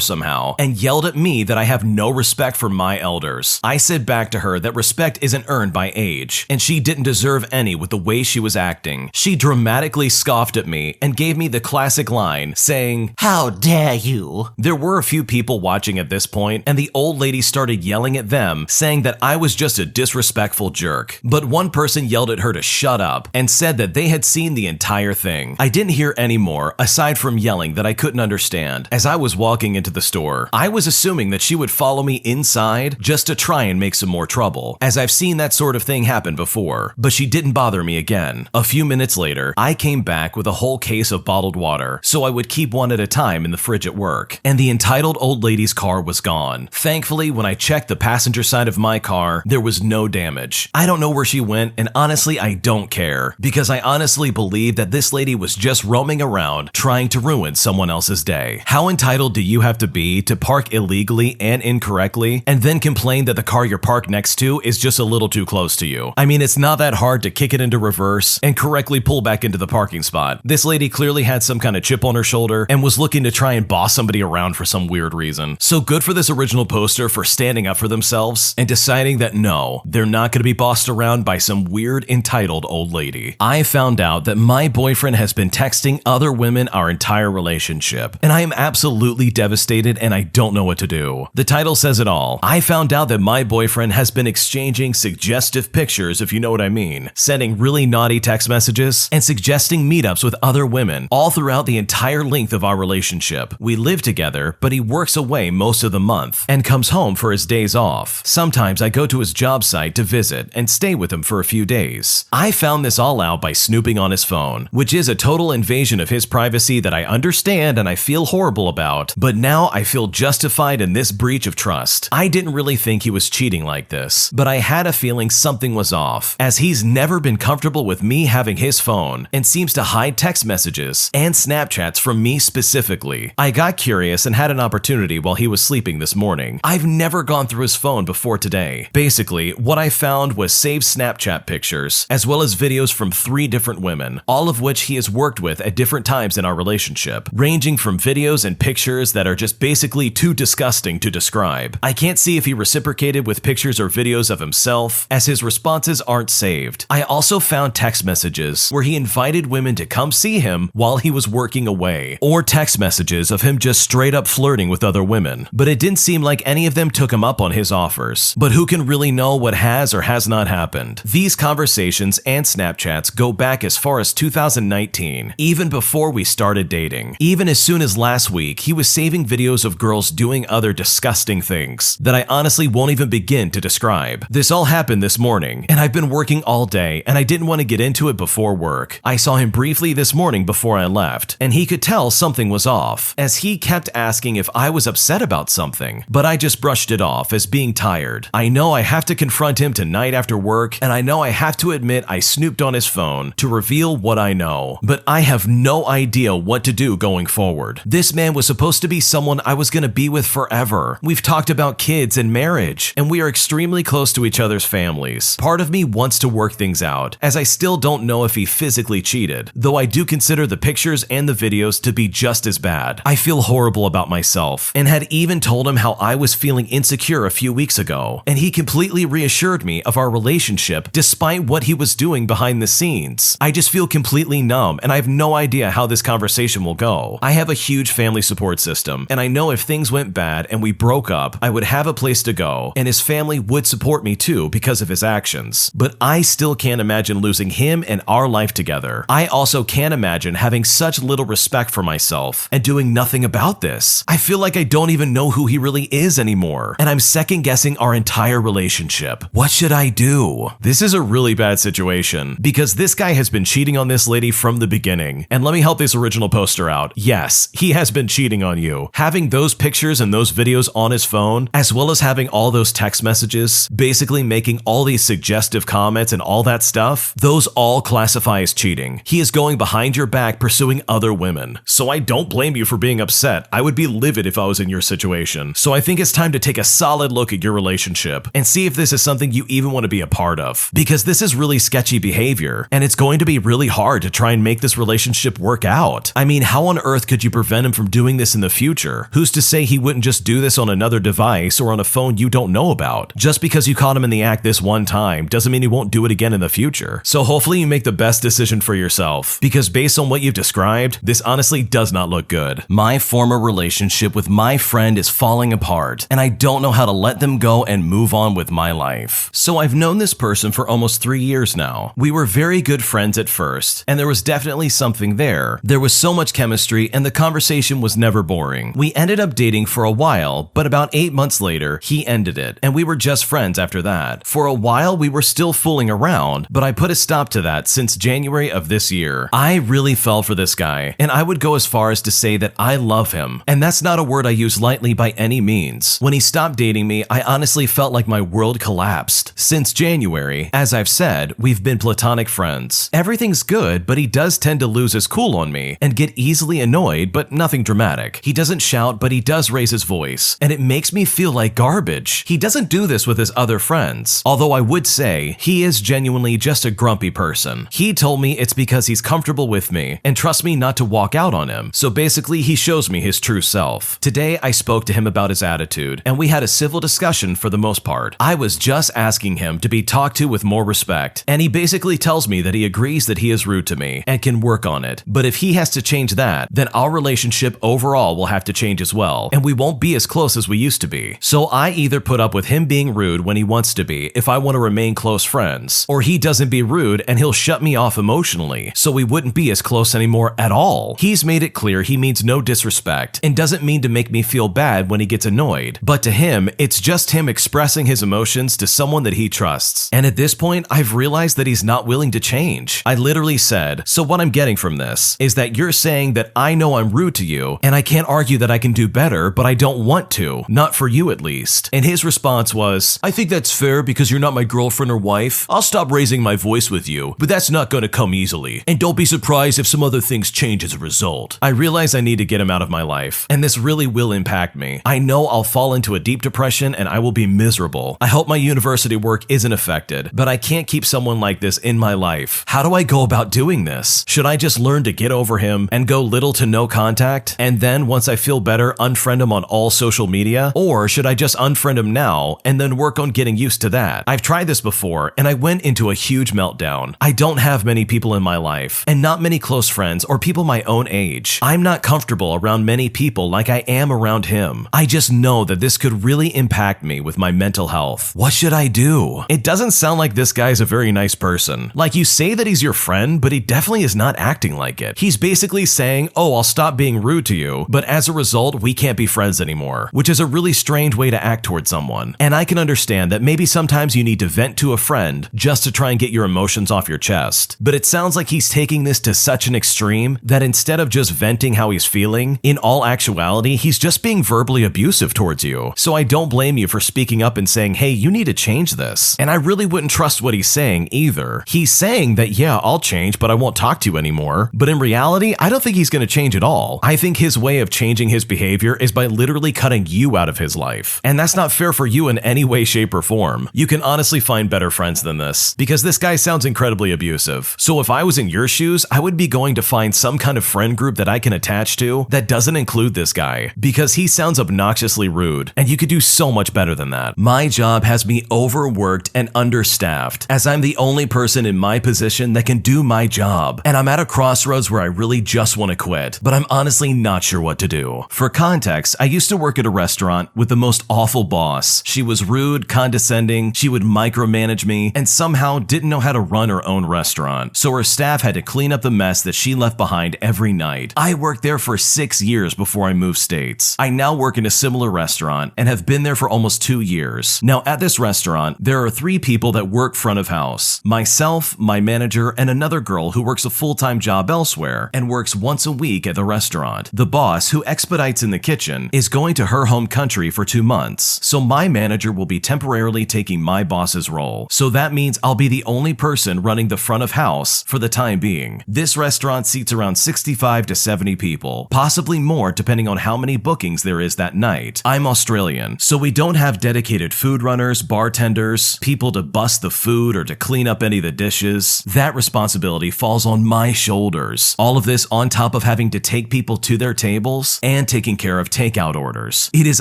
somehow and yelled at me that I have no respect for my elders. I said back to her that respect isn't earned by age, and she didn't deserve any with the way she was acting. She dramatically scoffed at me and gave me the classic line saying, "How dare you?" There were a few people watching at this point, and the old lady started yelling at them, saying that I was just a disrespectful jerk. But one person yelled at her to shut up and said that they had seen the entire thing. I didn't hear any more, aside from yelling that I couldn't understand. As I was walking into the store, I was assuming that she would follow me inside just to try and make some more trouble, as I've seen that sort of thing happen before, but she didn't bother me again. A few minutes later, I came back with a whole case of bottled water, so I would keep one at a time in the fridge at work, and the entitled old lady's car was gone. Thankfully, when I checked the passenger side of my car, there was no damage. I don't know where she went, and honestly, I don't care, because I honestly believe that this lady was just roaming around trying to ruin someone else's day. How entitled do you have to be to park illegally and incorrectly, and then complain that the car you're parked next to is just a little too close to you? I mean, it's not that hard to kick it into reverse and correctly pull back into the parking spot. This lady clearly had some kind of chip on her shoulder and was looking to try and boss somebody around for some weird reason. So good for this original poster for standing up for themselves and deciding that no, they're not going to be bossed around by some weird entitled old lady. I found out that my boyfriend has been texting other women our entire relationship, and I am absolutely devastated and I don't know what to do. The title says it all. I found out that my boyfriend has been exchanging suggestive pictures, if you know what I mean, sending really naughty text messages, and suggesting meetups with other women all throughout the entire length of our relationship. We live together, but he works away most of the month and comes home for his days off. Sometimes I go to his job site to visit and stay with him for a few days. I found this all out by snooping on his phone, which is a total invasion of his privacy that I understand and I feel horrible about, but now I feel justified in this breach of trust. I didn't really think he was cheating like this, but I had a feeling something was off, as he's never been comfortable with me having his phone and seems to hide text messages and Snapchats from me specifically. I got curious and had an opportunity while he was sleeping this morning. I've never gone through his phone before today. Basically, what I found was saved Snapchat pictures, as well as videos from 3 different women, all of which he has worked with at different times in our relationship, ranging from videos and pictures that are just basically too disgusting to describe. I can't see if he reciprocated with pictures or videos of himself, as his responses aren't saved. I also found text messages where he invited women to come see him while he was working away, or text messages of him just straight up flirting with other women, but it didn't seem like any of them took him up on his offers. But who can really know what has or has not happened? These conversations and Snapchats go back as far as 2019, even before we started dating. Even as soon as last week, he was saving videos of girls doing other disgusting things that I honestly won't even begin to describe. This all happened this morning, and I've been working all day, and I didn't want to get into it before work. I saw him briefly this morning before I left, and he could tell something was off, as he kept asking if I was upset about something, but I just brushed it off as being tired. I know I have to confront him tonight after work, and I know I have to admit I snooped on his phone to reveal what I know, but I have no idea what to do going forward. This man was supposed to be someone I was going to be with forever. We've talked about kids and marriage, and we are extremely close to each other's families. Part of me wants to work things out, as I still don't know if he physically cheated, though I do consider the pictures and the videos to be just as bad. I feel horrible about myself, and had even told him how I was feeling insecure a few weeks ago, and he completely reassured me of our relationship despite what he was doing behind the scenes. I just feel completely numb, and I have no idea how this conversation will go. I have a huge family support system, and I know if things went bad and we broke up, I would have a place to go, and his family would support me too because of his actions. But I still can't imagine losing him and our life together. I also can't imagine having such little respect for myself and doing nothing about this. I feel like I don't even know who he really really is anymore, and I'm second guessing our entire relationship. What should I do? This is a really bad situation because this guy has been cheating on this lady from the beginning. And let me help this original poster out. Yes, he has been cheating on you. Having those pictures and those videos on his phone, as well as having all those text messages, basically making all these suggestive comments and all that stuff, those all classify as cheating. He is going behind your back pursuing other women. So I don't blame you for being upset. I would be livid if I was in your situation. So I think it's time to take a solid look at your relationship and see if this is something you even want to be a part of. Because this is really sketchy behavior, and it's going to be really hard to try and make this relationship work out. I mean, how on earth could you prevent him from doing this in the future? Who's to say he wouldn't just do this on another device or on a phone you don't know about? Just because you caught him in the act this one time doesn't mean he won't do it again in the future. So hopefully you make the best decision for yourself, because based on what you've described, this honestly does not look good. My former relationship with my friend is falling apart, and I don't know how to let them go and move on with my life. So I've known this person for almost 3 years now. We were very good friends at first, and there was definitely something there. There was so much chemistry, and the conversation was never boring. We ended up dating for a while, but about 8 months later, he ended it, and we were just friends after that. For a while, we were still fooling around, but I put a stop to that since January of this year. I really fell for this guy, and I would go as far as to say that I love him, and that's not a word I use lightly by any means. When he stopped dating me, I honestly felt like my world collapsed. Since January, as I've said, we've been platonic friends. Everything's good, but he does tend to lose his cool on me and get easily annoyed, but nothing dramatic. He doesn't shout, but he does raise his voice, and it makes me feel like garbage. He doesn't do this with his other friends, although I would say he is genuinely just a grumpy person. He told me it's because he's comfortable with me and trusts me not to walk out on him, so basically he shows me his true self. Today I spoke to him about his attitude, and we had a civil discussion for the most part. I was just asking him to be talked to with more respect, and he basically tells me that he agrees that he is rude to me and can work on it, but if he has to change that, then our relationship overall will have to change as well, and we won't be as close as we used to be. So I either put up with him being rude when he wants to be if I want to remain close friends, or he doesn't be rude and he'll shut me off emotionally, so we wouldn't be as close anymore at all. He's made it clear he means no disrespect and doesn't mean to make me feel bad when he gets annoyed, but to him, it's just him expressing his emotions to someone that he trusts. And at this point, I've realized that he's not willing to change. I literally said, so what I'm getting from this is that you're saying that I know I'm rude to you, and I can't argue that I can do better, but I don't want to. Not for you at least. And his response was, I think that's fair because you're not my girlfriend or wife. I'll stop raising my voice with you, but that's not gonna come easily. And don't be surprised if some other things change as a result. I realize I need to get him out of my life, and this really will impact me. I know I'll fall into a deep depression and I will be miserable. I hope my university work isn't affected, but I can't keep someone like this in my life. How do I go about doing this? Should I just learn to get over him and go little to no contact, and then once I feel better, unfriend him on all social media? Or should I just unfriend him now and then work on getting used to that? I've tried this before, and I went into a huge meltdown. I don't have many people in my life, and not many close friends or people my own age. I'm not comfortable around many people like I am around him. I just know that this could really impact me with my mental health. What should I do? It doesn't sound like this guy's a very nice person. Like, you say that he's your friend, but he definitely is not acting like it. He's basically saying, oh, I'll stop being rude to you, but as a result, we can't be friends anymore, which is a really strange way to act towards someone. And I can understand that maybe sometimes you need to vent to a friend just to try and get your emotions off your chest. But it sounds like he's taking this to such an extreme that instead of just venting how he's feeling, in all actuality, he's just being verbally abusive towards you. So I don't blame you for speaking up and saying, hey, you need to change this. And I really wouldn't trust what he's saying either. He's saying that, yeah, I'll change, but I won't talk to you anymore. But in reality, I don't think he's going to change at all. I think his way of changing his behavior is by literally cutting you out of his life. And that's not fair for you in any way, shape, or form. You can honestly find better friends than this, because this guy sounds incredibly abusive. So if I was in your shoes, I would be going to find some kind of friend group that I can attach to that doesn't include this guy, because he sounds obnoxiously rude, and you could do so much better than that. My job has me overworked and understaffed, as I'm the only person in my position that can do my job, and I'm at a crossroads where I really just want to quit, but I'm honestly not sure what to do. For context, I used to work at a restaurant with the most awful boss. She was rude, condescending, she would micromanage me, and somehow didn't know how to run her own restaurant, so her staff had to clean up the mess that she left behind every night. I worked there for 6 years before I moved states. I now work in a similar restaurant and have been there for almost 2 years. Now, at this restaurant, there are 3 people that work front of house. Myself, my manager, and another girl who works a full-time job elsewhere and works once a week at the restaurant. The boss, who expedites in the kitchen, is going to her home country for 2 months, so my manager will be temporarily taking my boss's role. So that means I'll be the only person running the front of house for the time being. This restaurant seats around 65 to 70 people, possibly more depending on how many bookings there is that night. I'm Australian, so we don't have dedicated food runners, bartenders, people to bust the food or to clean up any of the dishes. That responsibility falls on my shoulders. All of this on top of having to take people to their tables and taking care of takeout orders. It is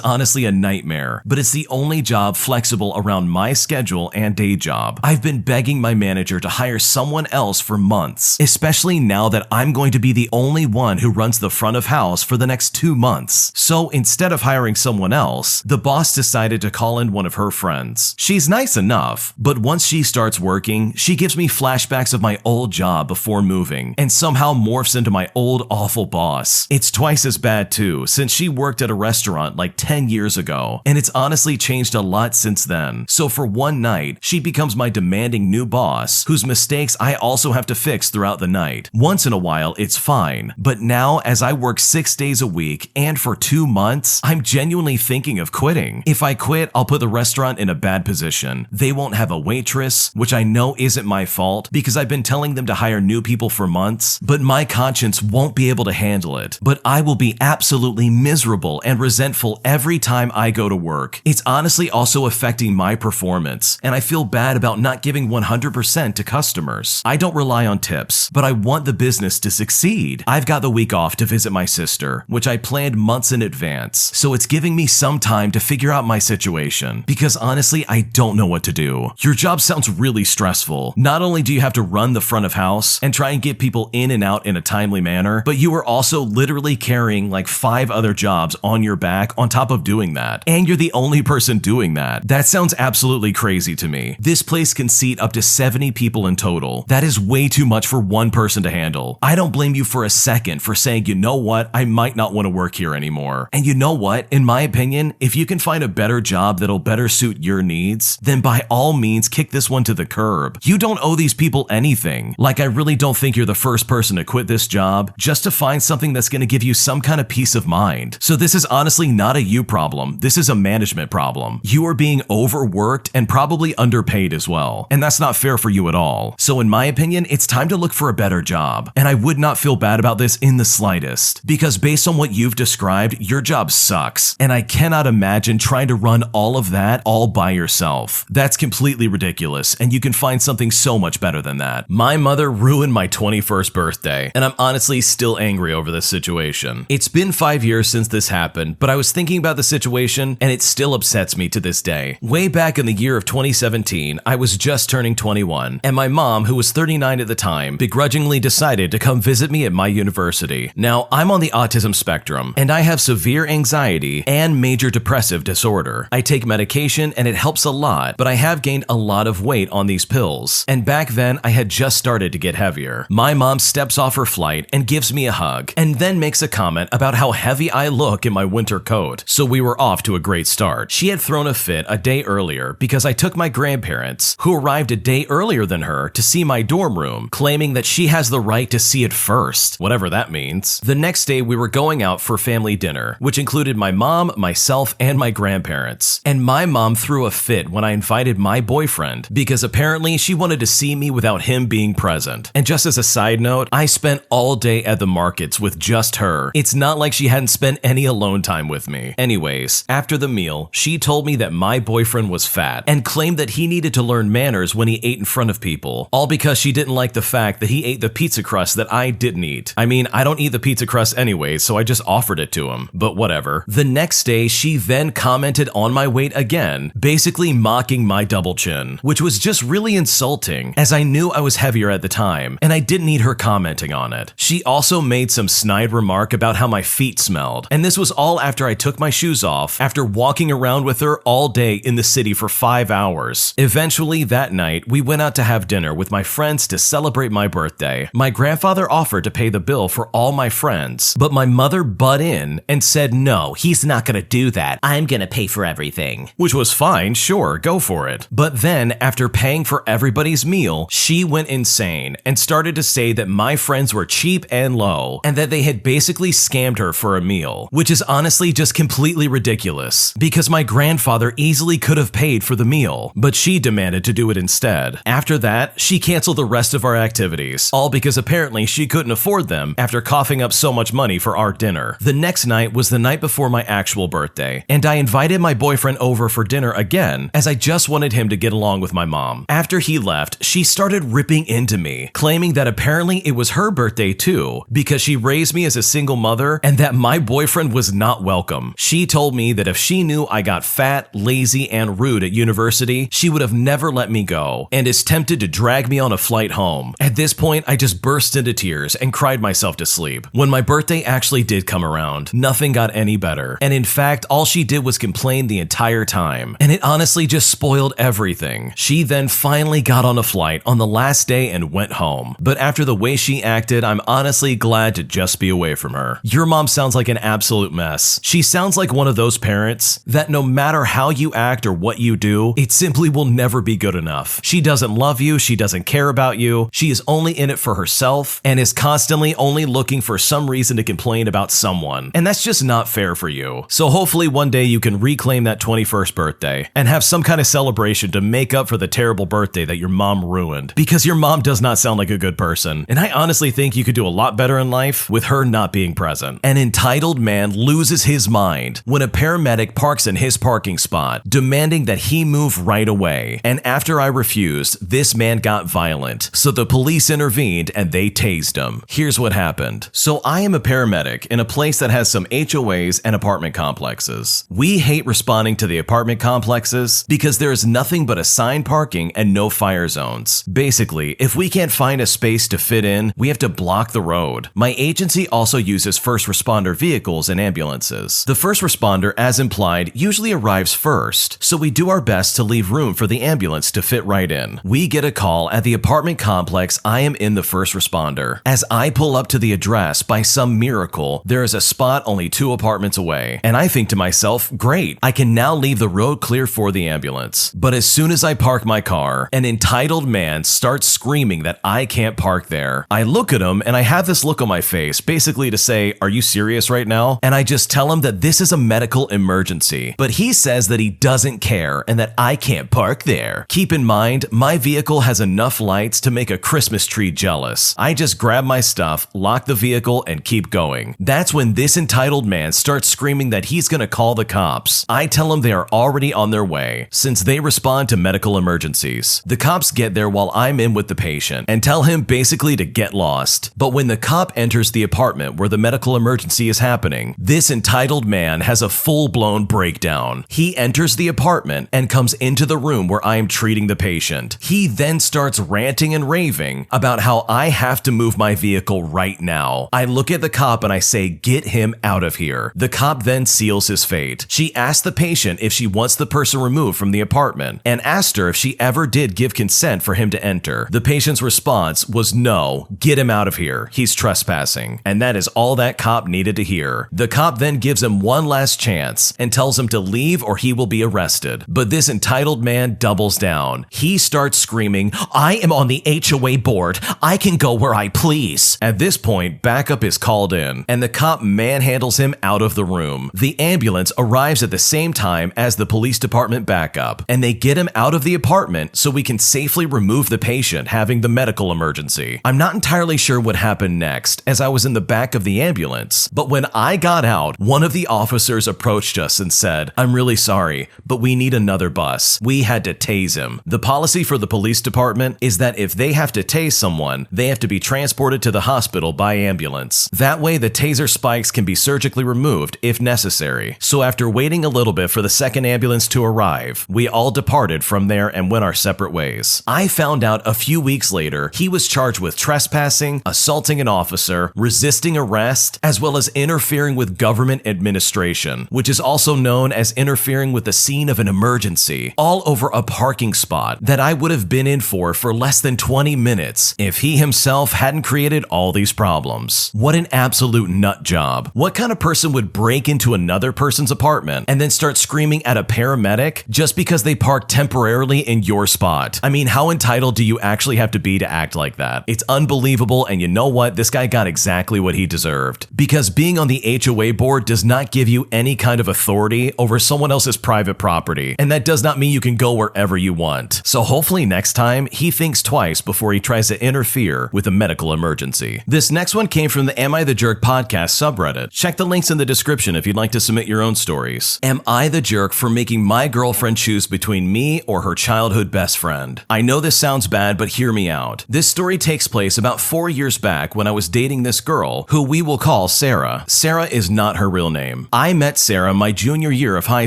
honestly a nightmare, but it's the only job flexible around my schedule and day job. I've been begging my manager to hire someone else for months, especially now that I'm going to be the only one who runs the front of house for the next 2 months. So instead of hiring someone else, the boss decided to call in one of her friends. She's nice enough, but once she starts working, she gives me flashbacks of my old job before moving and somehow morphs into my old awful boss. It's twice as bad too, since she worked at a restaurant like 10 years ago, and it's honestly changed a lot since then. So for one night, she becomes my demanding new boss, whose mistakes I also have to fix throughout the night. Once in a while, it's fine, but now as I work 6 days a week and for 2 months, I'm genuinely thinking of quitting. If I quit, I'll put the restaurant in a bad position. They won't have a waitress, which I know isn't my fault because I've been telling them to hire new people for months, but my conscience won't be able to handle it. But I will be absolutely miserable and resentful every time I go to work. It's honestly also affecting my performance, and I feel bad about not giving 100% to customers. I don't rely on tips, but I want the business to succeed. I've got the week off to visit my sister, which I planned months in advance, so it's giving me some time to figure out my situation, because honestly, I don't know what to do. Your job sounds really stressful. Not only do you have to run the front of house and try and get people in and out in a timely manner, but you are also literally carrying like 5 other jobs on your back on top of doing that. And you're the only person doing that. That sounds absolutely crazy to me. This place can seat up to 70 people in total. That is way too much for one person to handle. I don't blame you for a second for saying, you know what, I might not want to work here anymore. And you know what, in my opinion, if you can find a better job that'll better suit your needs, then by all means kick this one to the curb. You don't owe these people anything. Like, I really don't think you're the first person to quit this job just to find something that's going to give you some kind of peace of mind. So this is honestly not a you problem. This is a management problem. You are being overworked and probably underpaid as well. And that's not fair for you at all. So in my opinion, it's time to look for a better job. And I would not feel bad about this in the slightest, because based on what you've described, your job sucks. And I cannot imagine trying to run all of that all by yourself. That's completely ridiculous, and you can find something so much better than that. My mother ruined my 21st birthday, and I'm honestly still angry over this situation. It's been 5 years since this happened, but I was thinking about the situation, and it still upsets me to this day. Way back in the year of 2017, I was just turning 21, and my mom, who was 39 at the time, begrudgingly decided to come visit me at my university. Now, I'm on the autism spectrum, and I have severe anxiety and major depressive disorder. I take medication, and it helps a lot, but I have gained a lot of weight on these pills, and back then, I had just started to get heavier. My mom steps off her flight and gives me a hug, and then makes a comment about how heavy I look in my winter coat, so we were off to a great start. She had thrown a fit a day earlier because I took my grandparents, who arrived a day earlier than her, to see my dorm room, claiming that she has the right to see it first, whatever that means. The next day, we were going out for family dinner, which included my mom, myself, and my grandparents. And my mom threw a fit when I invited my boyfriend, because apparently she wanted to see me without him being present. And just as a side note, I spent all day at the markets with just her. It's not like she hadn't spent any alone time with me. Anyways, after the meal, she told me that my boyfriend was fat and claimed that he needed to learn manners when he ate in front of people, all because she didn't like the fact that he ate the pizza crust that I didn't eat. I mean, I don't eat the pizza crust anyway, so I just offered it to him, but whatever. The next day, she then commented on my weight again, basically mocking my double chin, which was just really insulting, as I knew I was heavier at the time, and I didn't need her commenting on it. She also made some snide remark about how my feet smelled, and this was all after I took my shoes off after walking around with her all day in the city for 5 hours. Eventually, that night, we went out to have dinner with my friends to celebrate my birthday. My grandfather offered to pay the bill for all my friends, but my mother butted in and said no, he he's not gonna do that. I'm gonna pay for everything. Which was fine, sure, go for it. But then, after paying for everybody's meal, she went insane and started to say that my friends were cheap and low, and that they had basically scammed her for a meal, which is honestly just completely ridiculous, because my grandfather easily could have paid for the meal, but she demanded to do it instead. After that, she canceled the rest of our activities, all because apparently she couldn't afford them after coughing up so much money for our dinner. The next night was the night before my actual birthday, and I invited my boyfriend over for dinner again, as I just wanted him to get along with my mom. After he left, she started ripping into me, claiming that apparently it was her birthday too, because she raised me as a single mother and that my boyfriend was not welcome. She told me that if she knew I got fat, lazy, and rude at university, she would have never let me go, and is tempted to drag me on a flight home. At this point, I just burst into tears and cried myself to sleep. When my birthday actually did come around, nothing got any better, and in fact, all she did was complain the entire time, and it honestly just spoiled everything. She then finally got on a flight on the last day and went home, but after the way she acted, I'm honestly glad to just be away from her. Your mom sounds like an absolute mess. She sounds like one of those parents that no matter how you act or what you do, it simply will never be good enough. She doesn't love you, she doesn't care about you, she is only in it for herself, and is constantly only looking for some reason to complain about someone, and that's just not fair for you. So hopefully one day you can reclaim that 21st birthday and have some kind of celebration to make up for the terrible birthday that your mom ruined, because your mom does not sound like a good person, and I honestly think you could do a lot better in life with her not being present. An entitled man loses his mind when a paramedic parks in his parking spot, demanding that he move right away, and after I refused, this man got violent, so the police intervened and they tased him. Here's what happened. So I am a paramedic in a place that has some HOAs and apartment complexes. We hate responding to the apartment complexes because there is nothing but assigned parking and no fire zones. Basically, if we can't find a space to fit in, we have to block the road. My agency also uses first responder vehicles and ambulances. The first responder, as implied, usually arrives first, so we do our best to leave room for the ambulance to fit right in. We get a call at the apartment complex I am in the first responder. As I pull up to the address, by some miracle, there is a spot only 2 apartments away, and I think to myself, great, I can now leave the road clear for the ambulance. But as soon as I park my car, an entitled man starts screaming that I can't park there. I look at him and I have this look on my face, basically to say, are you serious right now? And I just tell him that this is a medical emergency. But he says that he doesn't care and that I can't park there. Keep in mind, my vehicle has enough lights to make a Christmas tree jealous. I just grab my stuff, lock the vehicle, and keep going. That's when this entitled man starts screaming that he's gonna call the cops. I tell him they are already on their way, since they respond to medical emergencies. The cops get there while I'm in with the patient and tell him basically to get lost. But when the cop enters the apartment where the medical emergency is happening, this entitled man has a full-blown breakdown. He enters the apartment and comes into the room where I am treating the patient. He then starts ranting and raving about how I have to move my vehicle right now. I look at the cop and I say, get him out of here. The cop then seals his fate. She asks the patient if she wants the person removed from the apartment and asked her if she ever did give consent for him to enter. The patient's response was no, get him out of here. He's trespassing. And that is all that cop needed to hear. The cop then gives him one last chance and tells him to leave or he will be arrested. But this entitled man doubles down. He starts screaming, I am on the HOA board. I can go where I please. At this point, backup is called in and the cop manhandles him out of the room. The ambulance arrives at the same time as the police department backup and they get him out of the apartment so we can safely remove the patient having the medical emergency. I'm not entirely sure what happened next as I was in the back of the ambulance, but when I got out, one of the officers approached us and said, I'm really sorry, but we need another bus. We had to tase him. The policy for the police department is that if they have to tase someone, they have to be transported to the hospital by ambulance. That way the taser spikes can be surgically removed if necessary. So after waiting a little bit for the second ambulance to arrive, we all departed from there and went our separate ways. I found out a few weeks later he was charged with trespassing, assaulting an officer, resisting arrest, as well as interfering with government administration, which is also known as interfering with the scene of an emergency, all over a parking spot that I would have been in for less than 20 minutes if he himself hadn't created all these problems. What an absolute nut job. What kind of person would break break into another person's apartment and then start screaming at a paramedic just because they parked temporarily in your spot. I mean, how entitled do you actually have to be to act like that? It's unbelievable, and you know what? This guy got exactly what he deserved. Because being on the HOA board does not give you any kind of authority over someone else's private property, and that does not mean you can go wherever you want. So hopefully next time, he thinks twice before he tries to interfere with a medical emergency. This next one came from the Am I the Jerk podcast subreddit. Check the links in the description if you'd like to submit your own stories. Am I the jerk for making my girlfriend choose between me or her childhood best friend? I know this sounds bad, but hear me out. This story takes place about 4 years back when I was dating this girl, who we will call Sarah. Sarah is not her real name. I met Sarah my junior year of high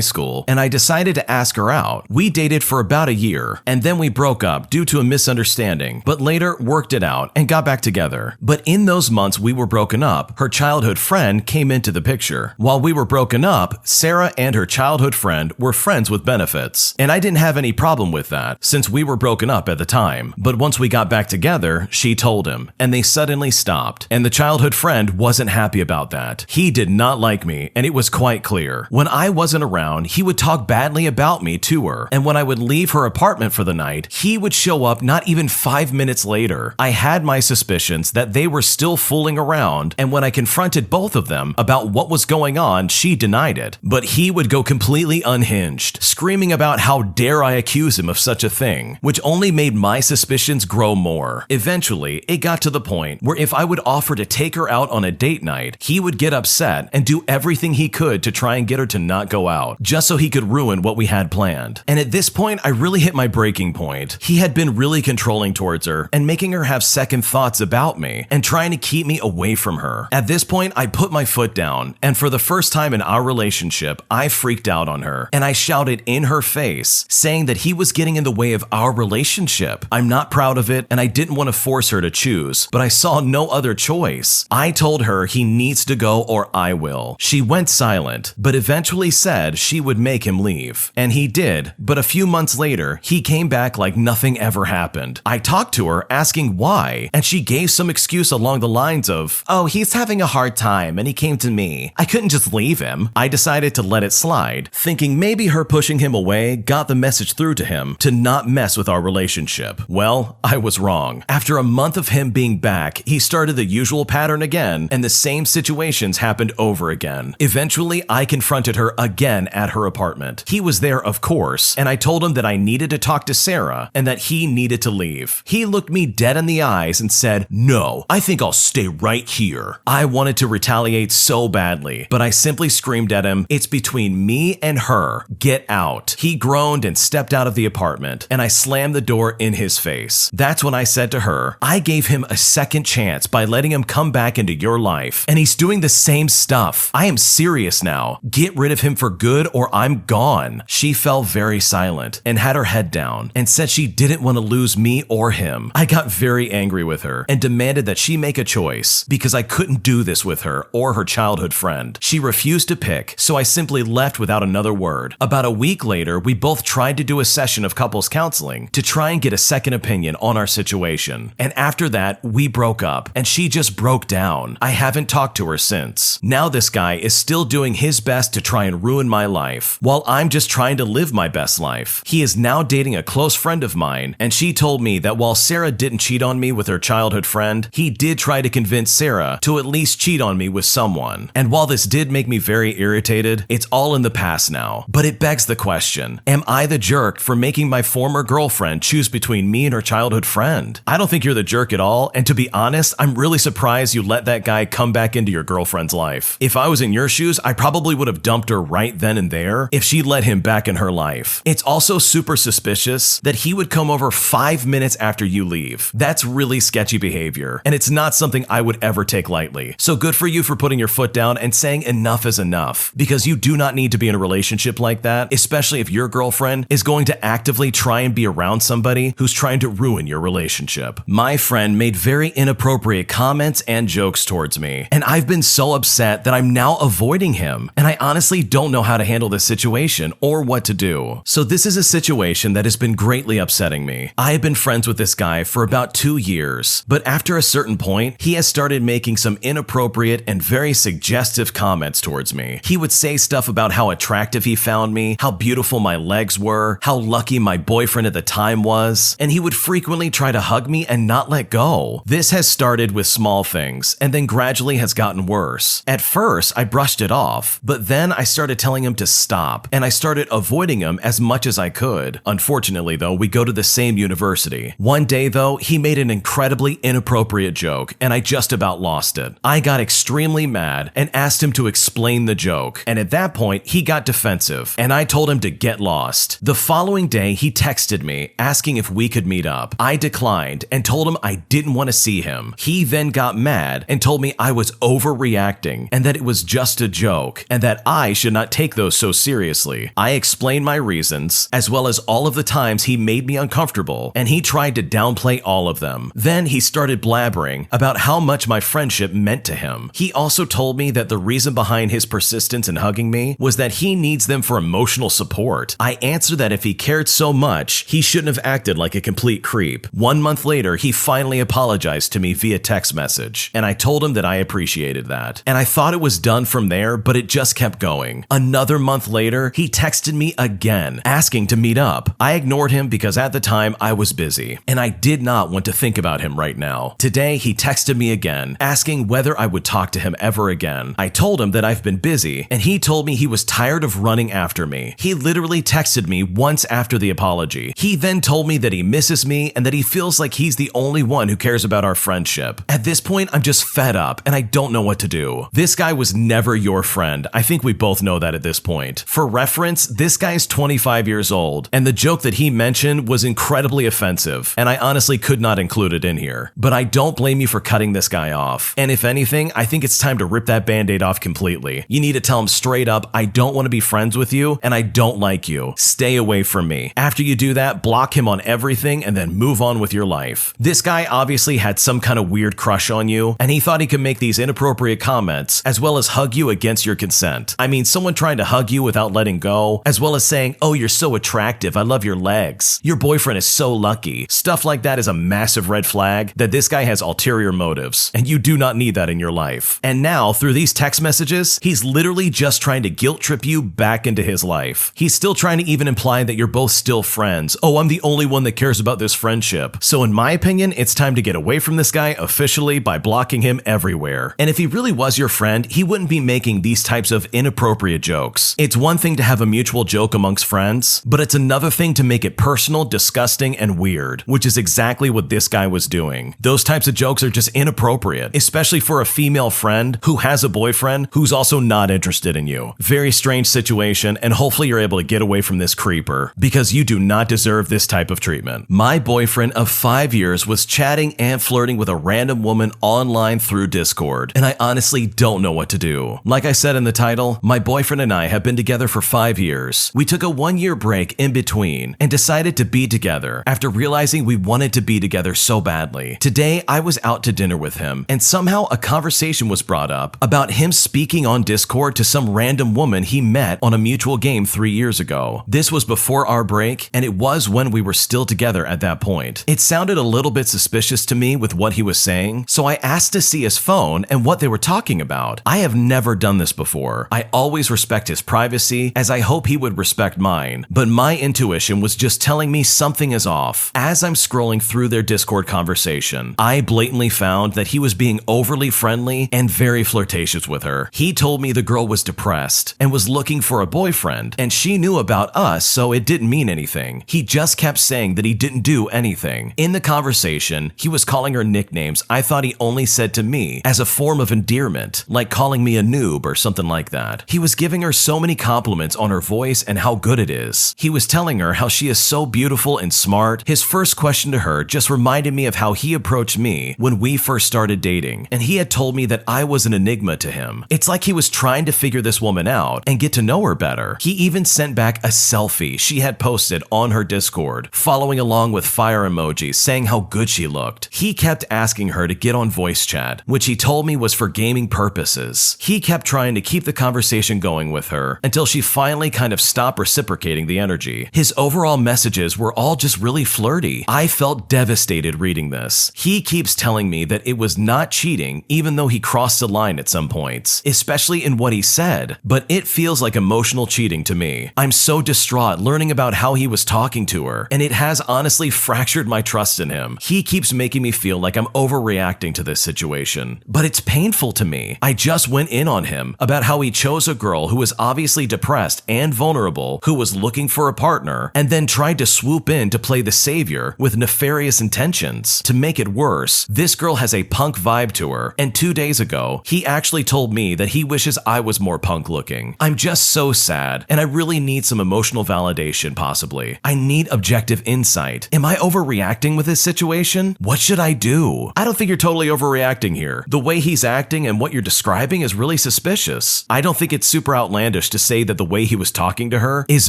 school, and I decided to ask her out. We dated for about a year, and then we broke up due to a misunderstanding, but later worked it out and got back together. But in those months we were broken up, her childhood friend came into the picture. While we were broken up, Sarah and her childhood friend were friends with benefits, and I didn't have any problem with that since we were broken up at the time. But once we got back together, she told him, and they suddenly stopped, and the childhood friend wasn't happy about that. He did not like me, and it was quite clear. When I wasn't around, he would talk badly about me to her, and when I would leave her apartment for the night, he would show up not even 5 minutes later. I had my suspicions that they were still fooling around, and when I confronted both of them about what was going on, she denied it. But he would go completely unhinged, screaming about how dare I accuse him of such a thing, which only made my suspicions grow more. Eventually, it got to the point where if I would offer to take her out on a date night, he would get upset and do everything he could to try and get her to not go out, just so he could ruin what we had planned. And at this point, I really hit my breaking point. He had been really controlling towards her and making her have second thoughts about me and trying to keep me away from her. At this point, I put my foot down, and for the first time in our relationship, I freaked out on her, and I shouted in her face, saying that he was getting in the way of our relationship. I'm not proud of it, and I didn't want to force her to choose, but I saw no other choice. I told her he needs to go or I will. She went silent, but eventually said she would make him leave. And he did, but a few months later, he came back like nothing ever happened. I talked to her asking why, and she gave some excuse along the lines of, "Oh, he's having a hard time and he came to me. I couldn't just leave him." I decided to let it slide, thinking maybe her pushing him away got the message through to him to not mess with our relationship. Well, I was wrong. After a month of him being back, he started the usual pattern again, and the same situations happened over again. Eventually, I confronted her again at her apartment. He was there, of course, and I told him that I needed to talk to Sarah and that he needed to leave. He looked me dead in the eyes and said, "No, I think I'll stay right here." I wanted to retaliate so badly, but I simply screamed at him, "It's between me and her. Get out." He groaned and stepped out of the apartment, and I slammed the door in his face. That's when I said to her, "I gave him a second chance by letting him come back into your life, and he's doing the same stuff. I am serious now. Get rid of him for good or I'm gone." She fell very silent and had her head down and said she didn't want to lose me or him. I got very angry with her and demanded that she make a choice because I couldn't do this with her or her childhood friend. She refused to pick, so I simply left without another word. About a week later, we both tried to do a session of couples counseling to try and get a second opinion on our situation. And after that, we broke up and she just broke down. I haven't talked to her since. Now this guy is still doing his best to try and ruin my life, while I'm just trying to live my best life. He is now dating a close friend of mine, and she told me that while Sarah didn't cheat on me with her childhood friend, he did try to convince Sarah to at least cheat on me with someone. And while this did make me very irritated, it's all in the past now. But it begs the question, am I the jerk for making my former girlfriend choose between me and her childhood friend? I don't think you're the jerk at all, and to be honest, I'm really surprised you let that guy come back into your girlfriend's life. If I was in your shoes, I probably would have dumped her right then and there if she let him back in her life. It's also super suspicious that he would come over 5 minutes after you leave. That's really sketchy behavior, and it's not something I would ever take lightly. So good for you for putting your foot down and saying enough is enough, because you do not need to be in a relationship like that, especially if your girlfriend is going to actively try and be around somebody who's trying to ruin your relationship. My friend made very inappropriate comments and jokes towards me, and I've been so upset that I'm now avoiding him, and I honestly don't know how to handle this situation or what to do. So this is a situation that has been greatly upsetting me. I have been friends with this guy for about 2 years, but after a certain point, he has started making some inappropriate and very suggestive comments comments towards me. He would say stuff about how attractive he found me, how beautiful my legs were, how lucky my boyfriend at the time was, and he would frequently try to hug me and not let go. This has started with small things, and then gradually has gotten worse. At first, I brushed it off, but then I started telling him to stop, and I started avoiding him as much as I could. Unfortunately, though, we go to the same university. One day, though, he made an incredibly inappropriate joke, and I just about lost it. I got extremely mad and asked him to explain the joke, and at that point, he got defensive, and I told him to get lost. The following day, he texted me, asking if we could meet up. I declined and told him I didn't want to see him. He then got mad and told me I was overreacting and that it was just a joke and that I should not take those so seriously. I explained my reasons, as well as all of the times he made me uncomfortable, and he tried to downplay all of them. Then he started blabbering about how much my friendship meant to him. He also told me that the reason behind his persistence in hugging me was that he needs them for emotional support. I answered that if he cared so much, he shouldn't have acted like a complete creep. 1 month later, he finally apologized to me via text message, and I told him that I appreciated that. And I thought it was done from there, but it just kept going. Another month later, he texted me again, asking to meet up. I ignored him because at the time I was busy, and I did not want to think about him right now. Today, he texted me again, asking whether I would talk to him ever again. I told him that I've been busy, and he told me he was tired of running after me. He literally texted me once after the apology. He then told me that he misses me and that he feels like he's the only one who cares about our friendship. At this point, I'm just fed up and I don't know what to do. This guy was never your friend. I think we both know that at this point. For reference, this guy's 25 years old, and the joke that he mentioned was incredibly offensive, and I honestly could not include it in here. But I don't blame you for cutting this guy off. And if anything, I think it's time to rip that band-aid off completely. You need to tell him straight up, I don't want to be friends with you, and I don't like you. Stay away from me. After you do that, block him on everything and then move on with your life. This guy obviously had some kind of weird crush on you, and he thought he could make these inappropriate comments, as well as hug you against your consent. I mean, someone trying to hug you without letting go, as well as saying, oh, you're so attractive, I love your legs. Your boyfriend is so lucky. Stuff like that is a massive red flag that this guy has ulterior motives, and you do not need that in your life. And now, through these text messages, he's literally just trying to guilt trip you back into his life. He's still trying to even imply that you're both still friends. Oh, I'm the only one that cares about this friendship. So in my opinion, it's time to get away from this guy officially by blocking him everywhere. And if he really was your friend, he wouldn't be making these types of inappropriate jokes. It's one thing to have a mutual joke amongst friends, but it's another thing to make it personal, disgusting, and weird, which is exactly what this guy was doing. Those types of jokes are just inappropriate, especially for a female friend who has a boyfriend who's also not interested in you. Very strange situation, and hopefully you're able to get away from this creeper, because you do not deserve this type of treatment. My boyfriend of 5 years was chatting and flirting with a random woman online through Discord, and I honestly don't know what to do. Like I said in the title, my boyfriend and I have been together for 5 years. We took a 1-year break in between and decided to be together after realizing we wanted to be together so badly. Today, I was out to dinner with him, and somehow a conversation was brought up about him speaking on Discord to some random woman he met on a mutual game 3 years ago. This was before our break, and it was when we were still together at that point. It sounded a little bit suspicious to me with what he was saying, so I asked to see his phone and what they were talking about. I have never done this before. I always respect his privacy, as I hope he would respect mine, but my intuition was just telling me something is off. As I'm scrolling through their Discord conversation, I blatantly found that he was being overly friendly and very flirtatious with her. He told me the girl was depressed and was looking for a boyfriend, and she knew about us, so it didn't mean anything. He just kept saying that he didn't do anything. In the conversation, he was calling her nicknames I thought he only said to me as a form of endearment, like calling me a noob or something like that. He was giving her so many compliments on her voice and how good it is. He was telling her how she is so beautiful and smart. His first question to her just reminded me of how he approached me when we first started dating, and he had told me that I was an enigma to him. It's like he was trying to figure this woman out and get to know her better. He even sent back a selfie she had posted on her Discord, following along with fire emojis saying how good she looked. He kept asking her to get on voice chat, which he told me was for gaming purposes. He kept trying to keep the conversation going with her until she finally kind of stopped reciprocating the energy. His overall messages were all just really flirty. I felt devastated reading this. He keeps telling me that it was not cheating, even though he crossed the line at some points. especially in what he said, but it feels like emotional cheating to me. I'm so distraught learning about how he was talking to her, and it has honestly fractured my trust in him. He keeps making me feel like I'm overreacting to this situation, but it's painful to me. I just went in on him about how he chose a girl who was obviously depressed and vulnerable, who was looking for a partner, and then tried to swoop in to play the savior with nefarious intentions. To make it worse, this girl has a punk vibe to her, and 2 days ago, he actually told me that he wishes I was more punk looking. I'm just so sad, and I really need some emotional validation possibly. I need objective insight. Am I overreacting with this situation? What should I do? I don't think you're totally overreacting here. The way he's acting and what you're describing is really suspicious. I don't think it's super outlandish to say that the way he was talking to her is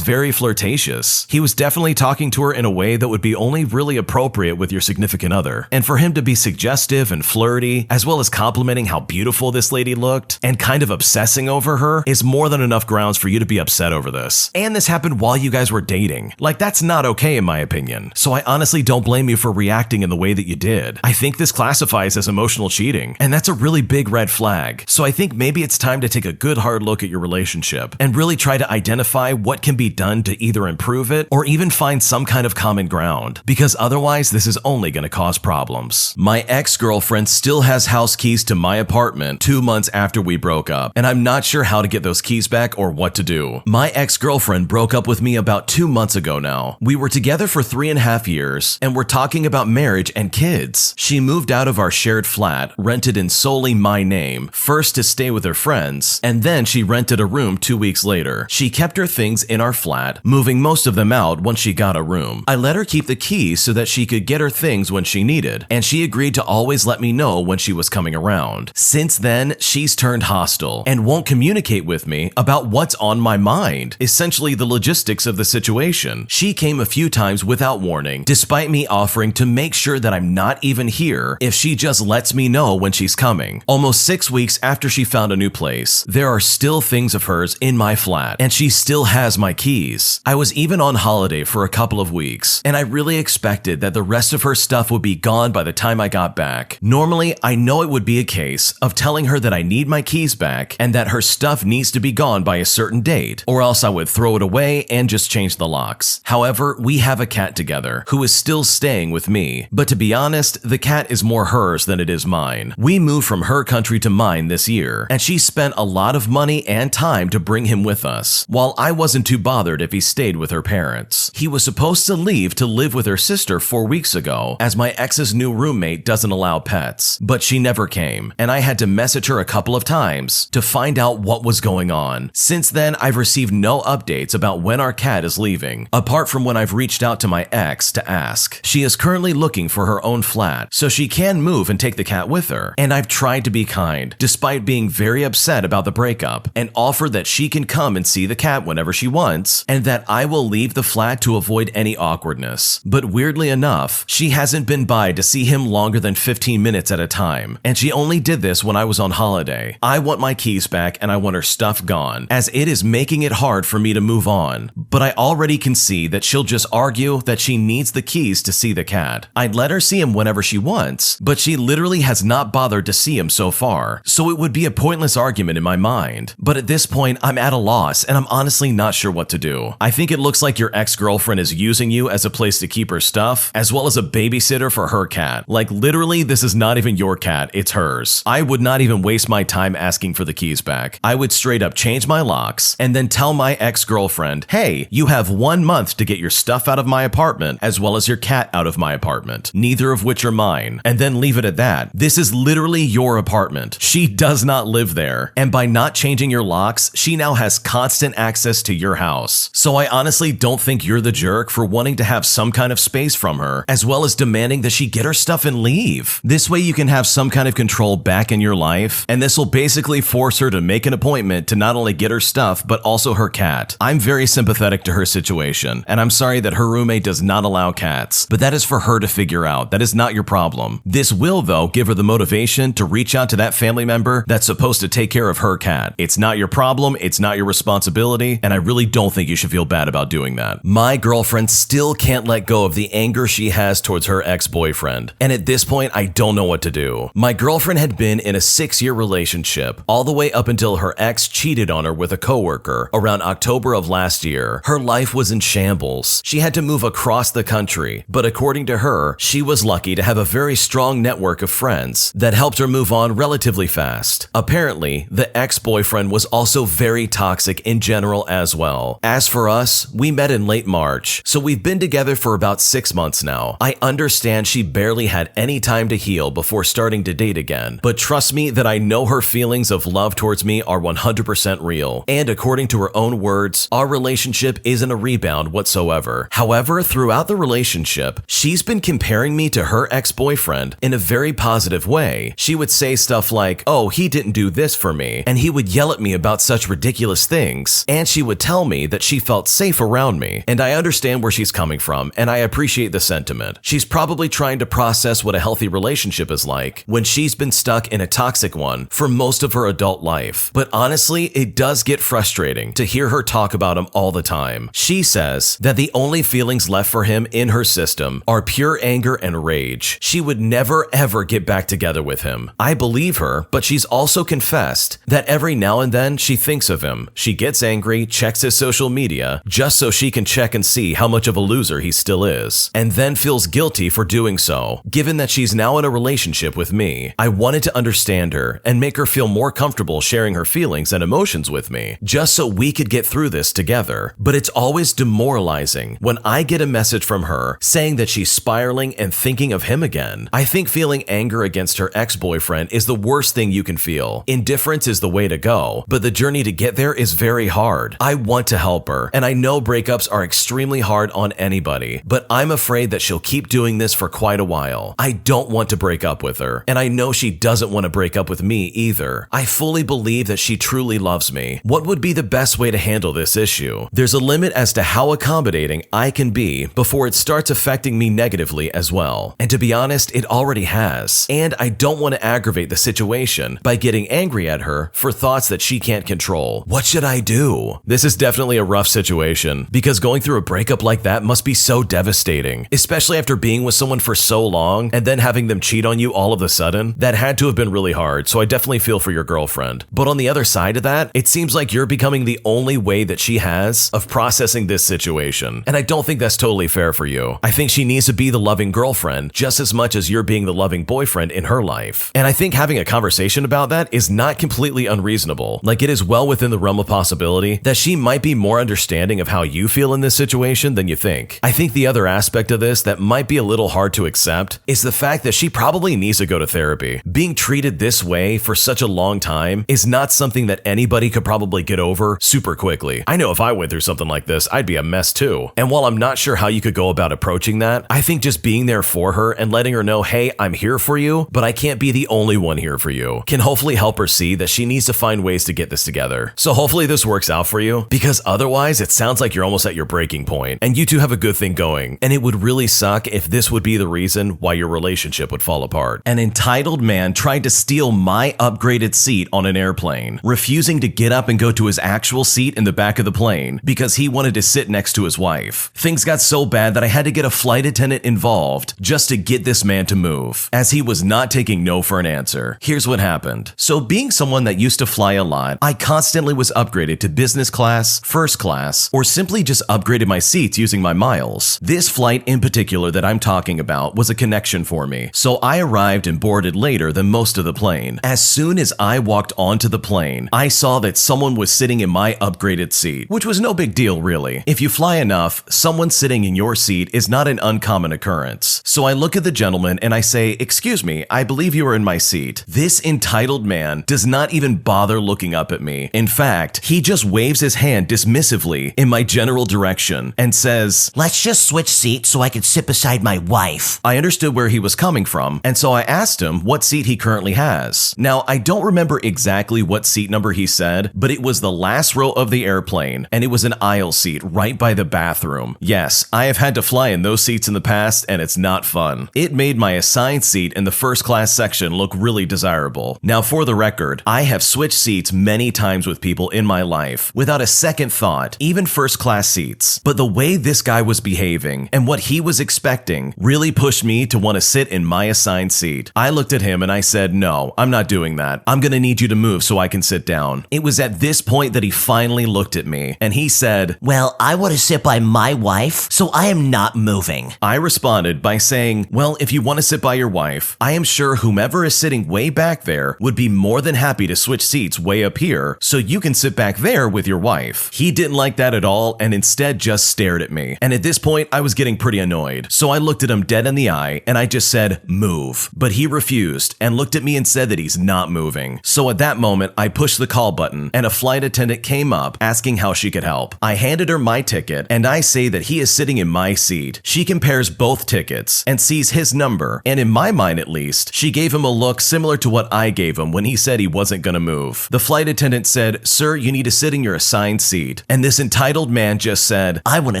very flirtatious. He was definitely talking to her in a way that would be only really appropriate with your significant other. And for him to be suggestive and flirty, as well as complimenting how beautiful this lady looked, and kind of obsessing over her, is more than enough grounds for you to be upset over this. And this happened while you guys were dating. Like, that's not okay in my opinion. So I honestly don't blame you for reacting in the way that you did. I think this classifies as emotional cheating, and that's a really big red flag. So I think maybe it's time to take a good hard look at your relationship and really try to identify what can be done to either improve it or even find some kind of common ground, because otherwise this is only going to cause problems. My ex-girlfriend still has house keys to my apartment 2 months after we broke up, and I'm not sure how to get those keys back or what to do. My ex-girlfriend broke up with me about 2 months ago now. We were together for 3.5 years, and we're talking about marriage and kids. She moved out of our shared flat, rented in solely my name, first to stay with her friends, and then she rented a room 2 weeks later. She kept her things in our flat, moving most of them out once she got a room. I let her keep the keys so that she could get her things when she needed, and she agreed to always let me know when she was coming around. Since then, she's turned hostile and won't communicate with me about what's on my mind, essentially the logistics of the situation. She came a few times without warning, despite me offering to make sure that I'm not even here if she just lets me know when she's coming. Almost 6 weeks after she found a new place, there are still things of hers in my flat, and she still has my keys. I was even on holiday for a couple of weeks, and I really expected that the rest of her stuff would be gone by the time I got back. Normally, I know it would be a case of telling her that I need my keys back and that her stuff needs to be gone by a certain date, or else I would throw it away and just change the locks. However, we have a cat together who is still staying with me, but to be honest, the cat is more hers than it is mine. We moved from her country to mine this year, and she spent a lot of money and time to bring him with us, while I wasn't too bothered if he stayed with her parents. He was supposed to leave to live with her sister 4 weeks ago, as my ex's new roommate doesn't allow pets, but she never came, and I had to message her a couple of times to find out what was going on. Since then, I've received no updates about when our cat is leaving, apart from when I've reached out to my ex to ask. She is currently looking for her own flat, so she can move and take the cat with her, and I've tried to be kind, despite being very upset about the breakup, and offered that she can come and see the cat whenever she wants, and that I will leave the flat to avoid any awkwardness. But weirdly enough, she hasn't been by to see him longer than 15 minutes at a time, and she only did this when I was on holiday. I want my keys back and I want her stuff gone, as it is making it hard for me to move on, but I already can see that she'll just argue that she needs the keys to see the cat. I'd let her see him whenever she wants, but she literally has not bothered to see him so far, so it would be a pointless argument in my mind. But at this point, I'm at a loss and I'm honestly not sure what to do. I think it looks like your ex-girlfriend is using you as a place to keep her stuff, as well as a babysitter for her cat. Like, literally, this is not even your cat, it's hers. I would not even waste my time asking for the keys back. I would straight up change my locks and then tell my ex-girlfriend, hey, you have 1 month to get your stuff out of my apartment as well as your cat out of my apartment, neither of which are mine, and then leave it at that. This is literally your apartment. She does not live there, and by not changing your locks, she now has constant access to your house. So I honestly don't think you're the jerk for wanting to have some kind of space from her, as well as demanding that she get her stuff and leave. This way you can have some kind of control back in your life, and this will basically force her to make an appointment to not only get her stuff, but also her cat. I'm very sympathetic to her situation, and I'm sorry that her roommate does not allow cats, but that is for her to figure out. That is not your problem. This will, though, give her the motivation to reach out to that family member that's supposed to take care of her cat. It's not your problem, it's not your responsibility, and I really don't think you should feel bad about doing that. My girlfriend still can't let go of the anger she has towards her ex-boyfriend, and at this point, I don't know what to do. My girlfriend had been in a 6-year relationship relationship, all the way up until her ex cheated on her with a coworker around October of last year. Her life was in shambles. She had to move across the country, but according to her, she was lucky to have a very strong network of friends that helped her move on relatively fast. Apparently, the ex-boyfriend was also very toxic in general as well. As for us, we met in late March, so we've been together for about 6 months now. I understand she barely had any time to heal before starting to date again, but trust me that I know her feelings of love towards me are 100% real, and according to her own words, our relationship isn't a rebound whatsoever. However, throughout the relationship, she's been comparing me to her ex-boyfriend in a very positive way. She would say stuff like, "Oh, he didn't do this for me," and he would yell at me about such ridiculous things, and she would tell me that she felt safe around me, and I understand where she's coming from, and I appreciate the sentiment. She's probably trying to process what a healthy relationship is like when she's been stuck in a toxic one for most of her adult life. But honestly, it does get frustrating to hear her talk about him all the time. She says that the only feelings left for him in her system are pure anger and rage. She would never ever get back together with him. I believe her, but she's also confessed that every now and then she thinks of him. She gets angry, checks his social media, just so she can check and see how much of a loser he still is, and then feels guilty for doing so. Given that she's now in a relationship with me, I wanted to understand her and make her feel more comfortable sharing her feelings and emotions with me, just so we could get through this together. But it's always demoralizing when I get a message from her saying that she's spiraling and thinking of him again. I think feeling anger against her ex-boyfriend is the worst thing you can feel. Indifference is the way to go, but the journey to get there is very hard. I want to help her, and I know breakups are extremely hard on anybody, but I'm afraid that she'll keep doing this for quite a while. I don't want to break up with her, and I know she doesn't want to break up with me either. I fully believe that she truly loves me. What would be the best way to handle this issue? There's a limit as to how accommodating I can be before it starts affecting me negatively as well. And to be honest, it already has. And I don't want to aggravate the situation by getting angry at her for thoughts that she can't control. What should I do? This is definitely a rough situation because going through a breakup like that must be so devastating, especially after being with someone for so long and then having them cheat on you all of a sudden. That had to have been really hard, so I definitely feel for your girlfriend. But on the other side of that, it seems like you're becoming the only way that she has of processing this situation, and I don't think that's totally fair for you. I think she needs to be the loving girlfriend just as much as you're being the loving boyfriend in her life. And I think having a conversation about that is not completely unreasonable. Like, it is well within the realm of possibility that she might be more understanding of how you feel in this situation than you think. I think the other aspect of this that might be a little hard to accept is the fact that she probably needs to go to therapy. Being treated this way for such a long time is not something that anybody could probably get over super quickly. I know if I went through something like this, I'd be a mess too. And while I'm not sure how you could go about approaching that, I think just being there for her and letting her know, hey, I'm here for you, but I can't be the only one here for you, can hopefully help her see that she needs to find ways to get this together. So hopefully this works out for you, because otherwise it sounds like you're almost at your breaking point and you two have a good thing going, and it would really suck if this would be the reason why your relationship would fall apart. An entitled man tried to steal my upgraded seat on an airplane, refusing to get up and go to his actual seat in the back of the plane because he wanted to sit next to his wife. Things got so bad that I had to get a flight attendant involved just to get this man to move, as he was not taking no for an answer. Here's what happened. So being someone that used to fly a lot, I constantly was upgraded to business class, first class, or simply just upgraded my seats using my miles. This flight in particular that I'm talking about was a connection for me, so I arrived and boarded later than most of the plane. As soon as I walked onto the plane, I saw that someone was sitting in my upgraded seat, which was no big deal really. If you fly enough, someone sitting in your seat is not an uncommon occurrence. So I look at the gentleman and I say, "Excuse me, I believe you are in my seat." This entitled man does not even bother looking up at me. In fact, he just waves his hand dismissively in my general direction and says, "Let's just switch seats so I can sit beside my wife." I understood where he was coming from, and so I asked him what seat he currently has. Now, I don't remember exactly what seat number he said, but it was the last row of the airplane, and it was an aisle seat right by the bathroom. Yes, I have had to fly in those seats in the past, and it's not fun. It made my assigned seat in the first class section look really desirable. Now, for the record, I have switched seats many times with people in my life without a second thought, even first class seats. But the way this guy was behaving and what he was expecting really pushed me to want to sit in my assigned seat. I looked at him and I said, "No, I'm not doing that. I'm gonna need you to move so I can sit down. It was at this point that he finally looked at me and he said, "Well, I want to sit by my wife, so I am not moving." I responded by saying, well, if you want to sit by your wife, I am sure whomever is sitting way back there would be more than happy to switch seats way up here so you can sit back there with your wife. He didn't like that at all and instead just stared at me. And at this point, I was getting pretty annoyed. So I looked at him dead in the eye and I just said, move. But he refused and looked at me and said that he's not moving. So at that moment, I pushed the call button and a flight attendant came up asking how she could help. I handed her my ticket and I say that he is sitting in my seat. She compares both tickets and sees his number, and in my mind at least, she gave him a look similar to what I gave him when he said he wasn't gonna move. The flight attendant said, "Sir, you need to sit in your assigned seat." And this entitled man just said, "I want to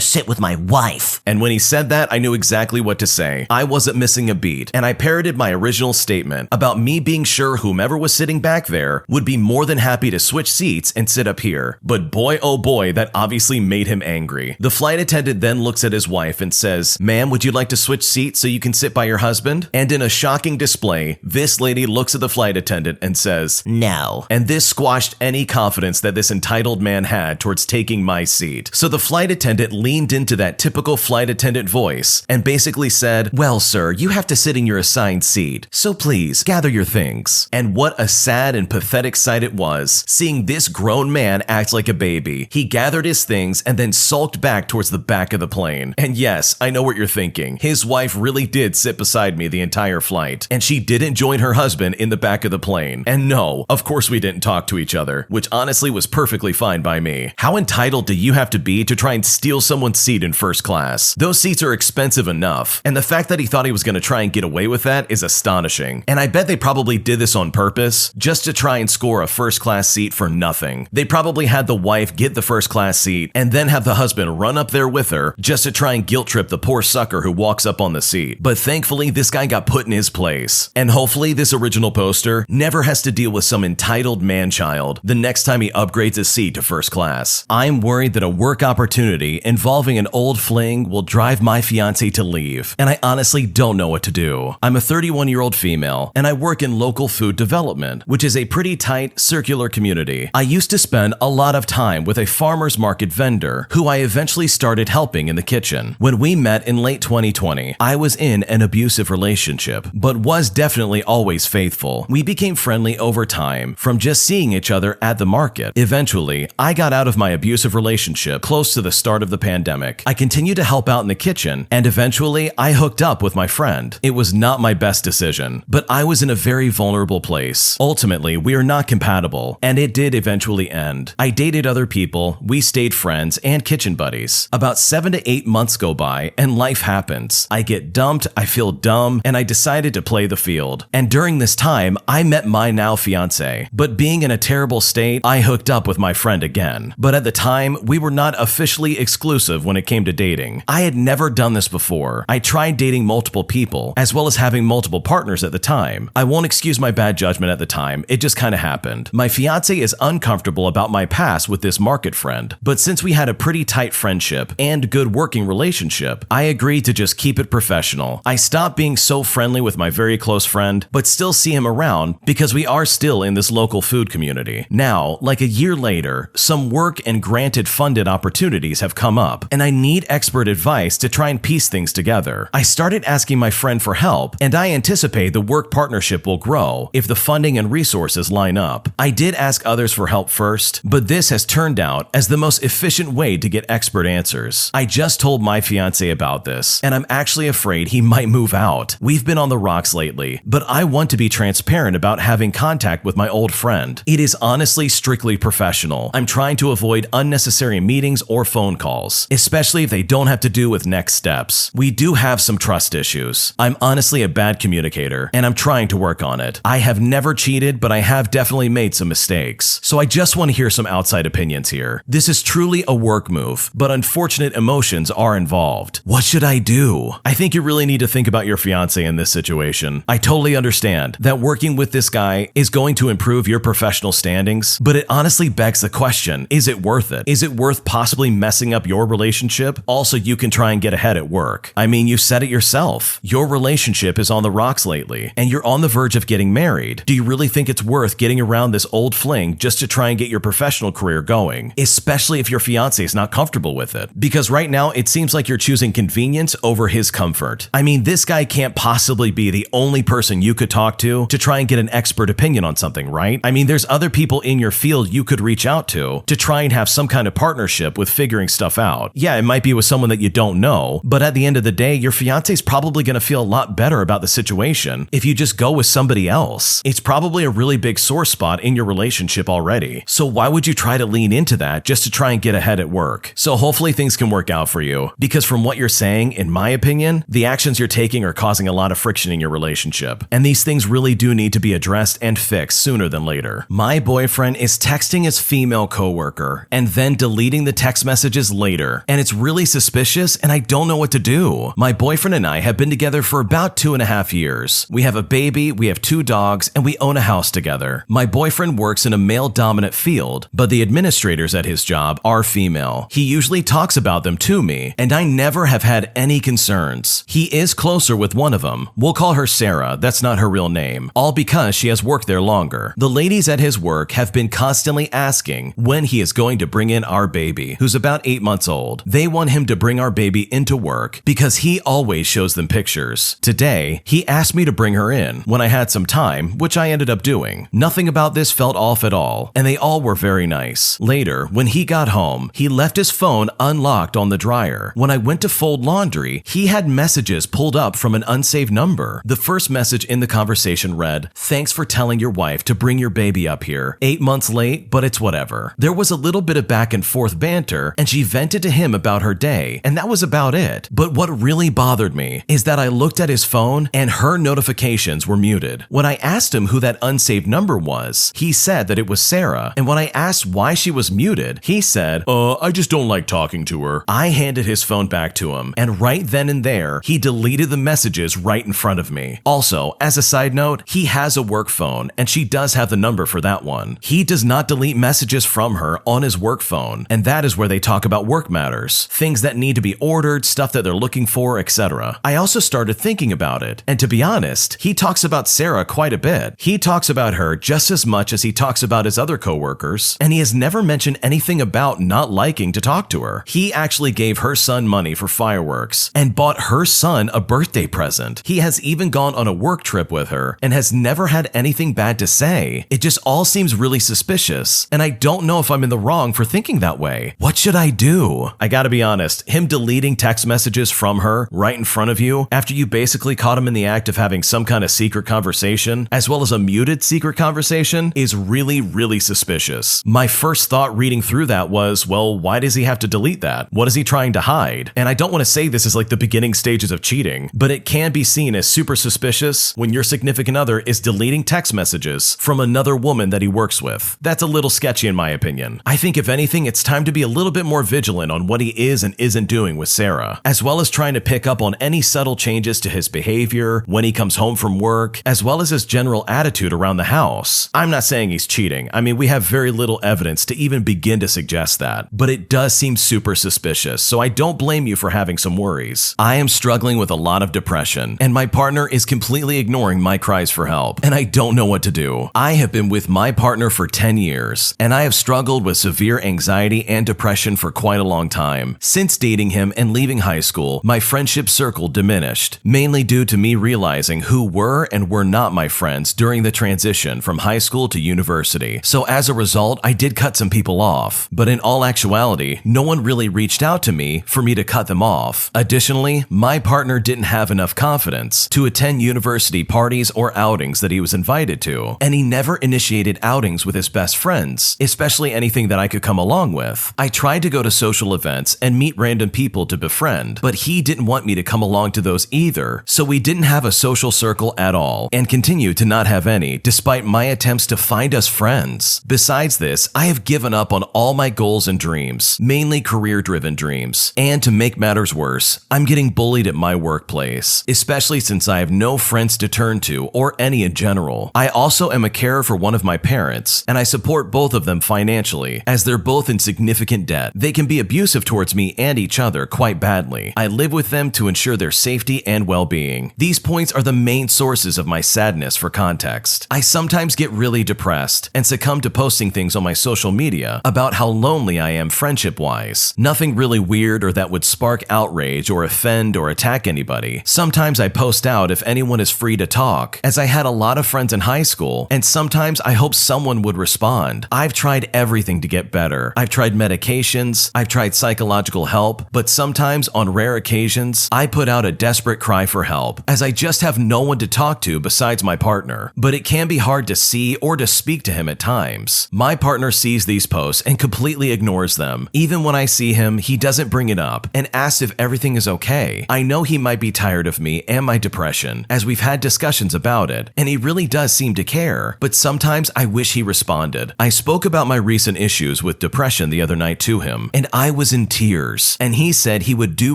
sit with my wife." And when he said that, I knew exactly what to say. I wasn't missing a beat, and I parroted my original statement about me being sure whomever was sitting back there would be more than happy to switch seats and sit up here. But boy, oh boy, that obviously made him angry. The flight attendant then looks at his wife and says, "Ma'am, would you like to switch seats so you can sit by your husband?" And in a shocking display, this lady looks at the flight attendant and says, "No." And this squashed any confidence that this entitled man had towards taking my seat. So the flight attendant leaned into that typical flight attendant voice and basically said, "Well, sir, you have to sit in your assigned seat, so please gather your things." And what a sad and pathetic sight it was, seeing this grown man act like a baby. He gathered his things and then sulked back towards the back of the plane. And yes, I know what you're thinking. His wife really did sit beside me the entire flight, and she didn't join her husband in the back of the plane. And no, of course we didn't talk to each other, which honestly was perfectly fine by me. How entitled do you have to be to try and steal someone's seat in first class? Those seats are expensive enough, and the fact that he thought he was going to try and get away with that is astonishing. And I bet they probably did this on purpose, just to try and score a first class seat for nothing. They probably had the wife get the first class seat, and then have the husband run up there with her, just to try and guilt trip the poor sucker who walks up on the seat. But thankfully, this guy got put in his place. And hopefully this original poster never has to deal with some entitled man-child the next time he upgrades his seat to first class. I'm worried that a work opportunity involving an old fling will drive my fiance to leave, and I honestly don't know what to do. I'm a 31-year-old female, and I work in local food development, which is a pretty tight, circular community. I used to spend a lot of time with a farmer's market vendor, who I eventually started helping in the kitchen. When we met in late 2020, I was in an abusive relationship, but was definitely always faithful. We became friendly over time, from just seeing each other at the market. Eventually, I got out of my abusive relationship close to the start of the pandemic. I continued to help out in the kitchen, and eventually, I hooked up with my friend. It was not my best decision, but I was in a very vulnerable place. Ultimately, we are not compatible, and it did eventually end. I dated other people, we stayed friends and kitchen buddies. About 7 to 8 months go by, and life happens. I get dumped, I feel dumb, and I decided to play the field. And during this time, I met my now fiance. But being in a terrible state, I hooked up with my friend again. But at the time, we were not officially exclusive when it came to dating. I had never done this before. I tried dating multiple people, as well as having multiple partners at the time. I won't excuse my bad judgment at the time, it just kinda happened. My fiance is uncomfortable about my past with this market friend, but since we had a pretty tight friendship and good working relationship, I agreed to just keep it professional. I stopped being so friendly with my very close friend, but still see him around because we are still in this local food community. Now, like a year later, some work and granted funded opportunities have come up, and I need expert advice to try and piece things together. I started asking my friend for help, and I anticipate the work partnership will grow if the funding and resources line up. I did ask others for help first, but this has turned out as the most efficient way to get expert answers. I just told my fiance about this, and I'm actually afraid he might move out. We've been on the rocks lately, but I want to be transparent about having contact with my old friend. It is honestly strictly professional. I'm trying to avoid unnecessary meetings or phone calls, especially if they don't have to do with next steps. We do have some trust issues. I'm honestly a bad communicator, and I'm trying to work on it. I have never cheated, but I have definitely made some mistakes. So I just want to hear some outside opinions here. This is truly a work move, but unfortunate emotions are involved. What should I do? I think you really need to think about your fiance in this situation. I totally understand that working with this guy is going to improve your professional standings, but it honestly begs the question, is it worth it? Is it worth possibly messing up your relationship? Also, you can try and get ahead at work. I mean, you said it yourself. Your relationship is on the rocks lately, and you're on the verge of getting married. Do you really really think it's worth getting around this old fling just to try and get your professional career going, especially if your fiance is not comfortable with it. Because right now, it seems like you're choosing convenience over his comfort. I mean, this guy can't possibly be the only person you could talk to try and get an expert opinion on something, right? I mean, there's other people in your field you could reach out to try and have some kind of partnership with figuring stuff out. Yeah, it might be with someone that you don't know, but at the end of the day, your fiance's probably going to feel a lot better about the situation if you just go with somebody else. It's probably a really big sore spot in your relationship already. So why would you try to lean into that just to try and get ahead at work? So hopefully things can work out for you, because from what you're saying, in my opinion, the actions you're taking are causing a lot of friction in your relationship. And these things really do need to be addressed and fixed sooner than later. My boyfriend is texting his female coworker and then deleting the text messages later. And it's really suspicious and I don't know what to do. My boyfriend and I have been together for about 2.5 years. We have a baby, we have 2 dogs, and we own a house together. My boyfriend works in a male-dominant field, but the administrators at his job are female. He usually talks about them to me, and I never have had any concerns. He is closer with one of them. We'll call her Sarah, that's not her real name, all because she has worked there longer. The ladies at his work have been constantly asking when he is going to bring in our baby, who's about 8 months old. They want him to bring our baby into work because he always shows them pictures. Today, he asked me to bring her in when I had some time, which I ended up doing. Nothing about this felt off at all, and they all were very nice. Later, when he got home, he left his phone unlocked on the dryer. When I went to fold laundry, he had messages pulled up from an unsaved number. The first message in the conversation read, "Thanks for telling your wife to bring your baby up here. 8 months late, but it's whatever." There was a little bit of back and forth banter, and she vented to him about her day, and that was about it. But what really bothered me is that I looked at his phone and her notifications were muted. When I asked him who that unsaved number was, he said that it was Sarah, and when I asked why she was muted, he said, I just don't like talking to her." I handed his phone back to him, and right then and there, he deleted the messages right in front of me. Also, as a side note, he has a work phone, and she does have the number for that one. He does not delete messages from her on his work phone, and that is where they talk about work matters, things that need to be ordered, stuff that they're looking for, etc. I also started thinking about it, and to be honest, he talks about Sarah quite a bit. He talks about her just as much as he talks about his other coworkers, and he has never mentioned anything about not liking to talk to her. He actually gave her son money for fireworks and bought her son a birthday present. He has even gone on a work trip with her and has never had anything bad to say. It just all seems really suspicious, and I don't know if I'm in the wrong for thinking that way. What should I do? I gotta be honest, him deleting text messages from her right in front of you after you basically caught him in the act of having some kind of secret conversation, as well as a muted secret conversation, is really, really suspicious. My first thought reading through that was, well, why does he have to delete that? What is he trying to hide? And I don't want to say this is like the beginning stages of cheating, but it can be seen as super suspicious when your significant other is deleting text messages from another woman that he works with. That's a little sketchy in my opinion. I think if anything, it's time to be a little bit more vigilant on what he is and isn't doing with Sarah, as well as trying to pick up on any subtle changes to his behavior when he comes home from work, as well as his general attitude around the house. I'm not saying he's cheating. I mean, we have very little evidence to even begin to suggest that, but it does seem super suspicious, so I don't blame you for having some worries. I am struggling with a lot of depression, and my partner is completely ignoring my cries for help, and I don't know what to do. I have been with my partner for 10 years, and I have struggled with severe anxiety and depression for quite a long time. Since dating him and leaving high school, my friendship circle diminished, mainly due to me realizing who were and were not my friends during the transition from high school to university. So as a result, I did cut some people off, but in all actuality, no one really reached out to me for me to cut them off. Additionally, my partner didn't have enough confidence to attend university parties or outings that he was invited to, and he never initiated outings with his best friends, especially anything that I could come along with. I tried to go to social events and meet random people to befriend, but he didn't want me to come along to those either, so we didn't have a social circle at all, and continue to not have any despite my attempts to find us friends. Besides this, I have given up on all my goals and dreams, mainly career-driven dreams, and to make matters worse, I'm getting bullied at my workplace, especially since I have no friends to turn to or any in general. I also am a carer for one of my parents, and I support both of them financially, as they're both in significant debt. They can be abusive towards me and each other quite badly. I live with them to ensure their safety and well-being. These points are the main sources of my sadness for context. depressed. I sometimes get really depressed and succumb to posting things on my social media about how lonely I am friendship-wise. Nothing really weird or that would spark outrage or offend or attack anybody. Sometimes I post out if anyone is free to talk, as I had a lot of friends in high school, and sometimes I hope someone would respond. I've tried everything to get better. I've tried medications, I've tried psychological help, but sometimes on rare occasions, I put out a desperate cry for help, as I just have no one to talk to besides my partner. But it can be hard to see or to speak to him at times. My partner sees these posts and completely ignores them. Even when I see him, he doesn't bring it up and asks if everything is okay. I know he might be tired of me and my depression, as we've had discussions about it, and he really does seem to care, but sometimes I wish he responded. I spoke about my recent issues with depression the other night to him, and I was in tears, and he said he would do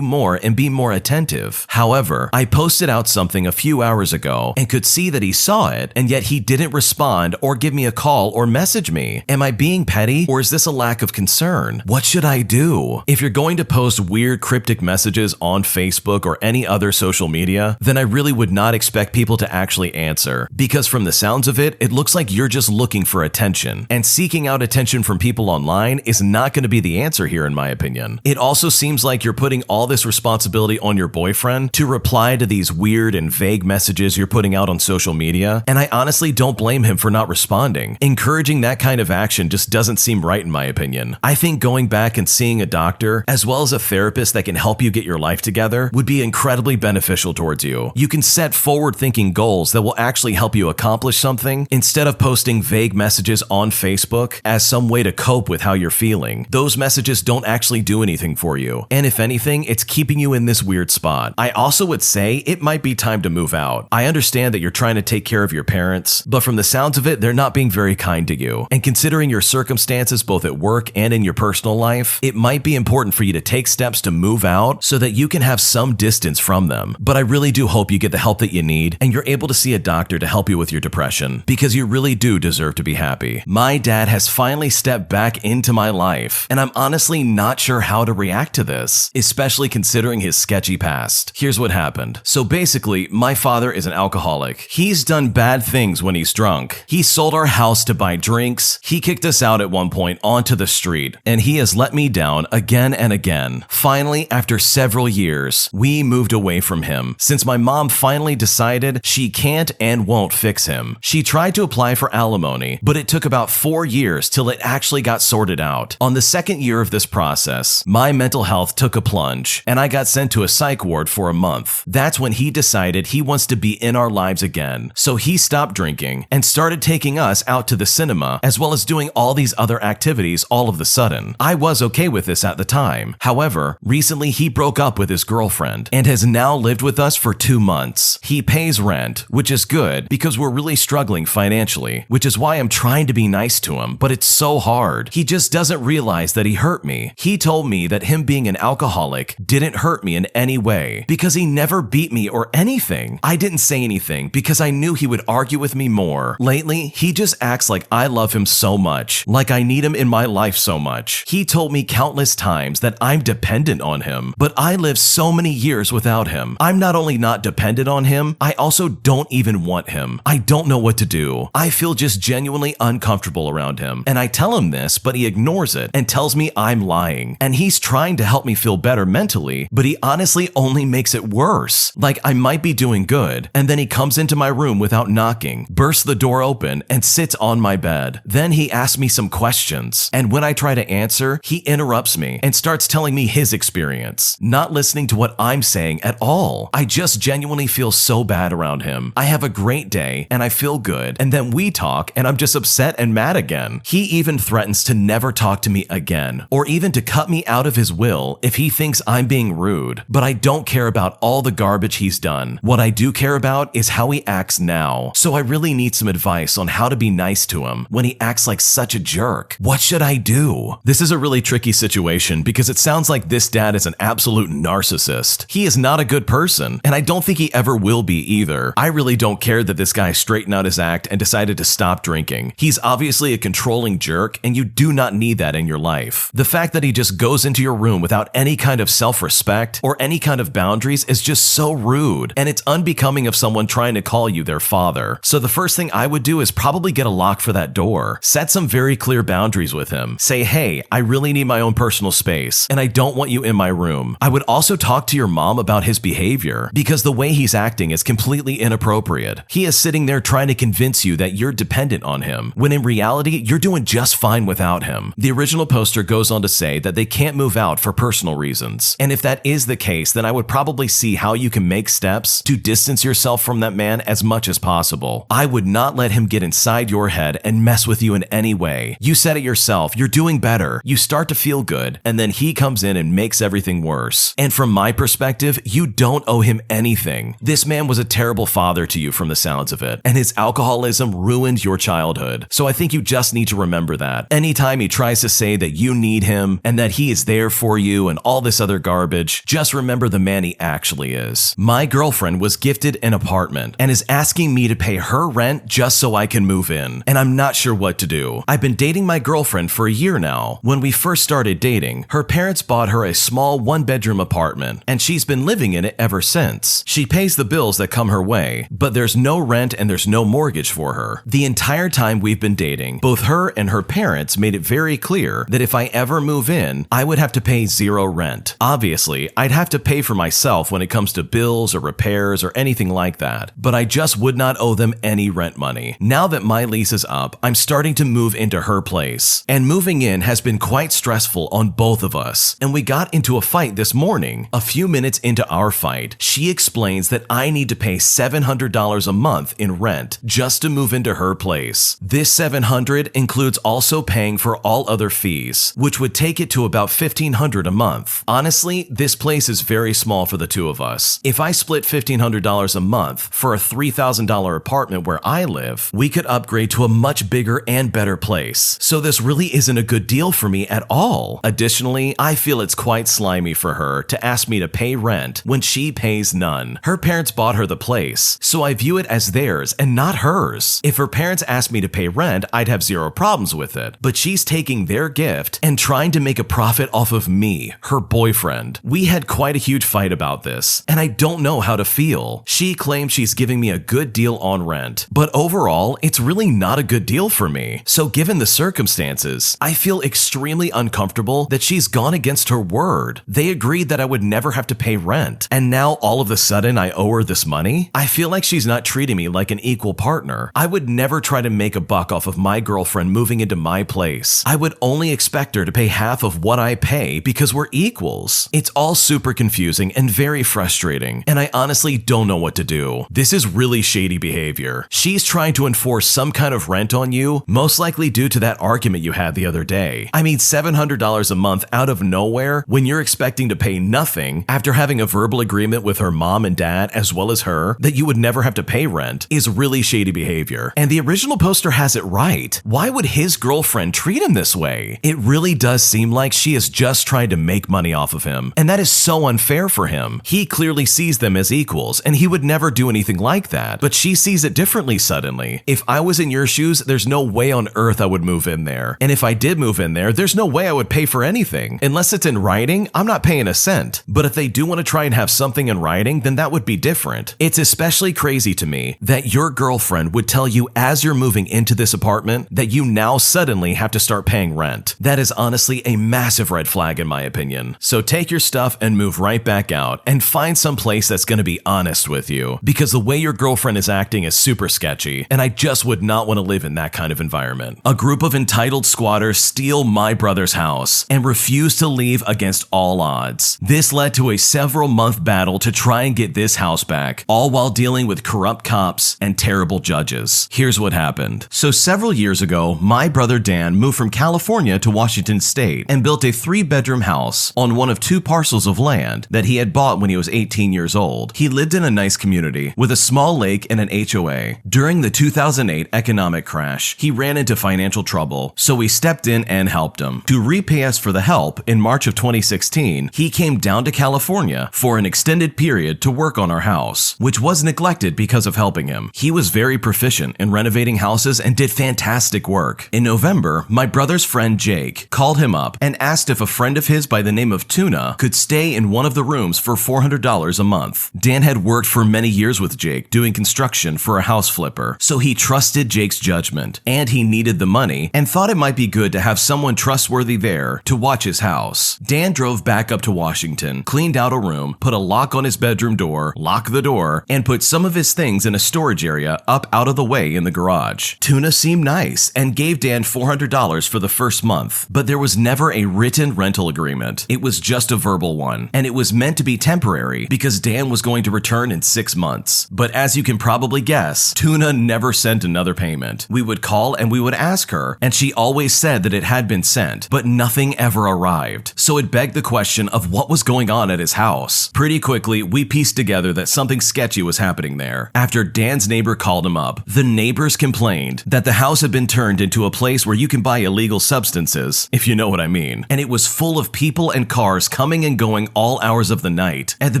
more and be more attentive. However, I posted out something a few hours ago and could see that he saw it, and yet he didn't respond or give me a call or message me. Am I being petty, or is this a lack of concern? What should I do? If you're going to post weird cryptic messages on Facebook or any other social media, then I really would not expect people to actually answer, because from the sounds of it, it looks like you're just looking for attention, and seeking out attention from people online is not going to be the answer here in my opinion. It also seems like you're putting all this responsibility on your boyfriend to reply to these weird and vague messages you're putting out on social media, and I honestly don't blame him for not responding. Encouraging that kind of action just doesn't seem right in my opinion. I think going back and seeing a doctor, as well as a therapist that can help you get your life together, would be incredibly beneficial towards you. You can set forward-thinking goals that will actually help you accomplish something instead of posting vague messages on Facebook as some way to cope with how you're feeling. Those messages don't actually do anything for you, and if anything, it's keeping you in this weird spot. I also would say it might be time to move out. I understand that you're trying to take care of your parents, but from the sounds of it, they're not being very kind to you. And considering your circumstances both at work and in your personal life, it might be important for you to take steps to move out so that you can have some distance from them. But I really do hope you get the help that you need and you're able to see a doctor to help you with your depression, because you really do deserve to be happy. My dad has finally stepped back into my life, and I'm honestly not sure how to react to this, especially considering his sketchy past. Here's what happened. So basically, my father is an alcoholic. He's done bad things when he's drunk. He sold our house to buy drinks. He kicked us out at one point onto the street, and he has let me down again and again. Finally, after several years, we moved away from him, since my mom finally decided she can't and won't fix him. She tried to apply for alimony, but it took about 4 years till it actually got sorted out. On the second year of this process, my mental health took a plunge, and I got sent to a psych ward for a month. That's when he decided he wants to be in our lives again. So he stopped drinking and started taking us out to the cinema, as well as doing all these other activities all of the sudden. I was okay with this at the time. However, recently he broke up with his girlfriend and has now lived with us for 2 months. He pays rent, which is good because we're really struggling financially, which is why I'm trying to be nice to him, but it's so hard. He just doesn't realize that he hurt me. He told me that him being an alcoholic didn't hurt me in any way because he never beat me or anything. I didn't say anything because I knew he would argue with me more. Lately, he just acts like I love him so much, like I need him in my life so much. He told me countless times that I'm dependent on him, but I lived so many years without him. I'm not only not dependent on him, I also don't even want him. I don't know what to do. I feel just genuinely uncomfortable around him, and I tell him this, but he ignores it and tells me I'm lying. And he's trying to help me feel better mentally, but he honestly only makes it worse. Like I might be doing good, and then he comes into my room without knocking, bursts the door open, and sits on my bed. Then he asks me some questions, and when I try to answer, he interrupts me and starts telling me his experience, not listening to what I'm saying at all. I just genuinely feel so bad around him. I have a great day, and I feel good, and then we talk, and I'm just upset and mad again. He even threatens to never talk to me again, or even to cut me out of his will if he thinks I'm being rude. But I don't care about all the garbage he's done. What I do care about is how he acts now. So I really need some advice on how to be nice to him when he acts like such a jerk. What should I do? This is a really tricky situation because it sounds like this dad is an absolute narcissist. He is not a good person, and I don't think he ever will be either. I really don't care that this guy straightened out his act and decided to stop drinking. He's obviously a controlling jerk, and you do not need that in your life. The fact that he just goes into your room without any kind of self-respect or any kind of boundaries is just so rude, and it's unbecoming of someone trying to call you their father. So the first thing I would do is probably get a lock for that door. Set some very clear boundaries with him. Say, hey, I really need my own personal space, and I don't want you in my room. I would also talk to your mom about his behavior, because the way he's acting is completely inappropriate. He is sitting there trying to convince you that you're dependent on him, when in reality, you're doing just fine without him. The original poster goes on to say that they can't move out for personal reasons. And if that is the case, then I would probably see how you can make steps to distance yourself from that man as much as possible. I would not let him get inside your head and mess with you in any way. You said it yourself, you're doing better. You start to feel good, and then he comes in and makes everything worse. And from my perspective, you don't owe him anything. This man was a terrible father to you from the sounds of it, and his alcoholism ruined your childhood. So I think you just need to remember that. Anytime he tries to say that you need him and that he is there for you and all this other garbage, just remember the man he actually is. My girlfriend was gifted an apartment and is asking me to pay her rent just so I can move in, and I'm not sure what to do. I've been dating my girlfriend for a year now. When we first started dating, her parents bought her a small one-bedroom apartment, and she's been living in it ever since. She pays the bills that come her way, but there's no rent and there's no mortgage for her. The entire time we've been dating, both her and her parents made it very clear that if I ever move in, I would have to pay zero rent. Obviously, I'd have to pay for myself when it comes to bills or repairs or anything like that, but I just would not owe them any rent money. Now that my lease is up, I'm starting to move into her place, and moving in has been quite stressful on both of us, and we got into a fight this morning. A few minutes into our fight, she explains that I need to pay $700 a month in rent just to move into her place. This $700 includes also paying for all other fees, which would take it to about $1,500 a month. Honestly, this place is very small for the two of us. If I split $1,500 a month for a $3,000 apartment where I live, we could upgrade to a much bigger and better place. So this really isn't a good deal for me at all. Additionally, I feel it's quite slimy for her to ask me to pay rent when she pays none. Her parents bought her the place, so I view it as theirs and not hers. If her parents asked me to pay rent, I'd have zero problems with it, but she's taking their gift and trying to make a profit off of me, her boyfriend. We had quite a huge fight about this, and I don't know how to feel. She claims she's giving me a good deal on rent, but overall, it's really not a good deal for me. So given the circumstances, I feel extremely uncomfortable that she's gone against her word. They agreed that I would never have to pay rent, and now all of a sudden I owe her this money? I feel like she's not treating me like an equal partner. I would never try to make a buck off of my girlfriend moving into my place. I would only expect her to pay half of what I pay because we're equals. It's all super confusing and very frustrating, and I honestly don't know what to do. This is really shady behavior. She's trying to enforce some kind of rent on you, most likely due to that argument you had the other day. I mean, $700 a month out of nowhere when you're expecting to pay nothing after having a verbal agreement with her mom and dad as well as her that you would never have to pay rent is really shady behavior. And the original poster has it right. Why would his girlfriend treat him this way? It really does seem like she is just trying to make money off of him, and that is so unfair for him. He clearly sees them as equals, and he would never do anything like that, but she sees it differently suddenly. If I was in your shoes, there's no way on earth I would move in there. And if I did move in there, there's no way I would pay for anything. Unless it's in writing, I'm not paying a cent. But if they do want to try and have something in writing, then that would be different. It's especially crazy to me that your girlfriend would tell you as you're moving into this apartment that you now suddenly have to start paying rent. That is honestly a massive red flag in my opinion. So take your stuff and move right back out and find some place that's going to be honest with you, because the way your girlfriend is acting is super sketchy, and I just would not want to live in that kind of environment. A group of entitled squatters steal my brother's house and refuse to leave against all odds. This led to a several-month battle to try and get this house back, all while dealing with corrupt cops and terrible judges. Here's what happened. So several years ago, my brother Dan moved from California to Washington State and built a 3-bedroom house on one of 2 parcels of land that he had bought when he was 18 years old. He lived in a nice community with a small lake and an HOA. During the 2008 economic crash, he ran into financial trouble, so we stepped in and helped him. To repay us for the help, in March of 2016, he came down to California for an extended period to work on our house, which was neglected because of helping him. He was very proficient in renovating houses and did fantastic work. In November, my brother's friend Jake called him up and asked if a friend of his by the name of Tuna could stay in one of the rooms for $400 a month. Dan had worked for many years with Jake doing construction for for a house flipper, so he trusted Jake's judgment, and he needed the money and thought it might be good to have someone trustworthy there to watch his house. Dan drove back up to Washington, cleaned out a room, put a lock on his bedroom door, locked the door, and put some of his things in a storage area up out of the way in the garage. Tuna seemed nice and gave Dan $400 for the first month, but there was never a written rental agreement. It was just a verbal one, and it was meant to be temporary because Dan was going to return in 6 months. But as you can probably guess, Tuna never sent another payment. We would call and we would ask her, and she always said that it had been sent, but nothing ever arrived. So it begged the question of what was going on at his house. Pretty quickly, we pieced together that something sketchy was happening there. After Dan's neighbor called him up, the neighbors complained that the house had been turned into a place where you can buy illegal substances, if you know what I mean, and it was full of people and cars coming and going all hours of the night. At the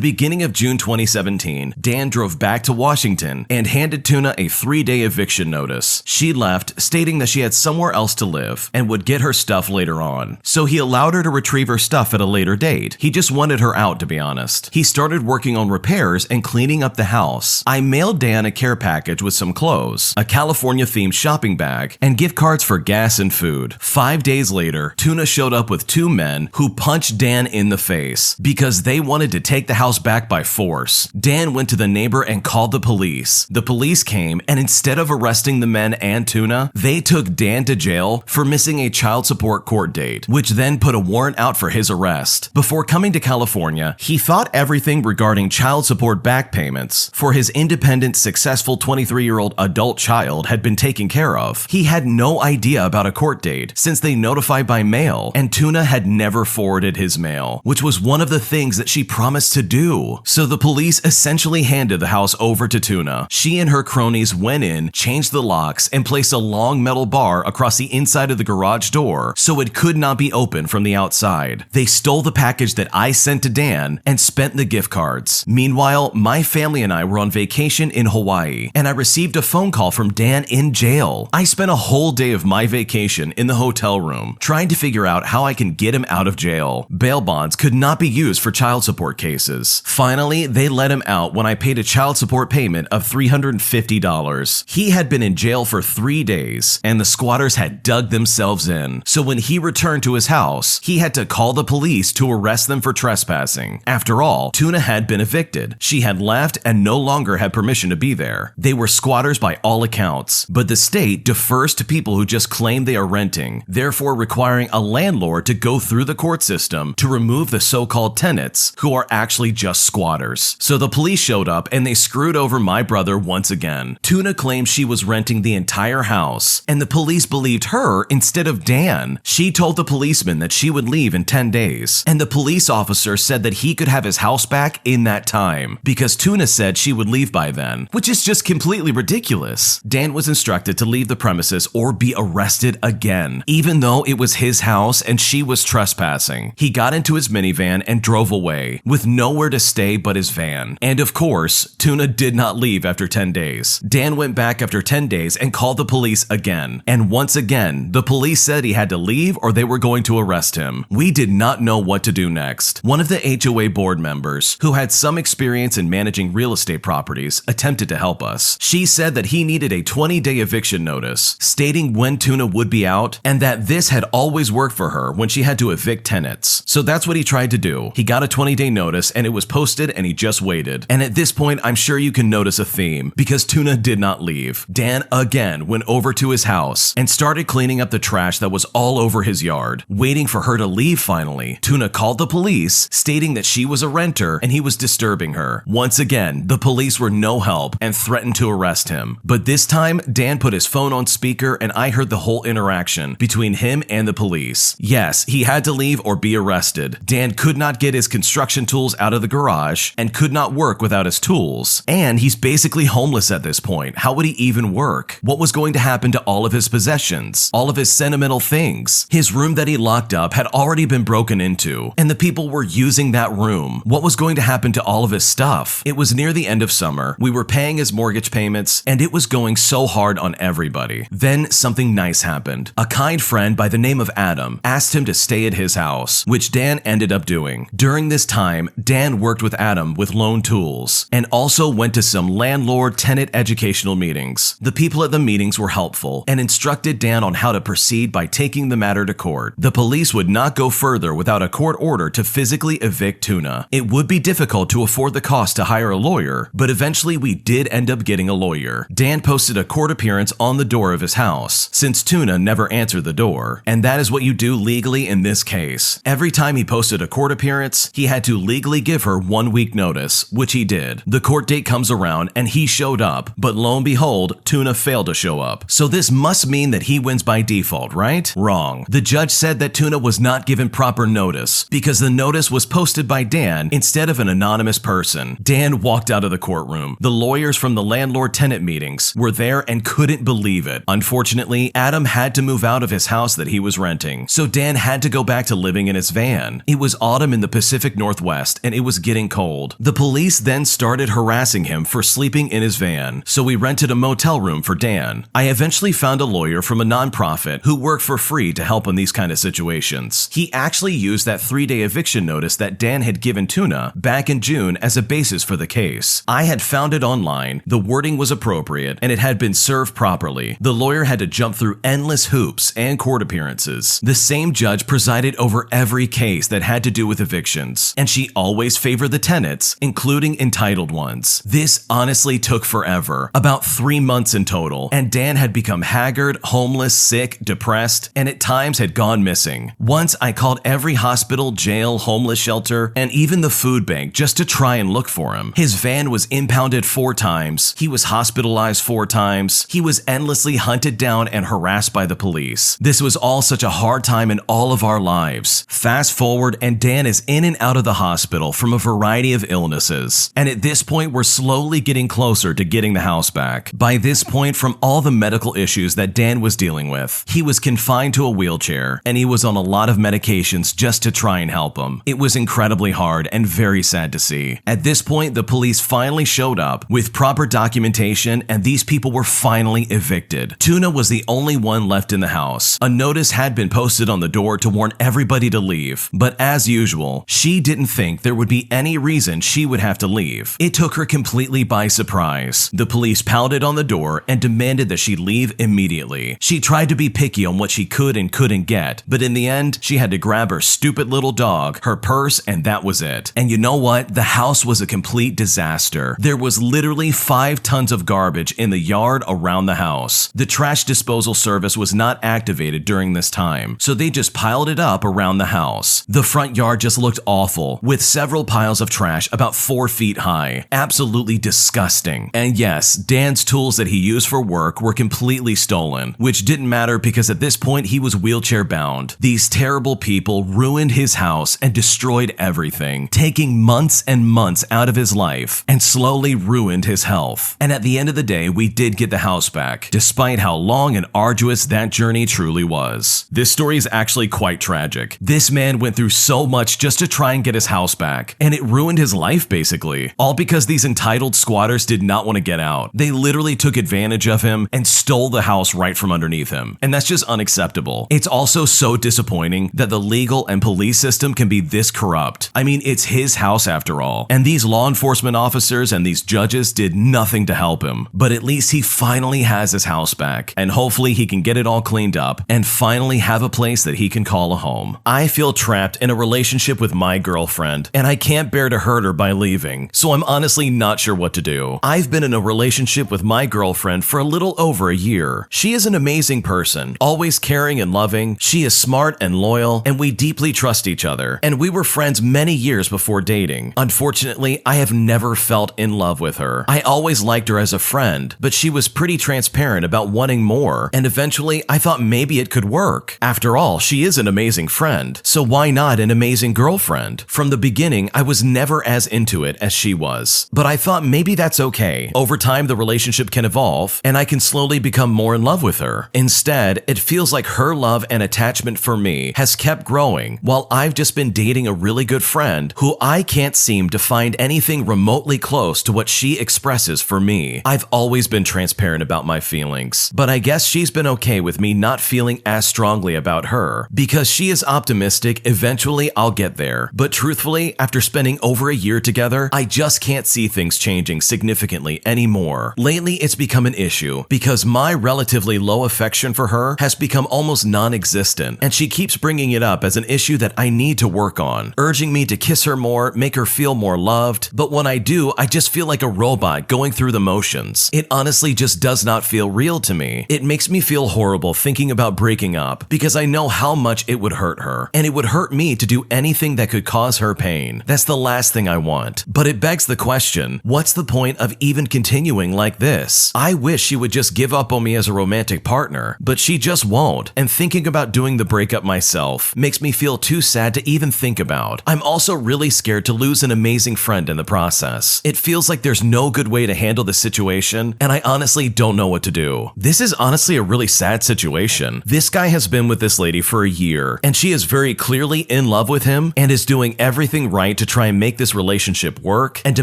beginning of June 2017, Dan drove back to Washington and handed Tuna a 3-day eviction notice. She left, stating that she had somewhere else to live and would get her stuff later on. So he allowed her to retrieve her stuff at a later date. He just wanted her out, to be honest. He started working on repairs and cleaning up the house. I mailed Dan a care package with some clothes, a California-themed shopping bag, and gift cards for gas and food. 5 days later, Tuna showed up with 2 men who punched Dan in the face because they wanted to take the house back by force. Dan went to the neighbor and called the police. The police came, and instead of arresting the men and Tuna, they took Dan to jail for missing a child support court date, which then put a warrant out for his arrest. Before coming to California, he thought everything regarding child support back payments for his independent, successful 23-year-old adult child had been taken care of. He had no idea about a court date since they notified by mail, and Tuna had never forwarded his mail, which was one of the things that she promised to do. So the police essentially handed the house over to Tuna. She and her cronies went in, changed the locks, and placed a long metal bar across the inside of the garage door so it could not be opened from the outside. They stole the package that I sent to Dan and spent the gift cards. Meanwhile, my family and I were on vacation in Hawaii, and I received a phone call from Dan in jail. I spent a whole day of my vacation in the hotel room trying to figure out how I can get him out of jail. Bail bonds could not be used for child support cases. Finally, they let him out when I paid a child support payment of $350. He had been in jail for 3 days, and the squatters had dug themselves in. So when he returned to his house, he had to call the police to arrest them for trespassing. After all, Tuna had been evicted. She had left and no longer had permission to be there. They were squatters by all accounts, but the state defers to people who just claim they are renting, therefore requiring a landlord to go through the court system to remove the so-called tenants who are actually just squatters. So the police showed up and they screwed over my brother once again. Tuna claimed she was renting the entire house, and the police believed her instead of Dan. She told the policeman that she would leave in 10 days, and the police officer said that he could have his house back in that time because Tuna said she would leave by then, which is just completely ridiculous. Dan was instructed to leave the premises or be arrested again, even though it was his house and she was trespassing. He got into his minivan and drove away with nowhere to stay but his van. And of course, Tuna did not leave after 10 days. Dan went back after 10 days and called the police again. And once again, the police said he had to leave or they were going to arrest him. We did not know what to do next. One of the HOA board members, who had some experience in managing real estate properties, attempted to help us. She said that he needed a 20-day eviction notice, stating when Tuna would be out, and that this had always worked for her when she had to evict tenants. So that's what he tried to do. He got a 20-day notice and it was posted and he just waited. And at this point, I'm sure you can notice a theme because Tuna did not leave. Dan again went over to his house and started cleaning up the trash that was all over his yard. Waiting for her to leave finally, Tuna called the police, stating that she was a renter and he was disturbing her. Once again, the police were no help and threatened to arrest him. But this time, Dan put his phone on speaker and I heard the whole interaction between him and the police. Yes, he had to leave or be arrested. Dan could not get his construction tools out of the garage and could not work without his tools. And he's basically homeless at this point. How would he even work? What was going to happen to all of his possessions? All of his sentimental things? His room that he locked up had already been broken into, and the people were using that room. What was going to happen to all of his stuff? It was near the end of summer. We were paying his mortgage payments, and it was going so hard on everybody. Then something nice happened. A kind friend by the name of Adam asked him to stay at his house, which Dan ended up doing. During this time, Dan worked with Adam with loan tools, and also went to some landlord tenant educational meetings. The people at the meetings were helpful and instructed Dan on how to proceed by taking the matter to court. The police would not go further without a court order to physically evict Tuna. It would be difficult to afford the cost to hire a lawyer, but eventually we did end up getting a lawyer. Dan posted a court appearance on the door of his house, since Tuna never answered the door, and that is what you do legally in this case. Every time he posted a court appearance, he had to legally give her 1 week notice, which he did. The court date comes around and he showed up, but lo and behold, Tuna failed to show up. So this must mean that he wins by default, right? Wrong. The judge said that Tuna was not given proper notice because the notice was posted by Dan instead of an anonymous person. Dan walked out of the courtroom. The lawyers from the landlord-tenant meetings were there and couldn't believe it. Unfortunately, Adam had to move out of his house that he was renting, so Dan had to go back to living in his van. It was autumn in the Pacific Northwest and it was getting cold. The police then started harassing him for sleeping in his van, so we rented a motel room for Dan. I eventually found a lawyer from a nonprofit who worked for free to help in these kind of situations. He actually used that 3-day eviction notice that Dan had given Tuna back in June as a basis for the case. I had found it online, the wording was appropriate, and it had been served properly. The lawyer had to jump through endless hoops and court appearances. The same judge presided over every case that had to do with evictions, and she always favored the tenants, including entitled ones. This honestly took forever, about 3 months in total, and Dan had become haggard, homeless, sick, depressed, and at times had gone missing. Once I called every hospital, jail, homeless shelter, and even the food bank just to try and look for him. His van was impounded 4 times, he was hospitalized 4 times, he was endlessly hunted down and harassed by the police. This was all such a hard time in all of our lives. Fast forward and Dan is in and out of the hospital from a variety of illnesses. And at this point, we're slowly getting closer to getting the house back. By this point, from all the medical issues that Dan was dealing with, he was confined to a wheelchair and he was on a lot of medications just to try and help him. It was incredibly hard and very sad to see. At this point, the police finally showed up with proper documentation and these people were finally evicted. Tuna was the only one left in the house. A notice had been posted on the door to warn everybody to leave, but as usual, she didn't think there would be any reason she would have to leave. It took her completely by surprise. The police pounded on the door and demanded that she leave immediately. She tried to be picky on what she could and couldn't get, but in the end, she had to grab her stupid little dog, her purse, and that was it. And you know what? The house was a complete disaster. There was literally 5 tons of garbage in the yard around the house. The trash disposal service was not activated during this time, so they just piled it up around the house. The front yard just looked awful, with several piles of trash about 4 feet high. Absolutely disgusting. And yes, Dan's tools that he used for work were completely stolen, which didn't matter because at this point he was wheelchair bound. These terrible people ruined his house and destroyed everything, taking months and months out of his life and slowly ruined his health. And at the end of the day, we did get the house back, despite how long and arduous that journey truly was. This story is actually quite tragic. This man went through so much just to try and get his house back, and it ruined his life basically, all because these entitled squatters did not want to get out. They literally took advantage of him and stole the house right from underneath him, and that's just unacceptable. It's also so disappointing that the legal and police system can be this corrupt. I mean, it's his house after all, and these law enforcement officers and these judges did nothing to help him. But at least he finally has his house back, and hopefully he can get it all cleaned up and finally have a place that he can call a home. I feel trapped in a relationship with my girlfriend, and I can't bear to hurt her by leaving, so I'm honestly not sure what to do. I've been in a relationship with my girlfriend for a little over a year. She is an amazing person, always caring and loving. She is smart and loyal, and we deeply trust each other, and we were friends many years before dating. Unfortunately, I have never felt in love with her. I always liked her as a friend, but she was pretty transparent about wanting more, and eventually I thought maybe it could work. After all, she is an amazing friend, so why not an amazing girlfriend? From the beginning, I was never as into it as she was, but I thought maybe that's okay. Over time, the relationship can evolve, and I can slowly become more in love with her. Instead, it feels like her love and attachment for me has kept growing, while I've just been dating a really good friend who I can't seem to find anything remotely close to what she expresses for me. I've always been transparent about my feelings, but I guess she's been okay with me not feeling as strongly about her. Because she is optimistic, eventually I'll get there. But truthfully, after spending over a year together, I just can't see things changing significantly affectionately anymore. Lately, it's become an issue because my relatively low affection for her has become almost non-existent, and she keeps bringing it up as an issue that I need to work on, urging me to kiss her more, make her feel more loved, but when I do, I just feel like a robot going through the motions. It honestly just does not feel real to me. It makes me feel horrible thinking about breaking up because I know how much it would hurt her, and it would hurt me to do anything that could cause her pain. That's the last thing I want. But it begs the question, what's the point of even continuing like this? I wish she would just give up on me as a romantic partner, but she just won't, and thinking about doing the breakup myself makes me feel too sad to even think about. I'm also really scared to lose an amazing friend in the process. It feels like there's no good way to handle the situation, and I honestly don't know what to do. This is honestly a really sad situation. This guy has been with this lady for a year, and she is very clearly in love with him and is doing everything right to try and make this relationship work and to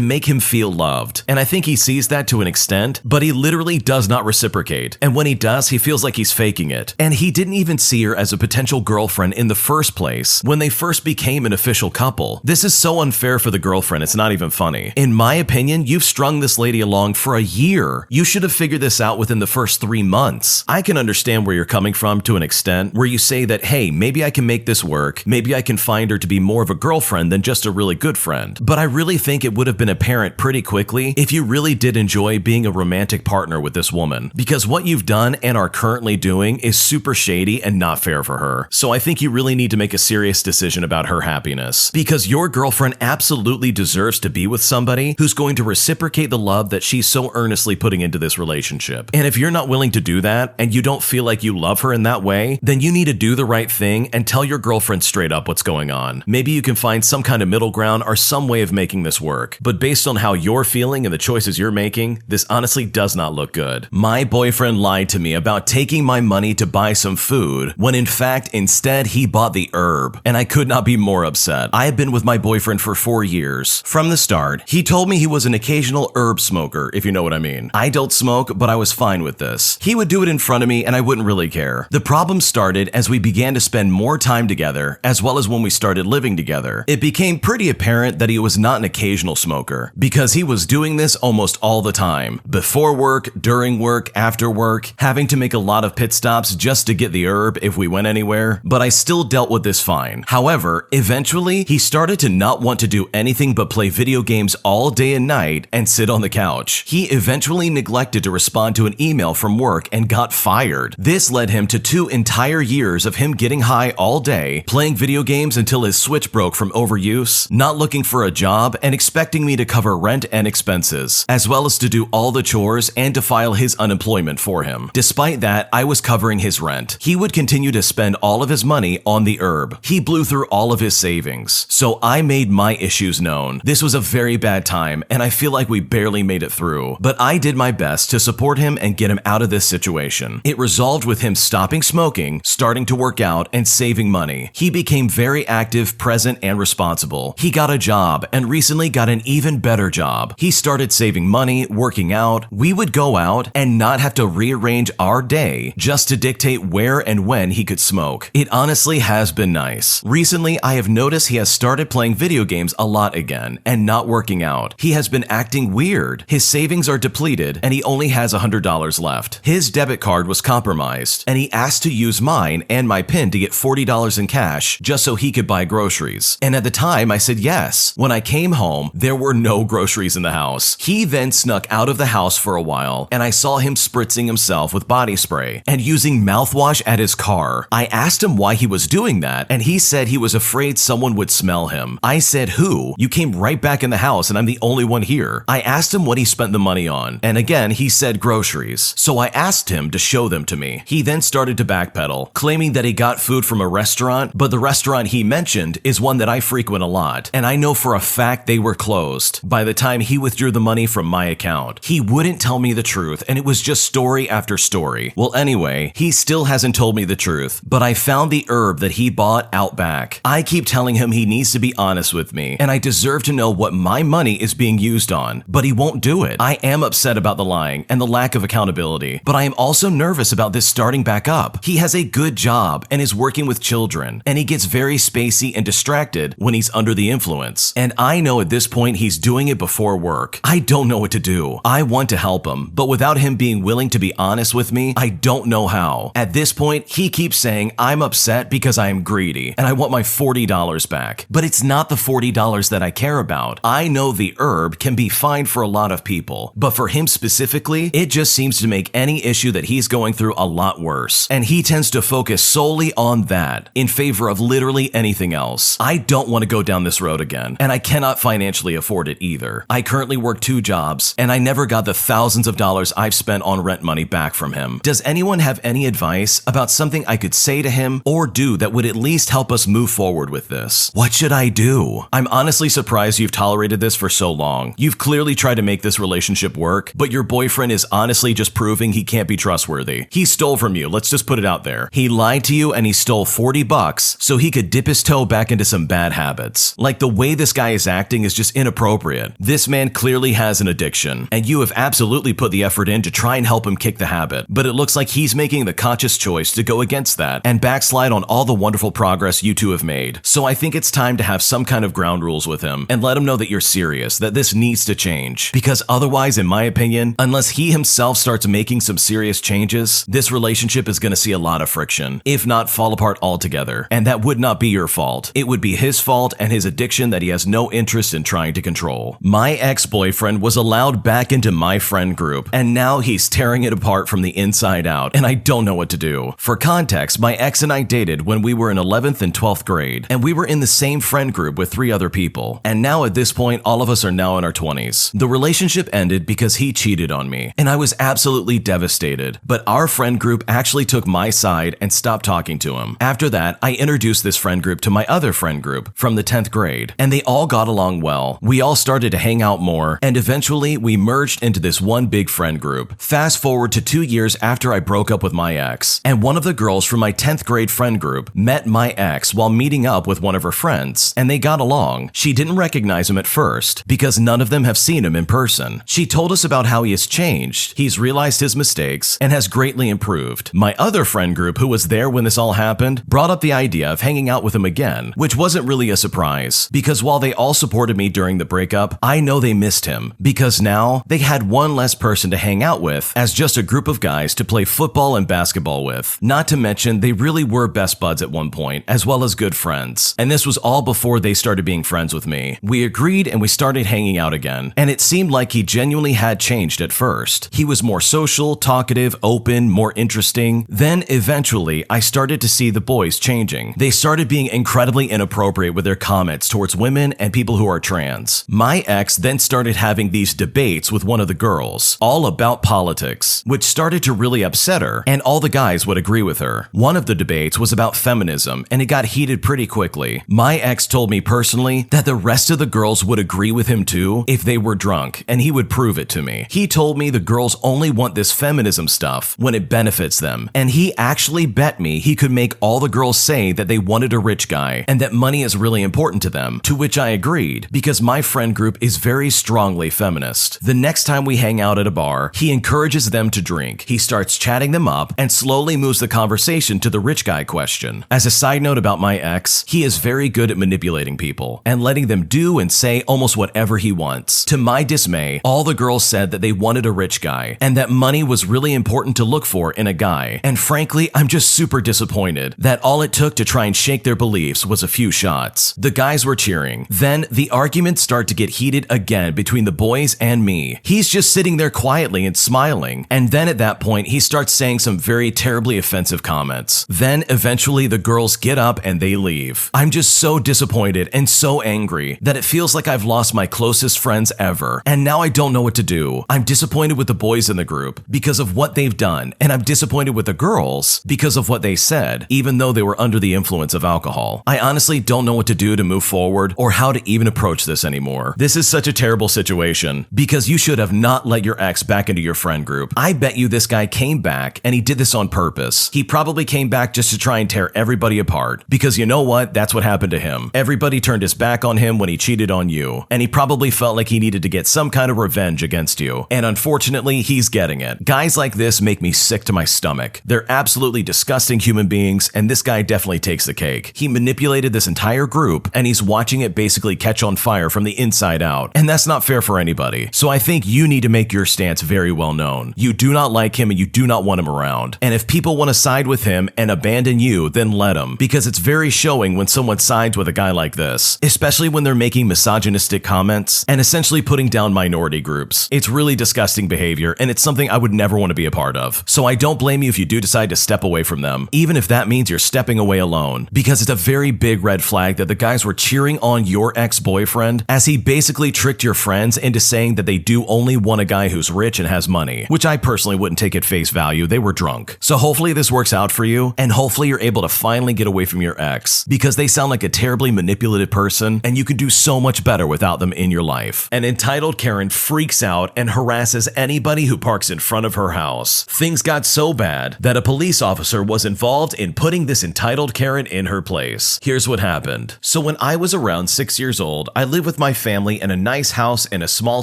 make him feel loved. And I think he sees that to an extent, but he literally does not reciprocate. And when he does, he feels like he's faking it. And he didn't even see her as a potential girlfriend in the first place when they first became an official couple. This is so unfair for the girlfriend, it's not even funny. In my opinion, you've strung this lady along for a year. You should have figured this out within the first 3 months. I can understand where you're coming from to an extent, where you say that, hey, maybe I can make this work. Maybe I can find her to be more of a girlfriend than just a really good friend. But I really think it would have been apparent pretty quickly if you really did enjoy being a romantic partner with this woman, because what you've done and are currently doing is super shady and not fair for her. So I think you really need to make a serious decision about her happiness, because your girlfriend absolutely deserves to be with somebody who's going to reciprocate the love that she's so earnestly putting into this relationship. And if you're not willing to do that and you don't feel like you love her in that way, then you need to do the right thing and tell your girlfriend straight up what's going on. Maybe you can find some kind of middle ground or some way of making this work. But based on how you're feeling and the choices you're making, this honestly does not look good. My boyfriend lied to me about taking my money to buy some food, when in fact, instead he bought the herb, and I could not be more upset. I have been with my boyfriend for 4 years. From the start, he told me he was an occasional herb smoker, if you know what I mean. I don't smoke, but I was fine with this. He would do it in front of me and I wouldn't really care. The problem started as we began to spend more time together, as well as when we started living together. It became pretty apparent that he was not an occasional smoker, because he was doing this almost all the time. Before work, during work, after work, having to make a lot of pit stops just to get the herb if we went anywhere, but I still dealt with this fine. However, eventually, he started to not want to do anything but play video games all day and night and sit on the couch. He eventually neglected to respond to an email from work and got fired. This led him to 2 entire years of him getting high all day, playing video games until his Switch broke from overuse, not looking for a job, and expecting me to cover rent and expenses, as well as to do all the chores and to file his unemployment for him. Despite that, I was covering his rent. He would continue to spend all of his money on the herb. He blew through all of his savings. So I made my issues known. This was a very bad time, and I feel like we barely made it through. But I did my best to support him and get him out of this situation. It resolved with him stopping smoking, starting to work out, and saving money. He became very active, present, and responsible. He got a job, and recently got an even better job. He started saving money, working out. We would go out and not have to rearrange our day just to dictate where and when he could smoke. It honestly has been nice. Recently, I have noticed he has started playing video games a lot again and not working out. He has been acting weird. His savings are depleted and he only has $100 left. His debit card was compromised and he asked to use mine and my PIN to get $40 in cash just so he could buy groceries. And at the time, I said yes. When I came home, there were no groceries in the house. He then snuck out of the house for a while and I saw him spritzing himself with body spray and using mouthwash at his car. I asked him why he was doing that and he said he was afraid someone would smell him. I said, who? You came right back in the house and I'm the only one here. I asked him what he spent the money on and again he said groceries. So I asked him to show them to me. He then started to backpedal, claiming that he got food from a restaurant, but the restaurant he mentioned is one that I frequent a lot and I know for a fact they were closed by the time he withdrew the money from my account. He wouldn't tell me the truth and it was just story after story. Well, anyway, he still hasn't told me the truth, but I found the herb that he bought out back. I keep telling him he needs to be honest with me and I deserve to know what my money is being used on, but he won't do it. I am upset about the lying and the lack of accountability, but I am also nervous about this starting back up. He has a good job and is working with children, and he gets very spacey and distracted when he's under the influence. And I know at this point he's doing it before work. I don't know know what to do. I want to help him, but without him being willing to be honest with me, I don't know how. At this point, he keeps saying I'm upset because I am greedy and I want my $40 back. But it's not the $40 that I care about. I know the herb can be fine for a lot of people, but for him specifically, it just seems to make any issue that he's going through a lot worse. And he tends to focus solely on that in favor of literally anything else. I don't want to go down this road again, and I cannot financially afford it either. I currently work 2 jobs, and I never got the thousands of dollars I've spent on rent money back from him. Does anyone have any advice about something I could say to him or do that would at least help us move forward with this? What should I do? I'm honestly surprised you've tolerated this for so long. You've clearly tried to make this relationship work, but your boyfriend is honestly just proving he can't be trustworthy. He stole from you, let's just put it out there. He lied to you and he stole $40 so he could dip his toe back into some bad habits. Like, the way this guy is acting is just inappropriate. This man clearly has an addiction, and you have absolutely put the effort in to try and help him kick the habit, but it looks like he's making the conscious choice to go against that and backslide on all the wonderful progress you two have made. So I think it's time to have some kind of ground rules with him and let him know that you're serious, that this needs to change. Because otherwise, in my opinion, unless he himself starts making some serious changes, this relationship is going to see a lot of friction, if not fall apart altogether. And that would not be your fault. It would be his fault and his addiction that he has no interest in trying to control. My ex-boyfriend was allowed back into my friend group, and now he's tearing it apart from the inside out, and I don't know what to do. For context, my ex and I dated when we were in 11th and 12th grade, and we were in the same friend group with 3 other people. And now at this point, all of us are now in our 20s. The relationship ended because he cheated on me, and I was absolutely devastated. But our friend group actually took my side and stopped talking to him. After that, I introduced this friend group to my other friend group from the 10th grade, and they all got along well. We all started to hang out more, and eventually we merged into this one big friend group. Fast forward to 2 years after I broke up with my ex, and one of the girls from my 10th grade friend group met my ex while meeting up with one of her friends, and they got along. She didn't recognize him at first because none of them have seen him in person. She told us about how he has changed. He's realized his mistakes and has greatly improved. My other friend group, who was there when this all happened, brought up the idea of hanging out with him again, which wasn't really a surprise, because while they all supported me during the breakup, I know they missed him, because now they had one less person to hang out with as just a group of guys to play football and basketball with. Not to mention, they really were best buds at one point, as well as good friends. And this was all before they started being friends with me. We agreed and we started hanging out again, and it seemed like he genuinely had changed at first. He was more social, talkative, open, more interesting. Then eventually, I started to see the boys changing. They started being incredibly inappropriate with their comments towards women and people who are trans. My ex then started having these debates with one of the girls, all about politics, which started to really upset her, and all the guys would agree with her. One of the debates was about feminism, and it got heated pretty quickly. My ex told me personally that the rest of the girls would agree with him too if they were drunk, and he would prove it to me. He told me the girls only want this feminism stuff when it benefits them, and he actually bet me he could make all the girls say that they wanted a rich guy and that money is really important to them, to which I agreed, because my friend group is very strongly feminist. The next time we hang out at a bar, he encourages them to drink. He starts chatting them up and slowly moves the conversation to the rich guy question. As a side note about my ex, he is very good at manipulating people and letting them do and say almost whatever he wants. To my dismay, all the girls said that they wanted a rich guy and that money was really important to look for in a guy. And frankly, I'm just super disappointed that all it took to try and shake their beliefs was a few shots. The guys were cheering. Then the arguments start to get heated again between the boys and me. He's just sitting there quietly and smiling, and then at that point he starts saying some very terribly offensive comments. Then eventually the girls get up and they leave. I'm just so disappointed and so angry that it feels like I've lost my closest friends ever, and now I don't know what to do. I'm disappointed with the boys in the group because of what they've done, and I'm disappointed with the girls because of what they said, even though they were under the influence of alcohol. I honestly don't know what to do to move forward or how to even approach this anymore. This is such a terrible situation because you should have not let your ex back into your friend group. I bet you this guy came back and he did this on purpose. He probably came back just to try and tear everybody apart, because you know what? That's what happened to him. Everybody turned his back on him when he cheated on you, and he probably felt like he needed to get some kind of revenge against you. And unfortunately, he's getting it. Guys like this make me sick to my stomach. They're absolutely disgusting human beings, and this guy definitely takes the cake. He manipulated this entire group, and he's watching it basically catch on fire from the inside out. And that's not fair for anybody. anybody. So I think you need to make your stance very well known. You do not like him and you do not want him around. And if people want to side with him and abandon you, then let them, because it's very showing when someone sides with a guy like this, especially when they're making misogynistic comments and essentially putting down minority groups. It's really disgusting behavior, and it's something I would never want to be a part of. So I don't blame you if you do decide to step away from them, even if that means you're stepping away alone, because it's a very big red flag that the guys were cheering on your ex-boyfriend as he basically tricked your friends into saying that they do only want a guy who's rich and has money, which I personally wouldn't take at face value. They were drunk. So hopefully this works out for you, and hopefully you're able to finally get away from your ex, because they sound like a terribly manipulative person and you could do so much better without them in your life. An entitled Karen freaks out and harasses anybody who parks in front of her house. Things got so bad that a police officer was involved in putting this entitled Karen in her place. Here's what happened. So when I was around 6 years old, I lived with my family in a nice house in a small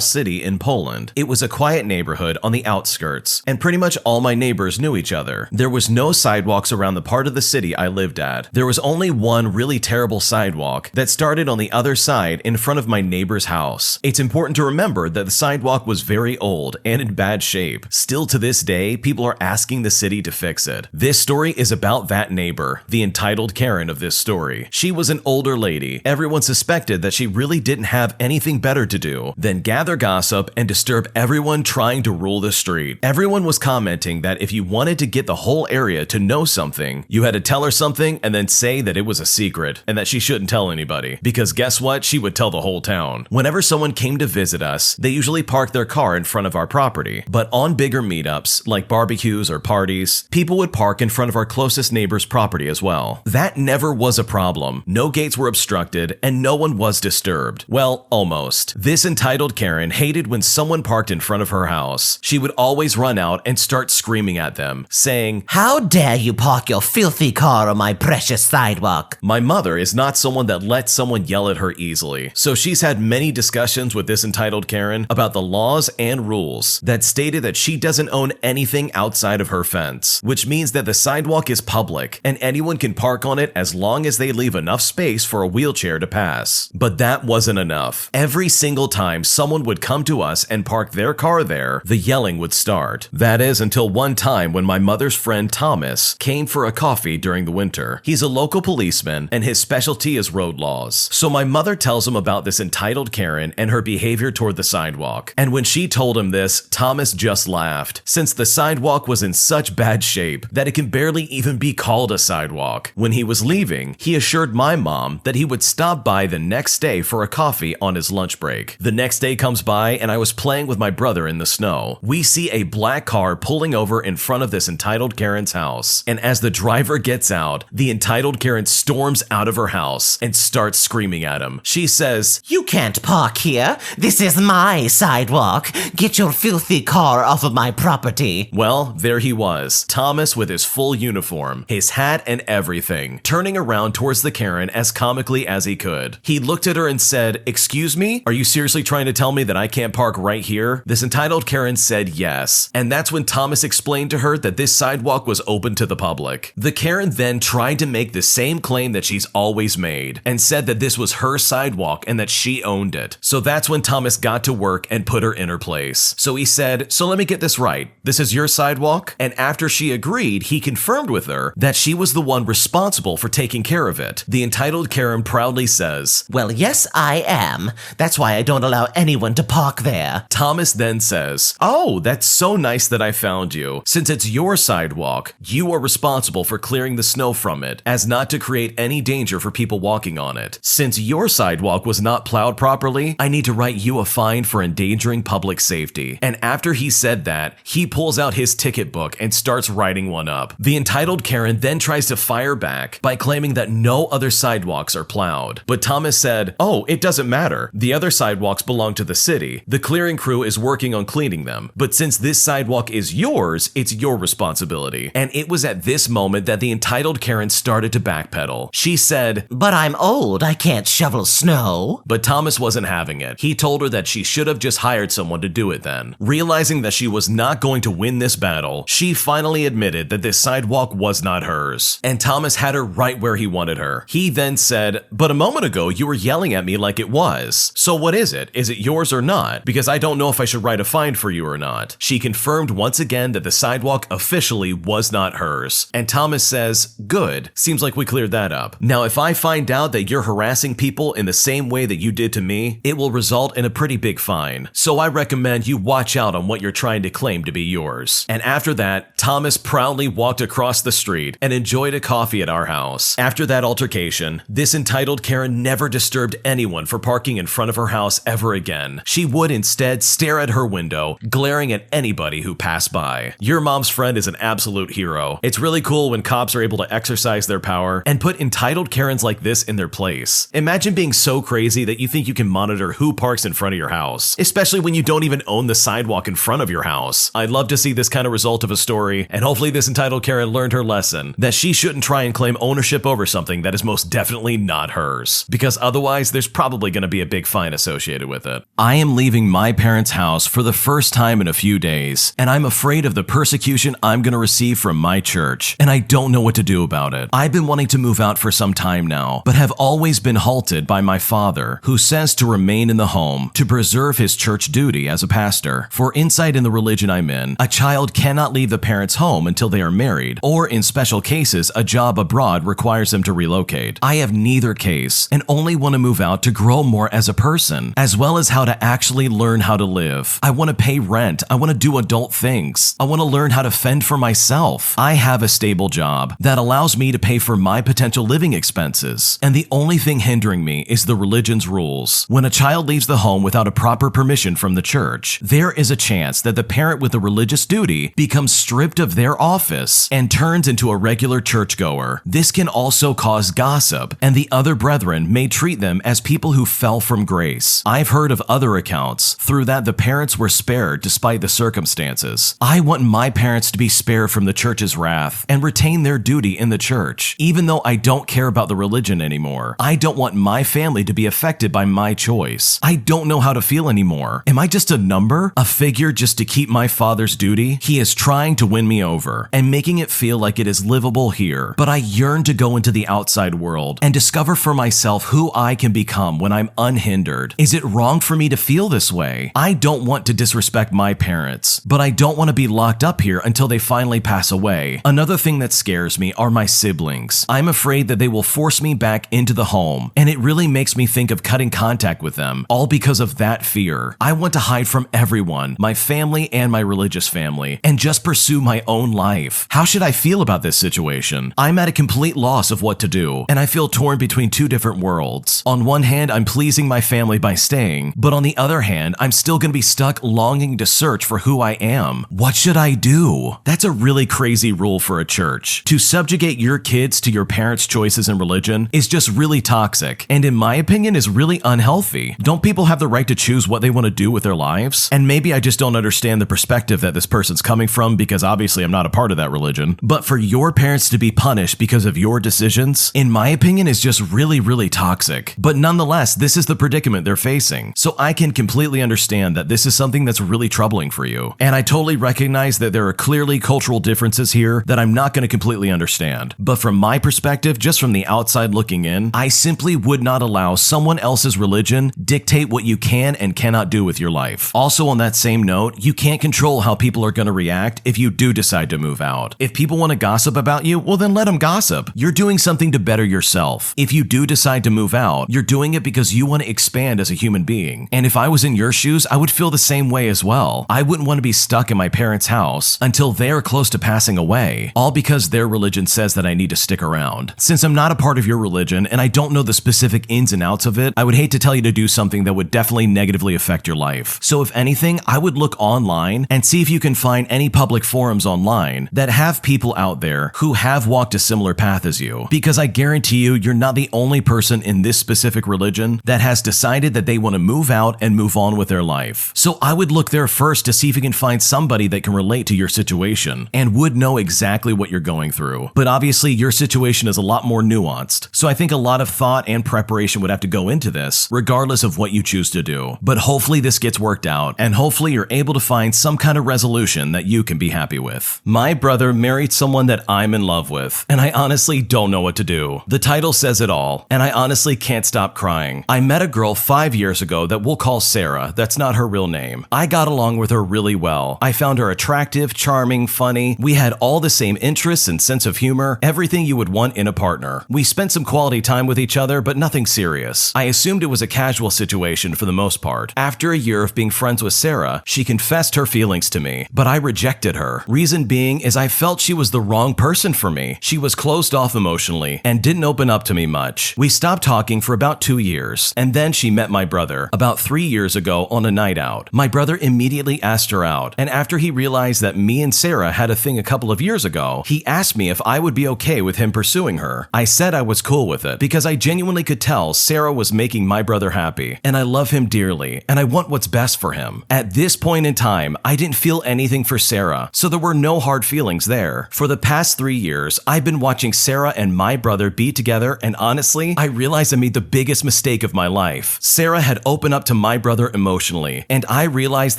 city in Poland. It was a quiet neighborhood on the outskirts, and pretty much all my neighbors knew each other. There was no sidewalks around the part of the city I lived at. There was only one really terrible sidewalk that started on the other side in front of my neighbor's house. It's important to remember that the sidewalk was very old and in bad shape. Still to this day, people are asking the city to fix it. This story is about that neighbor, the entitled Karen of this story. She was an older lady. Everyone suspected that she really didn't have anything better to do than gather gossip and disturb everyone trying to rule the street. Everyone was commenting that if you wanted to get the whole area to know something, you had to tell her something and then say that it was a secret and that she shouldn't tell anybody, because guess what? She would tell the whole town. Whenever someone came to visit us, they usually parked their car in front of our property, but on bigger meetups like barbecues or parties, people would park in front of our closest neighbor's property as well. That never was a problem. No gates were obstructed and no one was disturbed. Well, almost. This entitled Karen hated when someone parked in front of her house. She would always run out and start screaming at them, saying, "How dare you park your filthy car on my precious sidewalk?" My mother is not someone that lets someone yell at her easily, so she's had many discussions with this entitled Karen about the laws and rules that stated that she doesn't own anything outside of her fence, which means that the sidewalk is public and anyone can park on it as long as they leave enough space for a wheelchair to pass. But that wasn't enough. Every single time someone would come to us and park their car there, the yelling would start. That is until one time when my mother's friend Thomas came for a coffee during the winter. He's a local policeman and his specialty is road laws. So my mother tells him about this entitled Karen and her behavior toward the sidewalk. And when she told him this, Thomas just laughed, since the sidewalk was in such bad shape that it can barely even be called a sidewalk. When he was leaving, he assured my mom that he would stop by the next day for a coffee on his lunch break. The next day comes by and I was playing with my brother in the snow. We see a black car pulling over in front of this entitled Karen's house. And as the driver gets out, the entitled Karen storms out of her house and starts screaming at him. She says, "You can't park here. This is my sidewalk. Get your filthy car off of my property." Well, there he was, Thomas with his full uniform, his hat and everything, turning around towards the Karen as comically as he could. He looked at her and said, "Excuse me? Are you seriously trying to tell me that I can't park right here?" This entitled Karen said yes. And that's when Thomas explained to her that this sidewalk was open to the public. The Karen then tried to make the same claim that she's always made and said that this was her sidewalk and that she owned it. So that's when Thomas got to work and put her in her place. So he said, "So let me get this right. This is your sidewalk?" And after she agreed, he confirmed with her that she was the one responsible for taking care of it. The entitled Karen proudly says, "Well, yes, I am. That's why I don't allow anyone to park there." Thomas then says, "Oh, that's so nice that I found you. Since it's your sidewalk, you are responsible for clearing the snow from it, as not to create any danger for people walking on it. Since your sidewalk was not plowed properly, I need to write you a fine for endangering public safety." And after he said that, he pulls out his ticket book and starts writing one up. The entitled Karen then tries to fire back by claiming that no other sidewalks are plowed. But Thomas said, "Oh, it doesn't matter. The other sidewalks belong to the city. The clearing crew is working on cleaning them. But since this sidewalk is yours, it's your responsibility." And it was at this moment that the entitled Karen started to backpedal. She said, "But I'm old. I can't shovel snow." But Thomas wasn't having it. He told her that she should have just hired someone to do it then. Realizing that she was not going to win this battle, she finally admitted that this sidewalk was not hers. And Thomas had her right where he wanted her. He then said, "But a moment ago you were yelling at me like it was. So what is it? Is it yours yours or not, because I don't know if I should write a fine for you or not. She confirmed once again that the sidewalk officially was not hers. And Thomas says, good, seems like we cleared that up. Now, if I find out that you're harassing people in the same way that you did to me, it will result in a pretty big fine. So I recommend you watch out on what you're trying to claim to be yours. And after that, Thomas proudly walked across the street and enjoyed a coffee at our house. After that altercation, this entitled Karen never disturbed anyone for parking in front of her house ever again. She would instead stare at her window, glaring at anybody who passed by. Your mom's friend is an absolute hero. It's really cool when cops are able to exercise their power and put entitled Karens like this in their place. Imagine being so crazy that you think you can monitor who parks in front of your house, especially when you don't even own the sidewalk in front of your house. I'd love to see this kind of result of a story, and hopefully this entitled Karen learned her lesson, that she shouldn't try and claim ownership over something that is most definitely not hers, because otherwise there's probably going to be a big fine associated with it. I am leaving my parents' house for the first time in a few days, and I'm afraid of the persecution I'm going to receive from my church, and I don't know what to do about it. I've been wanting to move out for some time now, but have always been halted by my father, who says to remain in the home to preserve his church duty as a pastor. For insight in the religion I'm in, a child cannot leave the parents' home until they are married, or in special cases, a job abroad requires them to relocate. I have neither case, and only want to move out to grow more as a person, as well as how to actually learn how to live. I want to pay rent. I want to do adult things. I want to learn how to fend for myself. I have a stable job that allows me to pay for my potential living expenses, and the only thing hindering me is the religion's rules. When a child leaves the home without a proper permission from the church, there is a chance that the parent with a religious duty becomes stripped of their office and turns into a regular churchgoer. This can also cause gossip, and the other brethren may treat them as people who fell from grace. I've heard of other accounts through that the parents were spared despite the circumstances. I want my parents to be spared from the church's wrath and retain their duty in the church, even though I don't care about the religion anymore. I don't want my family to be affected by my choice. I don't know how to feel anymore. Am I just a number? A figure just to keep my father's duty? He is trying to win me over and making it feel like it is livable here, but I yearn to go into the outside world and discover for myself who I can become when I'm unhindered. Is it wrong for me to feel this way? I don't want to disrespect my parents, but I don't want to be locked up here until they finally pass away. Another thing that scares me are my siblings. I'm afraid that they will force me back into the home, and it really makes me think of cutting contact with them, all because of that fear. I want to hide from everyone, my family and my religious family, and just pursue my own life. How should I feel about this situation? I'm at a complete loss of what to do, and I feel torn between two different worlds. On one hand, I'm pleasing my family by staying, but on the other hand, I'm still going to be stuck longing to search for who I am. What should I do? That's a really crazy rule for a church. To subjugate your kids to your parents' choices in religion is just really toxic, and in my opinion is really unhealthy. Don't people have the right to choose what they want to do with their lives? And maybe I just don't understand the perspective that this person's coming from, because obviously I'm not a part of that religion. But for your parents to be punished because of your decisions, in my opinion, is just really, really toxic. But nonetheless, this is the predicament they're facing. So I can completely understand that this is something that's really troubling for you. And I totally recognize that there are clearly cultural differences here that I'm not going to completely understand. But from my perspective, just from the outside looking in, I simply would not allow someone else's religion dictate what you can and cannot do with your life. Also, on that same note, you can't control how people are going to react if you do decide to move out. If people want to gossip about you, well then let them gossip. You're doing something to better yourself. If you do decide to move out, you're doing it because you want to expand as a human being. And if I was in your shoes, I would feel the same way as well. I wouldn't want to be stuck in my parents' house until they're close to passing away, all because their religion says that I need to stick around. Since I'm not a part of your religion and I don't know the specific ins and outs of it, I would hate to tell you to do something that would definitely negatively affect your life. So if anything, I would look online and see if you can find any public forums online that have people out there who have walked a similar path as you, because I guarantee you, you're not the only person in this specific religion that has decided that they want to move out and move on with their life. So I would look there first to see if you can find somebody that can relate to your situation and would know exactly what you're going through. But obviously your situation is a lot more nuanced, so I think a lot of thought and preparation would have to go into this, regardless of what you choose to do. But hopefully this gets worked out, and hopefully you're able to find some kind of resolution that you can be happy with. My brother married someone that I'm in love with, and I honestly don't know what to do. The title says it all, and I honestly can't stop crying. I met a girl 5 years ago that we'll we'll call Sarah. That's not her real name. I got along with her really well. I found her attractive, charming, funny. We had all the same interests and sense of humor, everything you would want in a partner. We spent some quality time with each other, but nothing serious. I assumed it was a casual situation for the most part. After a year of being friends with Sarah, she confessed her feelings to me, but I rejected her. Reason being is I felt she was the wrong person for me. She was closed off emotionally and didn't open up to me much. We stopped talking for about 2 years, and then she met my brother about 3 years ago on a night out. My brother immediately asked her out, and after he realized that me and Sarah had a thing a couple of years ago, he asked me if I would be okay with him pursuing her. I said I was cool with it because I genuinely could tell Sarah was making my brother happy, and I love him dearly, and I want what's best for him. At this point in time, I didn't feel anything for Sarah, so there were no hard feelings there. For the past 3 years, I've been watching Sarah and my brother be together, and honestly, I realized I made the biggest mistake of my life. Sarah had opened up to my brother emotionally, and I realized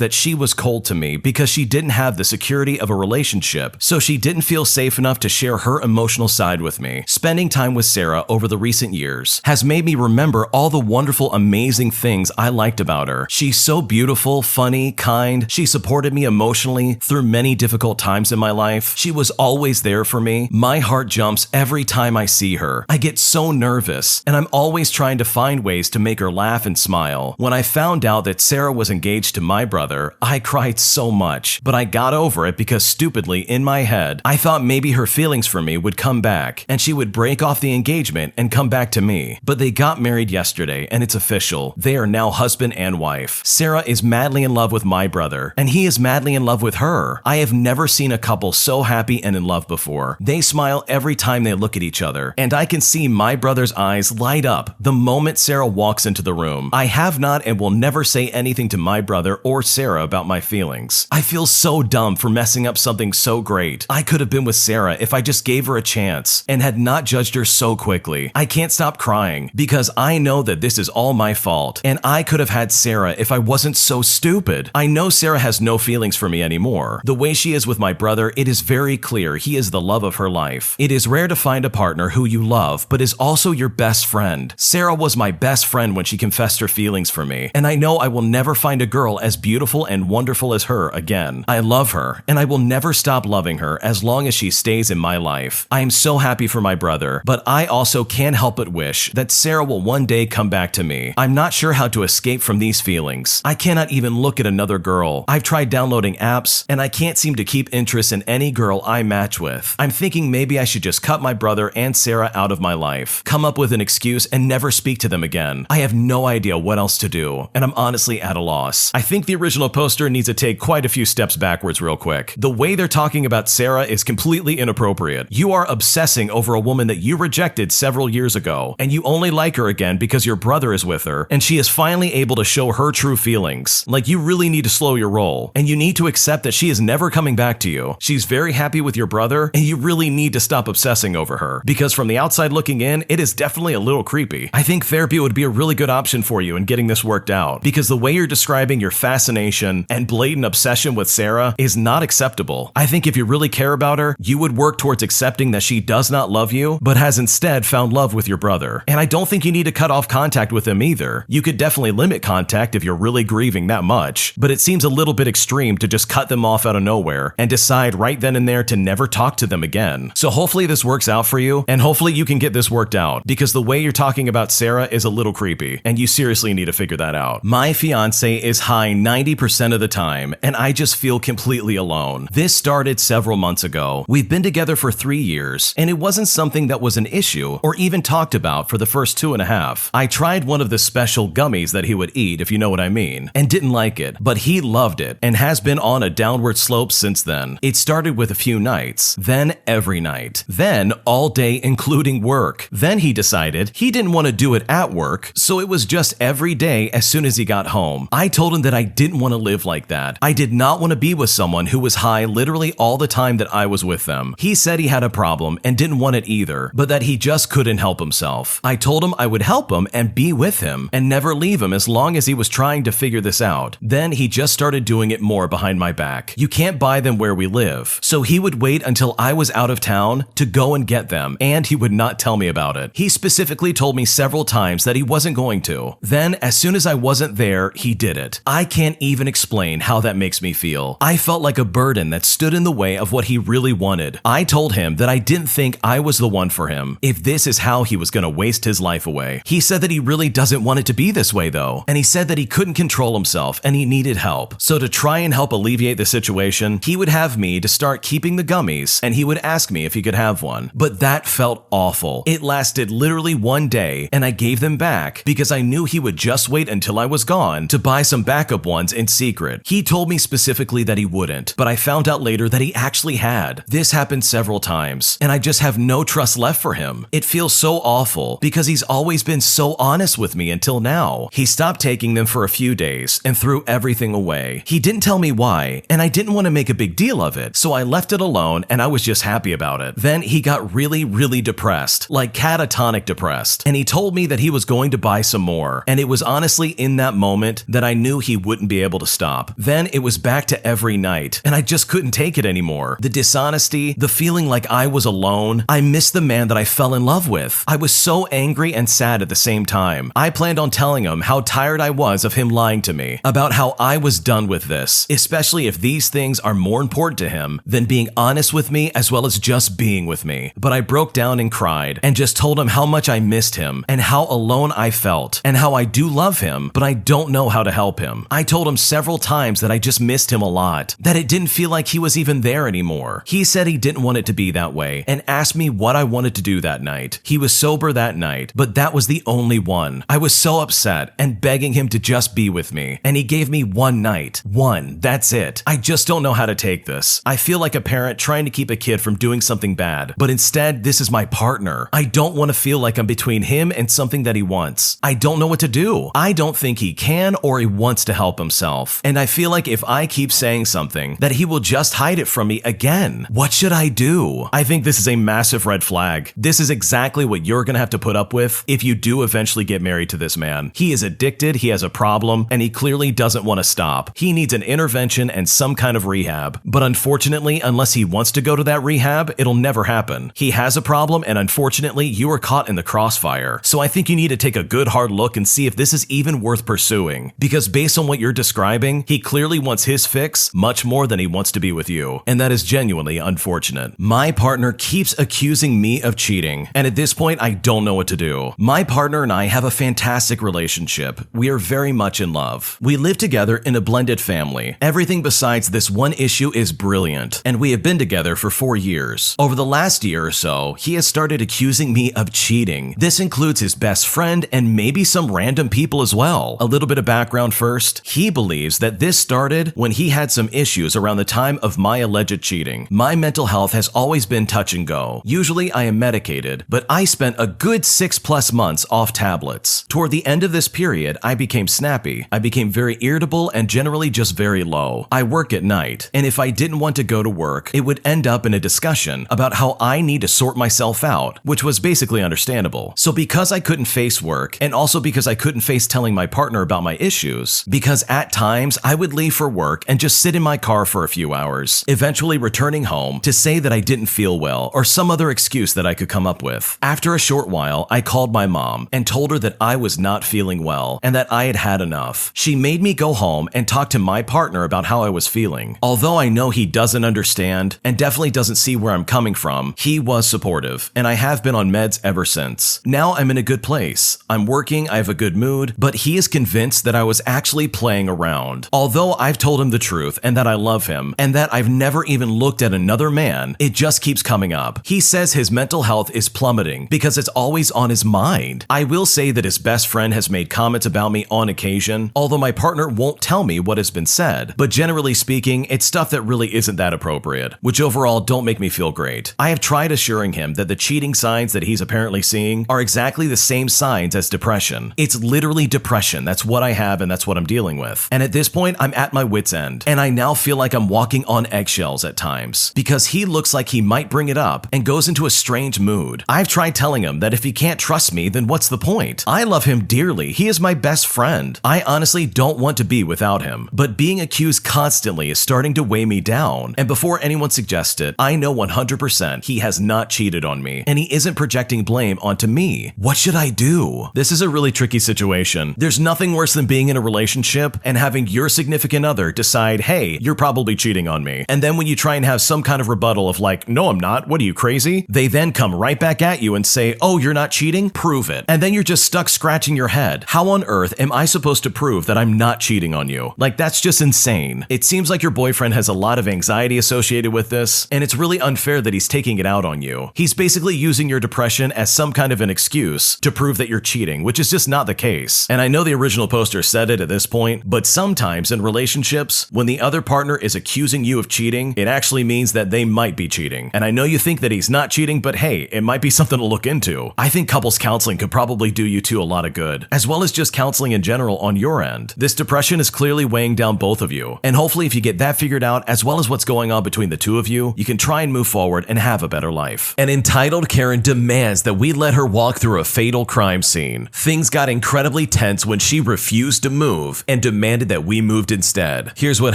that she was cold to me because she didn't have the security of a relationship, so she didn't feel safe enough to share her emotional side with me. Spending time with Sarah over the recent years has made me remember all the wonderful, amazing things I liked about her. She's so beautiful, funny, kind. She supported me emotionally through many difficult times in my life. She was always there for me. My heart jumps every time I see her. I get so nervous, and I'm always trying to find ways to make her laugh and smile. When I found out that Sarah was engaged to my brother, I cried so much, but I got over it because stupidly, in my head, I thought maybe her feelings for me would come back, and she would break off the engagement and come back to me. But they got married yesterday, and it's official. They are now husband and wife. Sarah is madly in love with my brother, and he is madly in love with her. I have never seen a couple so happy and in love before. They smile every time they look at each other, and I can see my brother's eyes light up the moment Sarah walks into the room. I have not and will never say anything to my brother or Sarah about my feelings. I feel so dumb for messing up something so great. I could have been with Sarah if I just gave her a chance and had not judged her so quickly. I can't stop crying because I know that this is all my fault, and I could have had Sarah if I wasn't so stupid. I know Sarah has no feelings for me anymore. The way she is with my brother, it is very clear he is the love of her life. It is rare to find a partner who you love, but is also your best friend. Sarah was my best friend when she confessed her feelings for me, and I know I will never find a girl as beautiful and wonderful as her again. I love her, and I will never stop loving her as long as she stays in my life. I am so happy for my brother, but I also can't help but wish that Sarah will one day come back to me. I'm not sure how to escape from these feelings. I cannot even look at another girl. I've tried downloading apps, and I can't seem to keep interest in any girl I match with. I'm thinking maybe I should just cut my brother and Sarah out of my life, come up with an excuse, and never speak to them again. I have no idea what else to do, and I'm honestly at a loss. I think the original poster needs to take quite a few steps backwards real quick. The way they're talking about Sarah is completely inappropriate. You are obsessing over a woman that you rejected several years ago, and you only like her again because your brother is with her, and she is finally able to show her true feelings. Like, you really need to slow your roll, and you need to accept that she is never coming back to you. She's very happy with your brother, and you really need to stop obsessing over her, because from the outside looking in, it is definitely a little creepy. I think therapy would be a really good option for you in getting this worked out, because the way you're describing your fascination and blatant obsession with Sarah is not acceptable. I think if you really care about her, you would work towards accepting that she does not love you, but has instead found love with your brother. And I don't think you need to cut off contact with him either. You could definitely limit contact if you're really grieving that much, but it seems a little bit extreme to just cut them off out of nowhere and decide right then and there to never talk to them again. So hopefully this works out for you, and hopefully you can get this worked out, because the way you're talking about Sarah is a little creepy, and you seriously need to figure that out. My fiance is high 90% of the time, and I just feel completely alone. This started several months ago. We've been together for 3 years, and it wasn't something that was an issue or even talked about for the first 2.5. I tried one of the special gummies that he would eat, if you know what I mean, and didn't like it, but he loved it and has been on a downward slope since then. It started with a few nights, then every night, then all day including work. Then he decided he didn't want to do it at work, so it was just every day as soon as he got home. I told him that I didn't want to live like that. I did not want to be with someone who was high literally all the time that I was with them. He said he had a problem and didn't want it either, but that he just couldn't help himself. I told him I would help him and be with him and never leave him as long as he was trying to figure this out. Then he just started doing it more behind my back. You can't buy them where we live, so he would wait until I was out of town to go and get them, and he would not tell me about it. He specifically told me several times that he wasn't going to. Then, as soon as I wasn't there, he did it. I can't even explain how that makes me feel. I felt like a burden that stood in the way of what he really wanted. I told him that I didn't think I was the one for him, if this is how he was gonna waste his life away. He said that he really doesn't want it to be this way though, and he said that he couldn't control himself and he needed help. So to try and help alleviate the situation, he would have me to start keeping the gummies and he would ask me if he could have one. But that felt awful. It lasted literally one day and I gave them back because I knew he would just wait until I was gone to buy some backup ones in secret. He told me specifically that he wouldn't, but I found out later that he actually had. This happened several times and I just have no trust left for him. It feels so awful because he's always been so honest with me until now. He stopped taking them for a few days and threw everything away. He didn't tell me why and I didn't want to make a big deal of it, so I left it alone and I was just happy about it. Then he got really depressed, like catatonic depressed, and he told me that he was going to buy some more, and it was honestly in that moment that I knew he wouldn't be able to stop. Then it was back to every night and I just couldn't take it anymore. The dishonesty, the feeling like I was alone. I missed the man that I fell in love with. I was so angry and sad at the same time. I planned on telling him how tired I was of him lying to me, about how I was done with this, especially if these things are more important to him than being honest with me as well as just being with me. But I broke down and cried and just told him how much I missed him and how alone I felt and how I do love him, but I don't know how to help him. I told him several times that I just missed him a lot, that it didn't feel like he was even there anymore. He said he didn't want it to be that way and asked me what I wanted to do that night. He was sober that night, but that was the only one. I was so upset and begging him to just be with me, and he gave me one night. One, that's it. I just don't know how to take this. I feel like a parent trying to keep a kid from doing something bad, but instead this is my partner. I don't want to feel like I'm between him and something that he wants. I don't know what to do. I don't think he can or he wants to help himself, and I feel like if I keep saying something that he will just hide it from me again. What should I do? I think this is a massive red flag. This is exactly what you're gonna have to put up with if you do eventually get married to this man. He is addicted, he has a problem, and he clearly doesn't want to stop. He needs an intervention and some kind of rehab. But unfortunately, unless he wants to go to that rehab, it'll never happen. He has a problem, and unfortunately, you are caught in the crossfire. So I think you need to take a good hard look and see if this is even worth pursuing. Because based on what you're describing, he clearly wants his fix much more than he wants to be with you. And that is genuinely unfortunate. My partner keeps accusing me of cheating, and at this point, I don't know what to do. My partner and I have a fantastic relationship. We are very much in love. We live together in a blended family. Everything besides this one issue is brilliant, and we have been together for 4 years. Over the last year or so, he has started accusing me of cheating. This includes his best friend and maybe some random people as well. A little bit of background first. He believes that this started when he had some issues around the time of my alleged cheating. My mental health has always been touch and go. Usually I am medicated, but I spent a good 6+ months off tablets. Toward the end of this period, I became snappy. I became very irritable and generally just very low. I work at night, and if I didn't want to go to work, it would end up in a discussion about how I need to sort myself out, which was basically understandable. So because I couldn't face work, and also because I couldn't face telling my partner about my issues, because at times I would leave for work and just sit in my car for a few hours, eventually returning home to say that I didn't feel well or some other excuse that I could come up with. After a short while, I called my mom and told her that I was not feeling well and that I had had enough. She made me go home and talk to my partner about how I was feeling. Although I know he doesn't understand and definitely doesn't see where I'm coming from, he was supportive, and I have been on meds ever since. Now I'm in a good place. I'm working, I have a good mood, but he is convinced that I was actually playing around. Although I've told him the truth and that I love him and that I've never even looked at another man, it just keeps coming up. He says his mental health is plummeting because it's always on his mind. I will say that his best friend has made comments about me on occasion, although my partner won't tell me what has been said, but generally speaking, it's stuff that really isn't that appropriate, which overall don't make me feel great. I have tried assuring him that the cheating signs that he's apparently seeing are exactly the same signs as depression. It's literally depression. That's what I have and that's what I'm dealing with. And at this point, I'm at my wit's end, and I now feel like I'm walking on eggshells at times because he looks like he might bring it up and goes into a strange mood. I've tried telling him that if he can't trust me, then what's the point? I love him dearly. He is my best friend. I honestly don't want to be without him, but being accused constantly is starting to weigh me down. And before anyone suggests it, I know 100% he has not cheated on me, and he isn't projecting blame onto me. What should I do? This is a really tricky situation. There's nothing worse than being in a relationship and having your significant other decide, hey, you're probably cheating on me. And then when you try and have some kind of rebuttal of like, no, I'm not. What are you, crazy? They then come right back at you and say, oh, you're not cheating? Prove it. And then you're just stuck scratching your head. How on earth am I supposed to prove that I'm not cheating on you? Like, that's just insane. It seems like your boyfriend has a lot of anxiety associated with this, and it's really unfair that he's taking it out on you. He's basically using your depression as some kind of an excuse to prove that you're cheating, which is just not the case. And I know the original poster said it at this point, but sometimes in relationships, when the other partner is accusing you of cheating, it actually means that they might be cheating. And I know you think that he's not cheating, but hey, it might be something to look into. I think couples counseling could probably do you two a lot of good, as well as just counseling in general on your end. This depression is clearly weighing down both of you, and hopefully if you get that figured out, as well as what's going on between the two of you, you can try and move forward and have a better life. An entitled Karen demands that we let her walk through a fatal crime scene. Things got incredibly tense when she refused to move and demanded that we moved instead. Here's what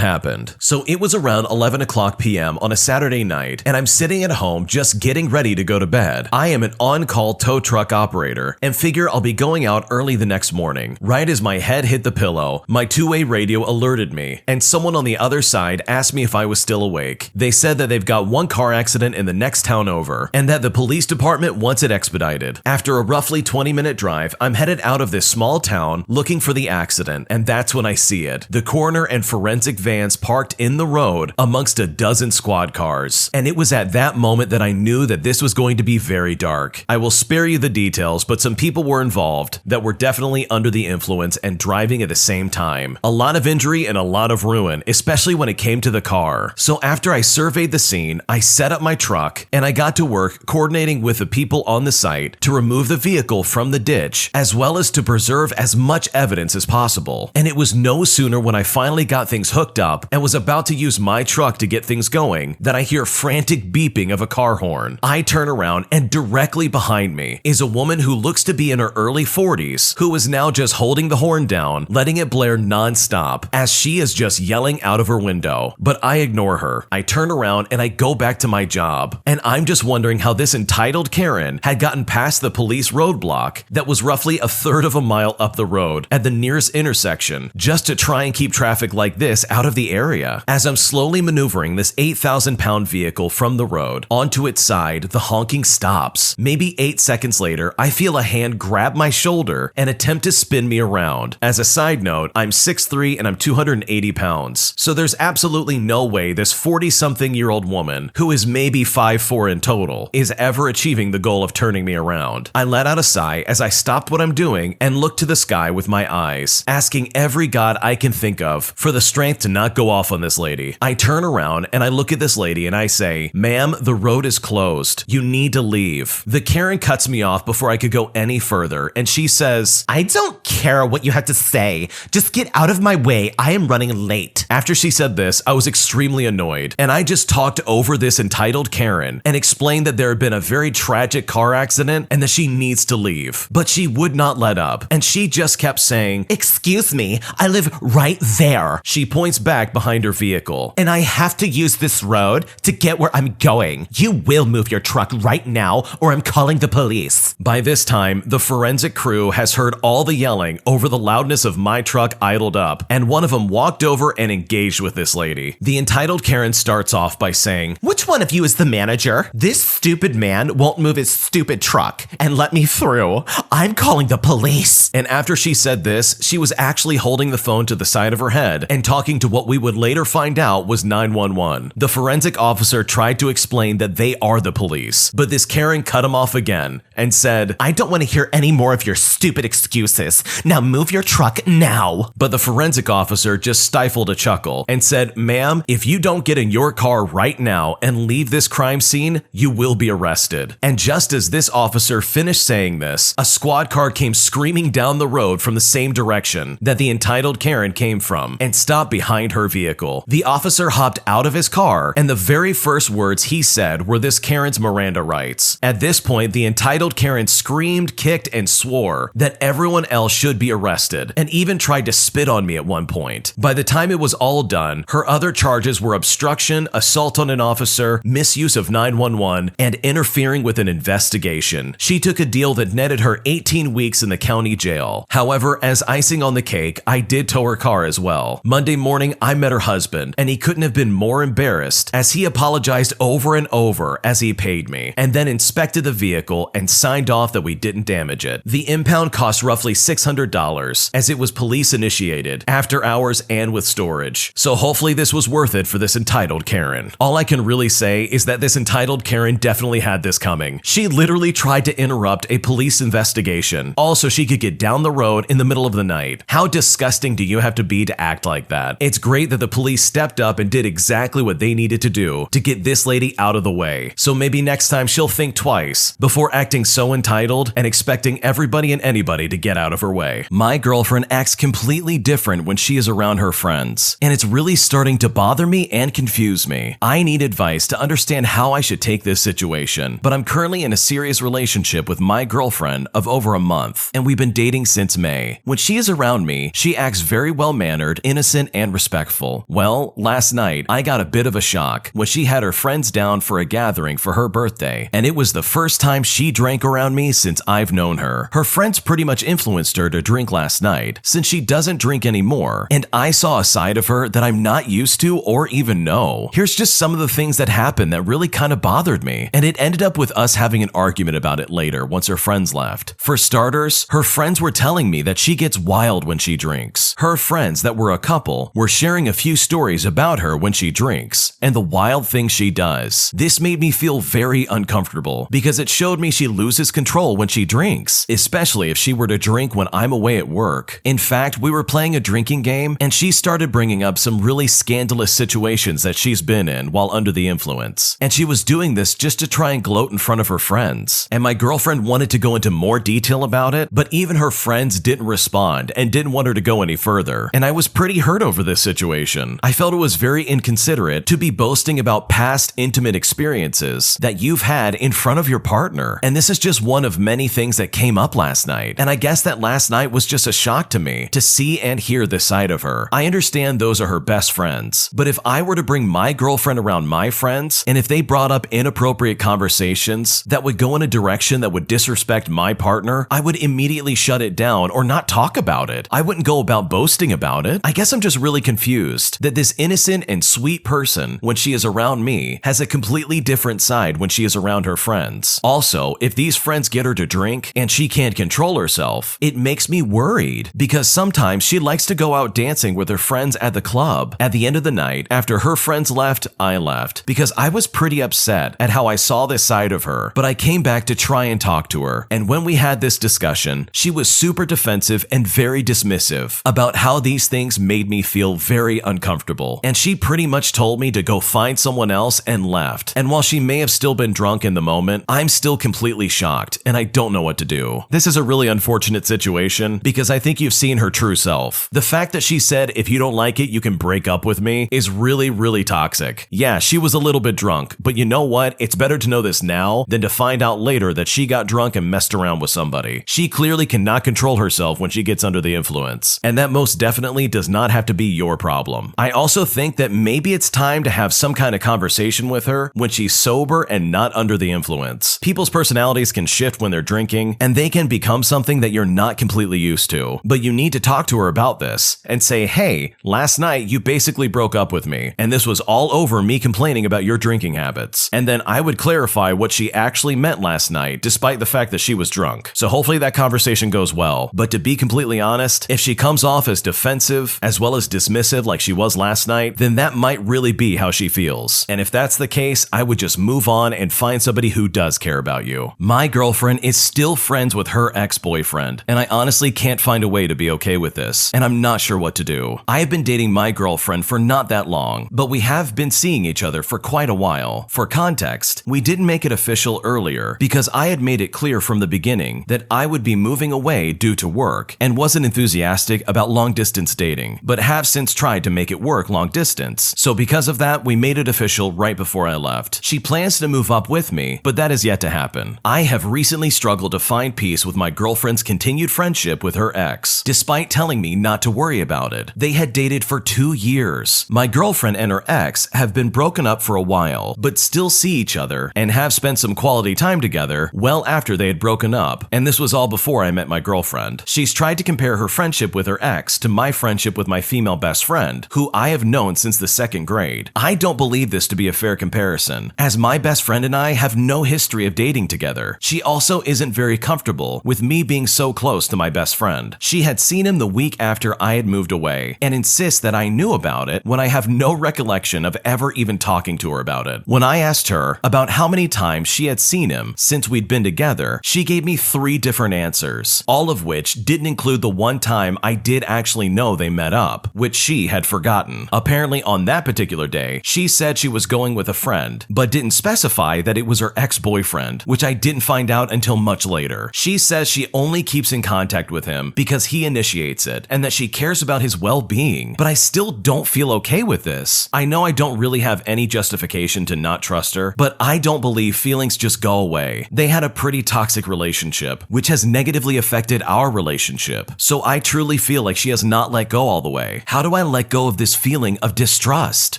happened. So it was around 11 o'clock p.m. on a Saturday night, and I'm sitting at home just getting ready to go to bed. I am an on-call tow truck operator and figure I'll be going out early the next morning. Right as my head hit the pillow, my two-way radio alerted me, and someone on the other side asked me if I was still awake. They said that they've got one car accident in the next town over, and that the police department wants it expedited. After a roughly 20-minute drive, I'm headed out of this small town looking for the accident, and that's when I see it. The coroner and forensic vans parked in the road amongst a dozen squad cars. And it was at that moment that I knew that this was going to be very dark. I will spare you the details, but some people were involved that were definitely under the influence and driving at the same time. A lot of injury and a lot of ruin, especially when it came to the car. So after I surveyed the scene, I set up my truck and I got to work coordinating with the people on the site to remove the vehicle from the ditch, as well as to preserve as much evidence as possible. And it was no sooner when I finally got things hooked up and was about to use my truck to get things going that I hear frantic beeping of a car horn. I turn around and directly behind me is a woman who looks to be in her early 40s, who is now just holding the horn down, letting it blare nonstop as she is just yelling out of her window. But I ignore her. I turn around and I go back to my job. And I'm just wondering how this entitled Karen had gotten past the police roadblock that was roughly a third of a mile up the road at the nearest intersection just to try and keep traffic like this out of the area. As I'm slowly maneuvering this 8,000-pound vehicle from the road onto its side, the honking stops. Maybe 8 seconds later, I feel a hand grab my shoulder and attempt to spin me around. As a side note, I'm 6'3" and I'm 280 pounds. So there's absolutely no way this 40-something-year-old woman, who is maybe 5'4" in total, is ever achieving the goal of turning me around. I let out a sigh as I stopped what I'm doing and looked to the sky with my eyes, asking every god I can think of for the strength to not go off on this lady. I turn around and I look at this lady and I say, "Ma'am, the road is closed. You need to leave." The Karen cuts me off before I could go any further, and she says, "I don't care what you have to say. Just get out of my way. I am running late." After she said this, I was extremely annoyed, and I just talked over this entitled Karen and explained that there had been a very tragic car accident and that she needs to leave. But she would not let up, and she just kept saying, "Excuse me, I live right there." She points back behind her vehicle. "And I have to use this road to get where I'm going. You will move your truck right now or I'm calling the police." By this time, the forensic crew has heard all the yelling over the loudness of my truck idled up, and one of them walked over and engaged with this lady. The entitled Karen starts off by saying, "Which one of you is the manager? This stupid man won't move his stupid truck and let me through. I'm calling the police." And after she said this, she was actually holding the phone to the side of her head and talking to what we would later find out was 911. The forensic officer tried to explain that they are the police, but this Karen cut him off again and said, "I don't want to hear any more of your stupid excuses. Now move your truck now." But the forensic officer just stifled a chuckle and said, "Ma'am, if you don't get in your car right now and leave this crime scene, you will be arrested." And just as this officer finished saying this, a squad car came screaming down the road from the same direction that the entitled Karen came from and stopped behind her vehicle. The officer hopped out of his car, and the very first words he said were this Karen's Miranda rights. At this point, the entitled Karen screamed, kicked, and swore that everyone else should be arrested, and even tried to spit on me at one point. By the time it was all done, her other charges were obstruction, assault on an officer, misuse of 911, and interfering with an investigation. She took a deal that netted her 18 weeks in the county jail. However, as icing on the cake, I did tow her car as well. Monday morning, I met her husband, and he couldn't have been more embarrassed as he apologized over and over as he paid me, and then inspected the vehicle and signed off that we didn't damage it. The impound cost roughly $600 as it was police initiated, after hours and with storage. So hopefully this was worth it for this entitled Karen. All I can really say is that this entitled Karen definitely had this coming. She literally tried to interrupt a police investigation, all so she could get down the road in the middle of the night. How disgusting do you have to be to act like that? It's great that the police stepped up and did exactly what they needed to do to get this lady out of the way. So maybe next time she'll think twice before acting so entitled and expecting everybody and anybody to get out of her way. My girlfriend acts completely different when she is around her friends, and it's really starting to bother me and confuse me. I need advice to understand how I should take this situation, but I'm currently in a serious relationship with my girlfriend of over a month, and we've been dating since May. When she is around me, she acts very well-mannered, innocent, and respectful. Well, last night, I got a bit of a shock when she had her friends down for a gathering for her birthday, and it was the first time she drank around me since I've known her. Her friends pretty much influenced her to drink last night, since she doesn't drink anymore, and I saw a side of her that I'm not used to or even know. Here's just some of the things that happened that really kind of bothered me, and it ended up with us having an argument about it later once her friends left. For starters, her friends were telling me that she gets wild when she drinks. Her friends that were a couple were sharing a few stories about her when she drinks, and the wild things she does. This made me feel very uncomfortable because it showed me she loses control when she drinks, especially if she were to drink when I'm away at work. In fact, we were playing a drinking game and she started bringing up some really scandalous situations that she's been in while under the influence. And she was doing this just to try and gloat in front of her friends. And my girlfriend wanted to go into more detail about it, but even her friends didn't respond and didn't want her to go any further. And I was pretty hurt over this situation. I felt it was very inconsiderate to be boasting about past intimate experiences that you've had in front of your partner. And this is just one of many things that came up last night. And I guess that last night was just a shock to me to see and hear this side of her. I understand those are her best friends, but if I were to bring my girlfriend around my friends, and if they brought up inappropriate conversations that would go in a direction that would disrespect my partner, I would immediately shut it down or not talk about it. I wouldn't go about boasting about it. I guess I'm just really confused that this innocent and sweet person, when she is around me, has a completely different side when she is around her friends. Also, if these friends get her to drink and she can't control herself, it makes me worried because sometimes she likes to go out dancing with her friends at the club. At the end of the night, after her friends left, I left because I was pretty upset at how I saw this side of her, but I came back to try and talk to her. And when we had this discussion, she was super defensive and very dismissive about how these things made me feel very uncomfortable. And she pretty much told me to go find someone else and left. And while she may have still been drunk in the moment, I'm still completely shocked and I don't know what to do. This is a really unfortunate situation because I think you've seen her true self. The fact that she said, if you don't like it, you can break up with me is really, really toxic. Yeah, she was a little bit drunk, but you know what? It's better to know this now than to find out later that she got drunk and messed around with somebody. She clearly cannot control herself when she gets under the influence, and that most definitely does not have to be your problem. I also think that maybe it's time to have some kind of conversation with her when she's sober and not under the influence. People's personalities can shift when they're drinking, and they can become something that you're not completely used to. But you need to talk to her about this and say, hey, last night you basically broke up with me, and this was all over me complaining about your drinking habits. And then I would clarify what she actually meant last night, despite the fact that she was drunk. So hopefully that conversation goes well. But to be completely honest, if she comes off as defensive as well as dismissive like she was last night, then that might really be how she feels. And if that's the case, I would just move on and find somebody who does care about you. My girlfriend is still friends with her ex-boyfriend, and I honestly can't find a way to be okay with this, and I'm not sure what to do. I have been dating my girlfriend for not that long, but we have been seeing each other for quite a while. For context, we didn't make it official earlier because I had made it clear from the beginning that I would be moving away due to work and wasn't enthusiastic about long-distance dating, but have since tried to make it work long distance. So because of that, we made it official right before I left. She plans to move up with me, but that is yet to happen. I have recently struggled to find peace with my girlfriend's continued friendship friendship with her ex, despite telling me not to worry about it. They had dated for 2 years. My girlfriend and her ex have been broken up for a while, but still see each other and have spent some quality time together well after they had broken up, and this was all before I met my girlfriend. She's tried to compare her friendship with her ex to my friendship with my female best friend, who I have known since the 2nd grade. I don't believe this to be a fair comparison, as my best friend and I have no history of dating together. She also isn't very comfortable with me being so close to my best friend. She had seen him the week after I had moved away and insists that I knew about it when I have no recollection of ever even talking to her about it. When I asked her about how many times she had seen him since we'd been together, she gave me 3 different answers, all of which didn't include the one time I did actually know they met up, which she had forgotten. Apparently on that particular day, she said she was going with a friend, but didn't specify that it was her ex-boyfriend, which I didn't find out until much later. She says she only keeps in contact with him because he initiates it and that she cares about his well-being, but I still don't feel okay with this. I know I don't really have any justification to not trust her, but I don't believe feelings just go away. They had a pretty toxic relationship, which has negatively affected our relationship, so I truly feel like she has not let go all the way. How do I let go of this feeling of distrust?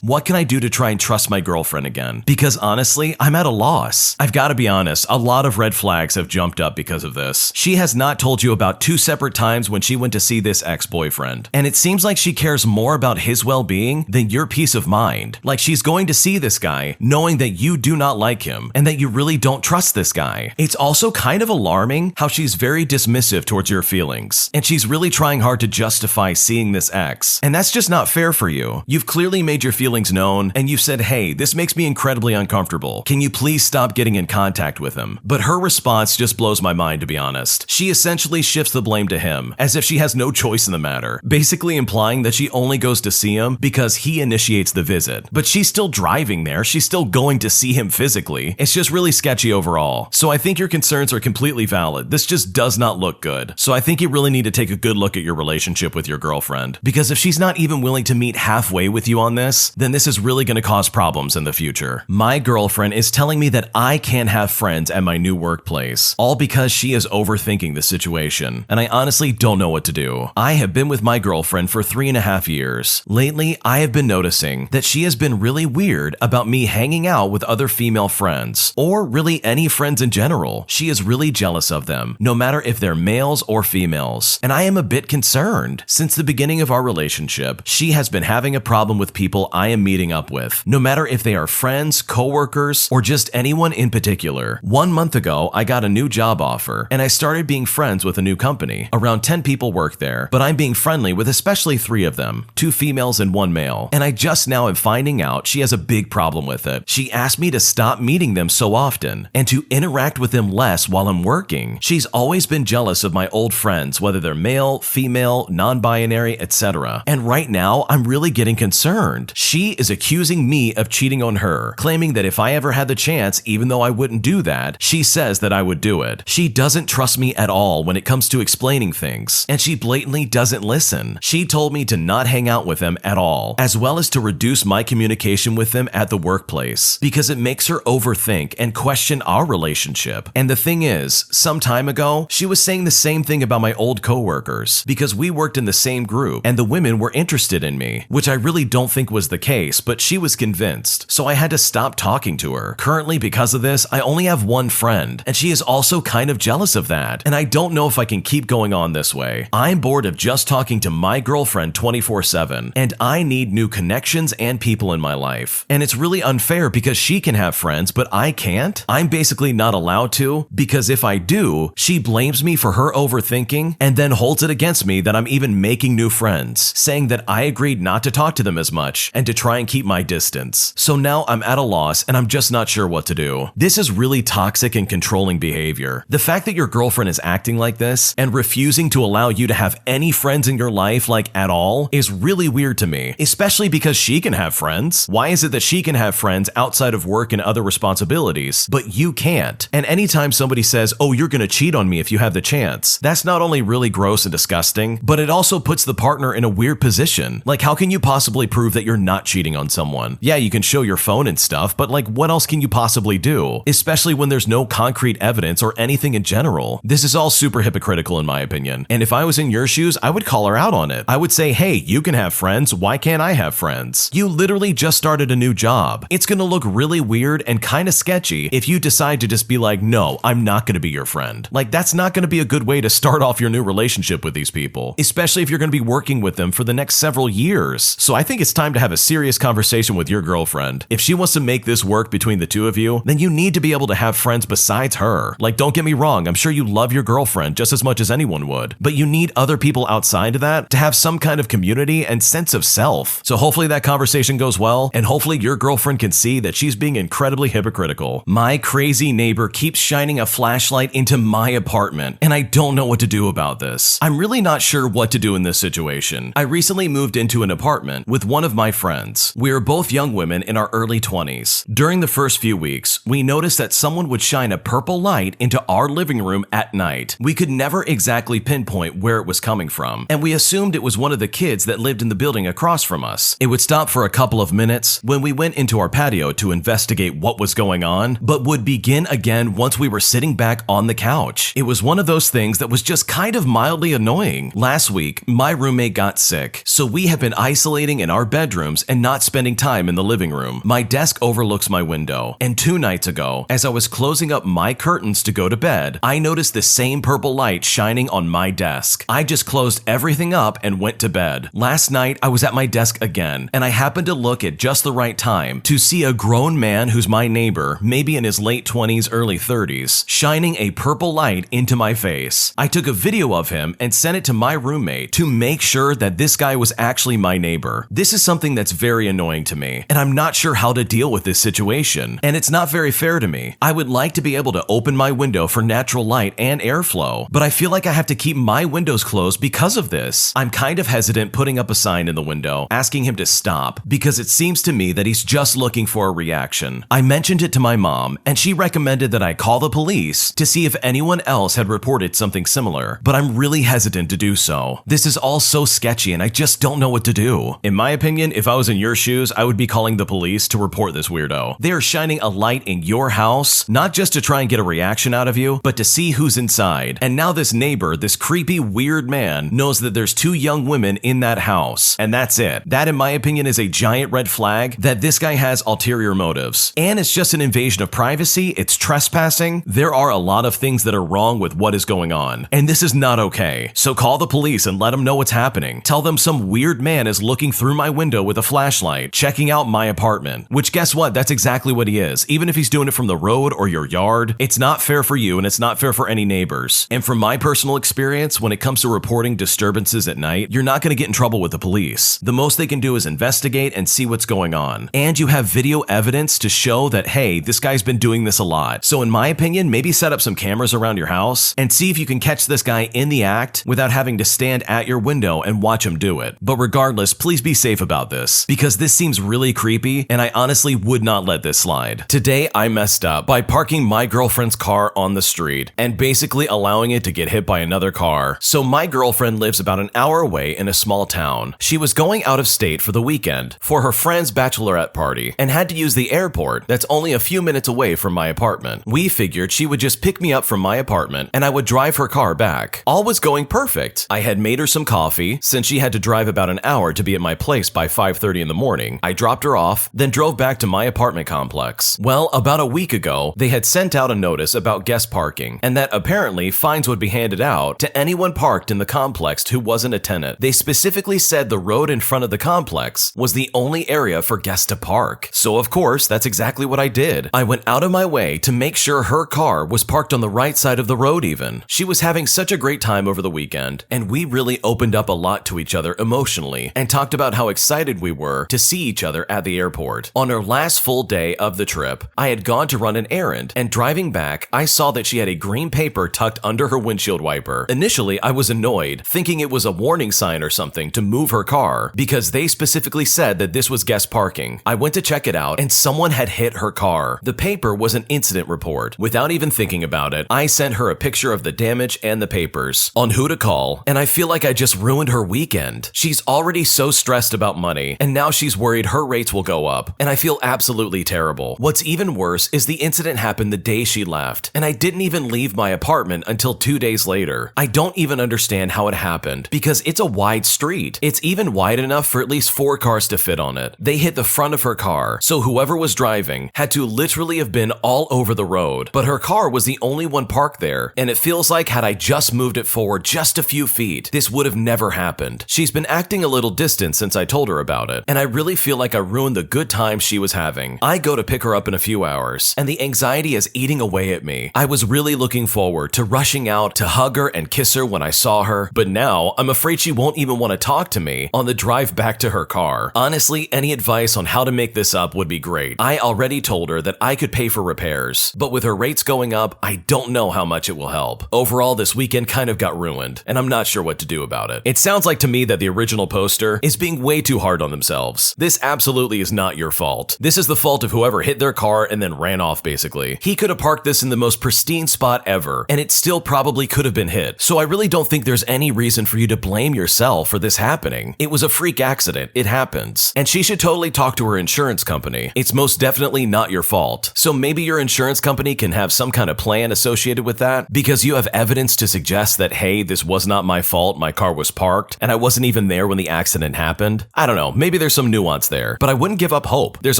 What can I do to try and trust my girlfriend again? Because honestly, I'm at a loss. I've got to be honest, a lot of red flags have jumped up because of this. She has not told you about 2 separate times when she went to see this ex-boyfriend, and it seems like she cares more about his well-being than your peace of mind. Like she's going to see this guy knowing that you do not like him and that you really don't trust this guy. It's also kind of alarming how she's very dismissive towards your feelings, and she's really trying hard to justify seeing this ex, and that's just not fair for you. You've clearly made your feelings known, and you've said, hey, this makes me incredibly uncomfortable. Can you please stop getting in contact with him? But her response just blows my mind, to be honest. She essentially shifts the blame to him, as if she has no choice in the matter, basically implying that she only goes to see him because he initiates the visit. But she's still driving there, she's still going to see him physically. It's just really sketchy overall. So I think your concerns are completely valid. This just does not look good. So I think you really need to take a good look at your relationship with your girlfriend, because if she's not even willing to meet halfway with you on this, then this is really going to cause problems in the future. My girlfriend is telling me that I can't have friends at my new workplace, all because she is overthinking the situation, and I honestly don't know what to do. I have been with my girlfriend for 3.5 years. Lately, I have been noticing that she has been really weird about me hanging out with other female friends, or really any friends in general. She is really jealous of them, no matter if they're males or females, and I am a bit concerned. Since the beginning of our relationship, she has been having a problem with people I am meeting up with, no matter if they are friends, coworkers, or just anyone in particular. 1 month ago, I got a new job offer, and I started being friends with a new company. Around 10 people work there, but I'm being friendly with especially 3 of them, 2 females and 1 male, and I just now am finding out she has a big problem with it. She asked me to stop meeting them so often, and to interact with them less while I'm working. She's always been jealous of my old friends, whether they're male, female, non-binary, etc. And right now, I'm really getting concerned. She is accusing me of cheating on her, claiming that if I ever had the chance, even though I wouldn't do that, she says that I would do it. She doesn't trust me at all when it comes to explaining things, and she blatantly doesn't listen. She told me to not hang out with them at all, as well as to reduce my communication with them at the workplace, because it makes her overthink and question our relationship. And the thing is, some time ago, she was saying the same thing about my old coworkers, because we worked in the same group, and the women were interested in me, which I really don't think was the case, but she was convinced, so I had to stop talking to her. Currently, because of this, I only have 1 friend, and she is also kind of jealous of that, and I don't know if I can keep going on this way. I'm bored of just talking to my girlfriend 24/7, and I need new connections and people in my life. And it's really unfair because she can have friends, but I can't? I'm basically not allowed to, because if I do, she blames me for her overthinking and then holds it against me that I'm even making new friends, saying that I agreed not to talk to them as much and to try and keep my distance. So now I'm at a loss and I'm just not sure what to do. This is really toxic and controlling behavior. The fact that your girlfriend is acting like this and refusing to allow you to have any friends in your life, like at all, is really weird to me, especially because she can have friends. Why is it that she can have friends outside of work and other responsibilities, but you can't? And anytime somebody says, oh, you're gonna cheat on me if you have the chance, that's not only really gross and disgusting, but it also puts the partner in a weird position. Like, how can you possibly prove that you're not cheating on someone? Yeah, you can show your phone and stuff, but like, what else can you possibly do? Especially when there's no concrete evidence or anything in general. This is all super hypocritical hypocritical in my opinion. And if I was in your shoes, I would call her out on it. I would say, hey, you can have friends. Why can't I have friends? You literally just started a new job. It's gonna look really weird and kind of sketchy if you decide to just be like, no, I'm not gonna be your friend. Like, that's not gonna be a good way to start off your new relationship with these people, especially if you're gonna be working with them for the next several years. So I think it's time to have a serious conversation with your girlfriend. If she wants to make this work between the two of you, then you need to be able to have friends besides her. Like, don't get me wrong, I'm sure you love your girlfriend just as much as anyone would, but you need other people outside of that to have some kind of community and sense of self. So hopefully that conversation goes well, and hopefully your girlfriend can see that she's being incredibly hypocritical. My crazy neighbor keeps shining a flashlight into my apartment, and I don't know what to do about this. I'm really not sure what to do in this situation. I recently moved into an apartment with one of my friends. We are both young women in our early 20s. During the first few weeks, we noticed that someone would shine a purple light into our living room at night. We could never exactly pinpoint where it was coming from, and we assumed it was one of the kids that lived in the building across from us. It would stop for a couple of minutes when we went into our patio to investigate what was going on, but would begin again once we were sitting back on the couch. It was one of those things that was just kind of mildly annoying. Last week, my roommate got sick, so we have been isolating in our bedrooms and not spending time in the living room. My desk overlooks my window, and 2 nights ago, as I was closing up my curtains to go to bed, I noticed the same purple light shining on my desk. I just closed everything up and went to bed. Last night, I was at my desk again, and I happened to look at just the right time to see a grown man who's my neighbor, maybe in his late 20s, early 30s, shining a purple light into my face. I took a video of him and sent it to my roommate to make sure that this guy was actually my neighbor. This is something that's very annoying to me, and I'm not sure how to deal with this situation, and it's not very fair to me. I would like to be able to open my window for natural light and airflow, but I feel like I have to keep my windows closed because of this. I'm kind of hesitant putting up a sign in the window asking him to stop because it seems to me that he's just looking for a reaction. I mentioned it to my mom, and she recommended that I call the police to see if anyone else had reported something similar, but I'm really hesitant to do so. This is all so sketchy and I just don't know what to do. In my opinion, if I was in your shoes, I would be calling the police to report this weirdo. They are shining a light in your house, not just to try and get a reaction out of you, but to see who's inside. And now this neighbor, this creepy, weird man, knows that there's 2 young women in that house, and that's it. That, in my opinion, is a giant red flag that this guy has ulterior motives. And it's just an invasion of privacy, it's trespassing. There are a lot of things that are wrong with what is going on, and this is not okay. So call the police and let them know what's happening. Tell them some weird man is looking through my window with a flashlight, checking out my apartment. Which, guess what? That's exactly what he is. Even if he's doing it from the road or your yard, it's not fair for you and it's not fair for any neighbors. And from my personal experience, when it comes to reporting disturbances at night, you're not going to get in trouble with the police. The most they can do is investigate and see what's going on. And you have video evidence to show that, hey, this guy's been doing this a lot. So in my opinion, maybe set up some cameras around your house and see if you can catch this guy in the act without having to stand at your window and watch him do it. But regardless, please be safe about this, because this seems really creepy and I honestly would not let this slide. Today, I messed up by parking my girlfriend's car on the street and basically allowing it to get hit by another car. So my girlfriend lives about an hour away in a small town. She was going out of state for the weekend for her friend's bachelorette party and had to use the airport that's only a few minutes away from my apartment. We figured she would just pick me up from my apartment and I would drive her car back. All was going perfect. I had made her some coffee since she had to drive about an hour to be at my place by 5:30 in the morning. I dropped her off, then drove back to my apartment complex. Well, about a week ago, they had sent out a notice about guest parking and that apparently fines would be handed out to anyone parked in the complex who wasn't a tenant. They specifically said the road in front of the complex was the only area for guests to park. So of course, that's exactly what I did. I went out of my way to make sure her car was parked on the right side of the road even. She was having such a great time over the weekend, and we really opened up a lot to each other emotionally and talked about how excited we were to see each other at the airport. On her last full day of the trip, I had gone to run an errand, and driving back, I saw that she had a green paper tucked under her windshield wiper. Initially, I was annoyed, thinking it was a warning sign or something to move her car, because they specifically said that this was guest parking. I went to check it out, and someone had hit her car. The paper was an incident report. Without even thinking about it, I sent her a picture of the damage and the papers on who to call, and I feel like I just ruined her weekend. She's already so stressed about money, and now she's worried her rates will go up, and I feel absolutely terrible. What's even worse is the incident happened the day she left, and I didn't even leave my apartment until 2 days later. I don't even understand how it happened because it's a wide street. It's even wide enough for at least 4 cars to fit on it. They hit the front of her car, so whoever was driving had to literally have been all over the road. But her car was the only one parked there, and it feels like had I just moved it forward just a few feet, this would have never happened. She's been acting a little distant since I told her about it, and I really feel like I ruined the good time she was having. I go to pick her up in a few hours, and the anxiety is eating away at me. I was really looking forward to rushing out to hug her and kiss her when I saw her, but now I'm afraid she won't even want to talk to me on the drive back to her car. Honestly, any advice on how to make this up would be great. I already told her that I could pay for repairs, but with her rates going up, I don't know how much it will help. Overall, this weekend kind of got ruined, and I'm not sure what to do about it. It sounds like to me that the original poster is being way too hard on themselves. This absolutely is not your fault. This is the fault of whoever hit their car and then ran off, basically. He could have parked this in the most pristine spot ever, and it still probably could have been hit. So I really don't think there's any reason for you to blame yourself for this happening. It was a freak accident. It happens. And she should totally talk to her insurance company. It's most definitely not your fault. So maybe your insurance company can have some kind of plan associated with that because you have evidence to suggest that, hey, this was not my fault. My car was parked and I wasn't even there when the accident happened. I don't know. Maybe there's some nuance there, but I wouldn't give up hope. There's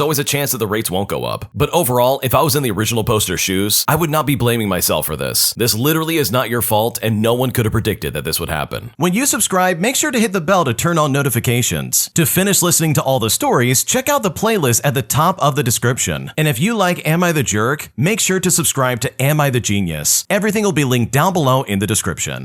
always a chance that the rates won't go up. But overall, if I was in the original poster's shoes, I would not be blaming myself for this. This literally is not your fault and no one could have predicted that this would happen. When you subscribe, make sure to hit the bell to turn on notifications. To finish listening to all the stories, check out the playlist at the top of the description. And if you like Am I the Jerk, make sure to subscribe to Am I the Genius. Everything will be linked down below in the description.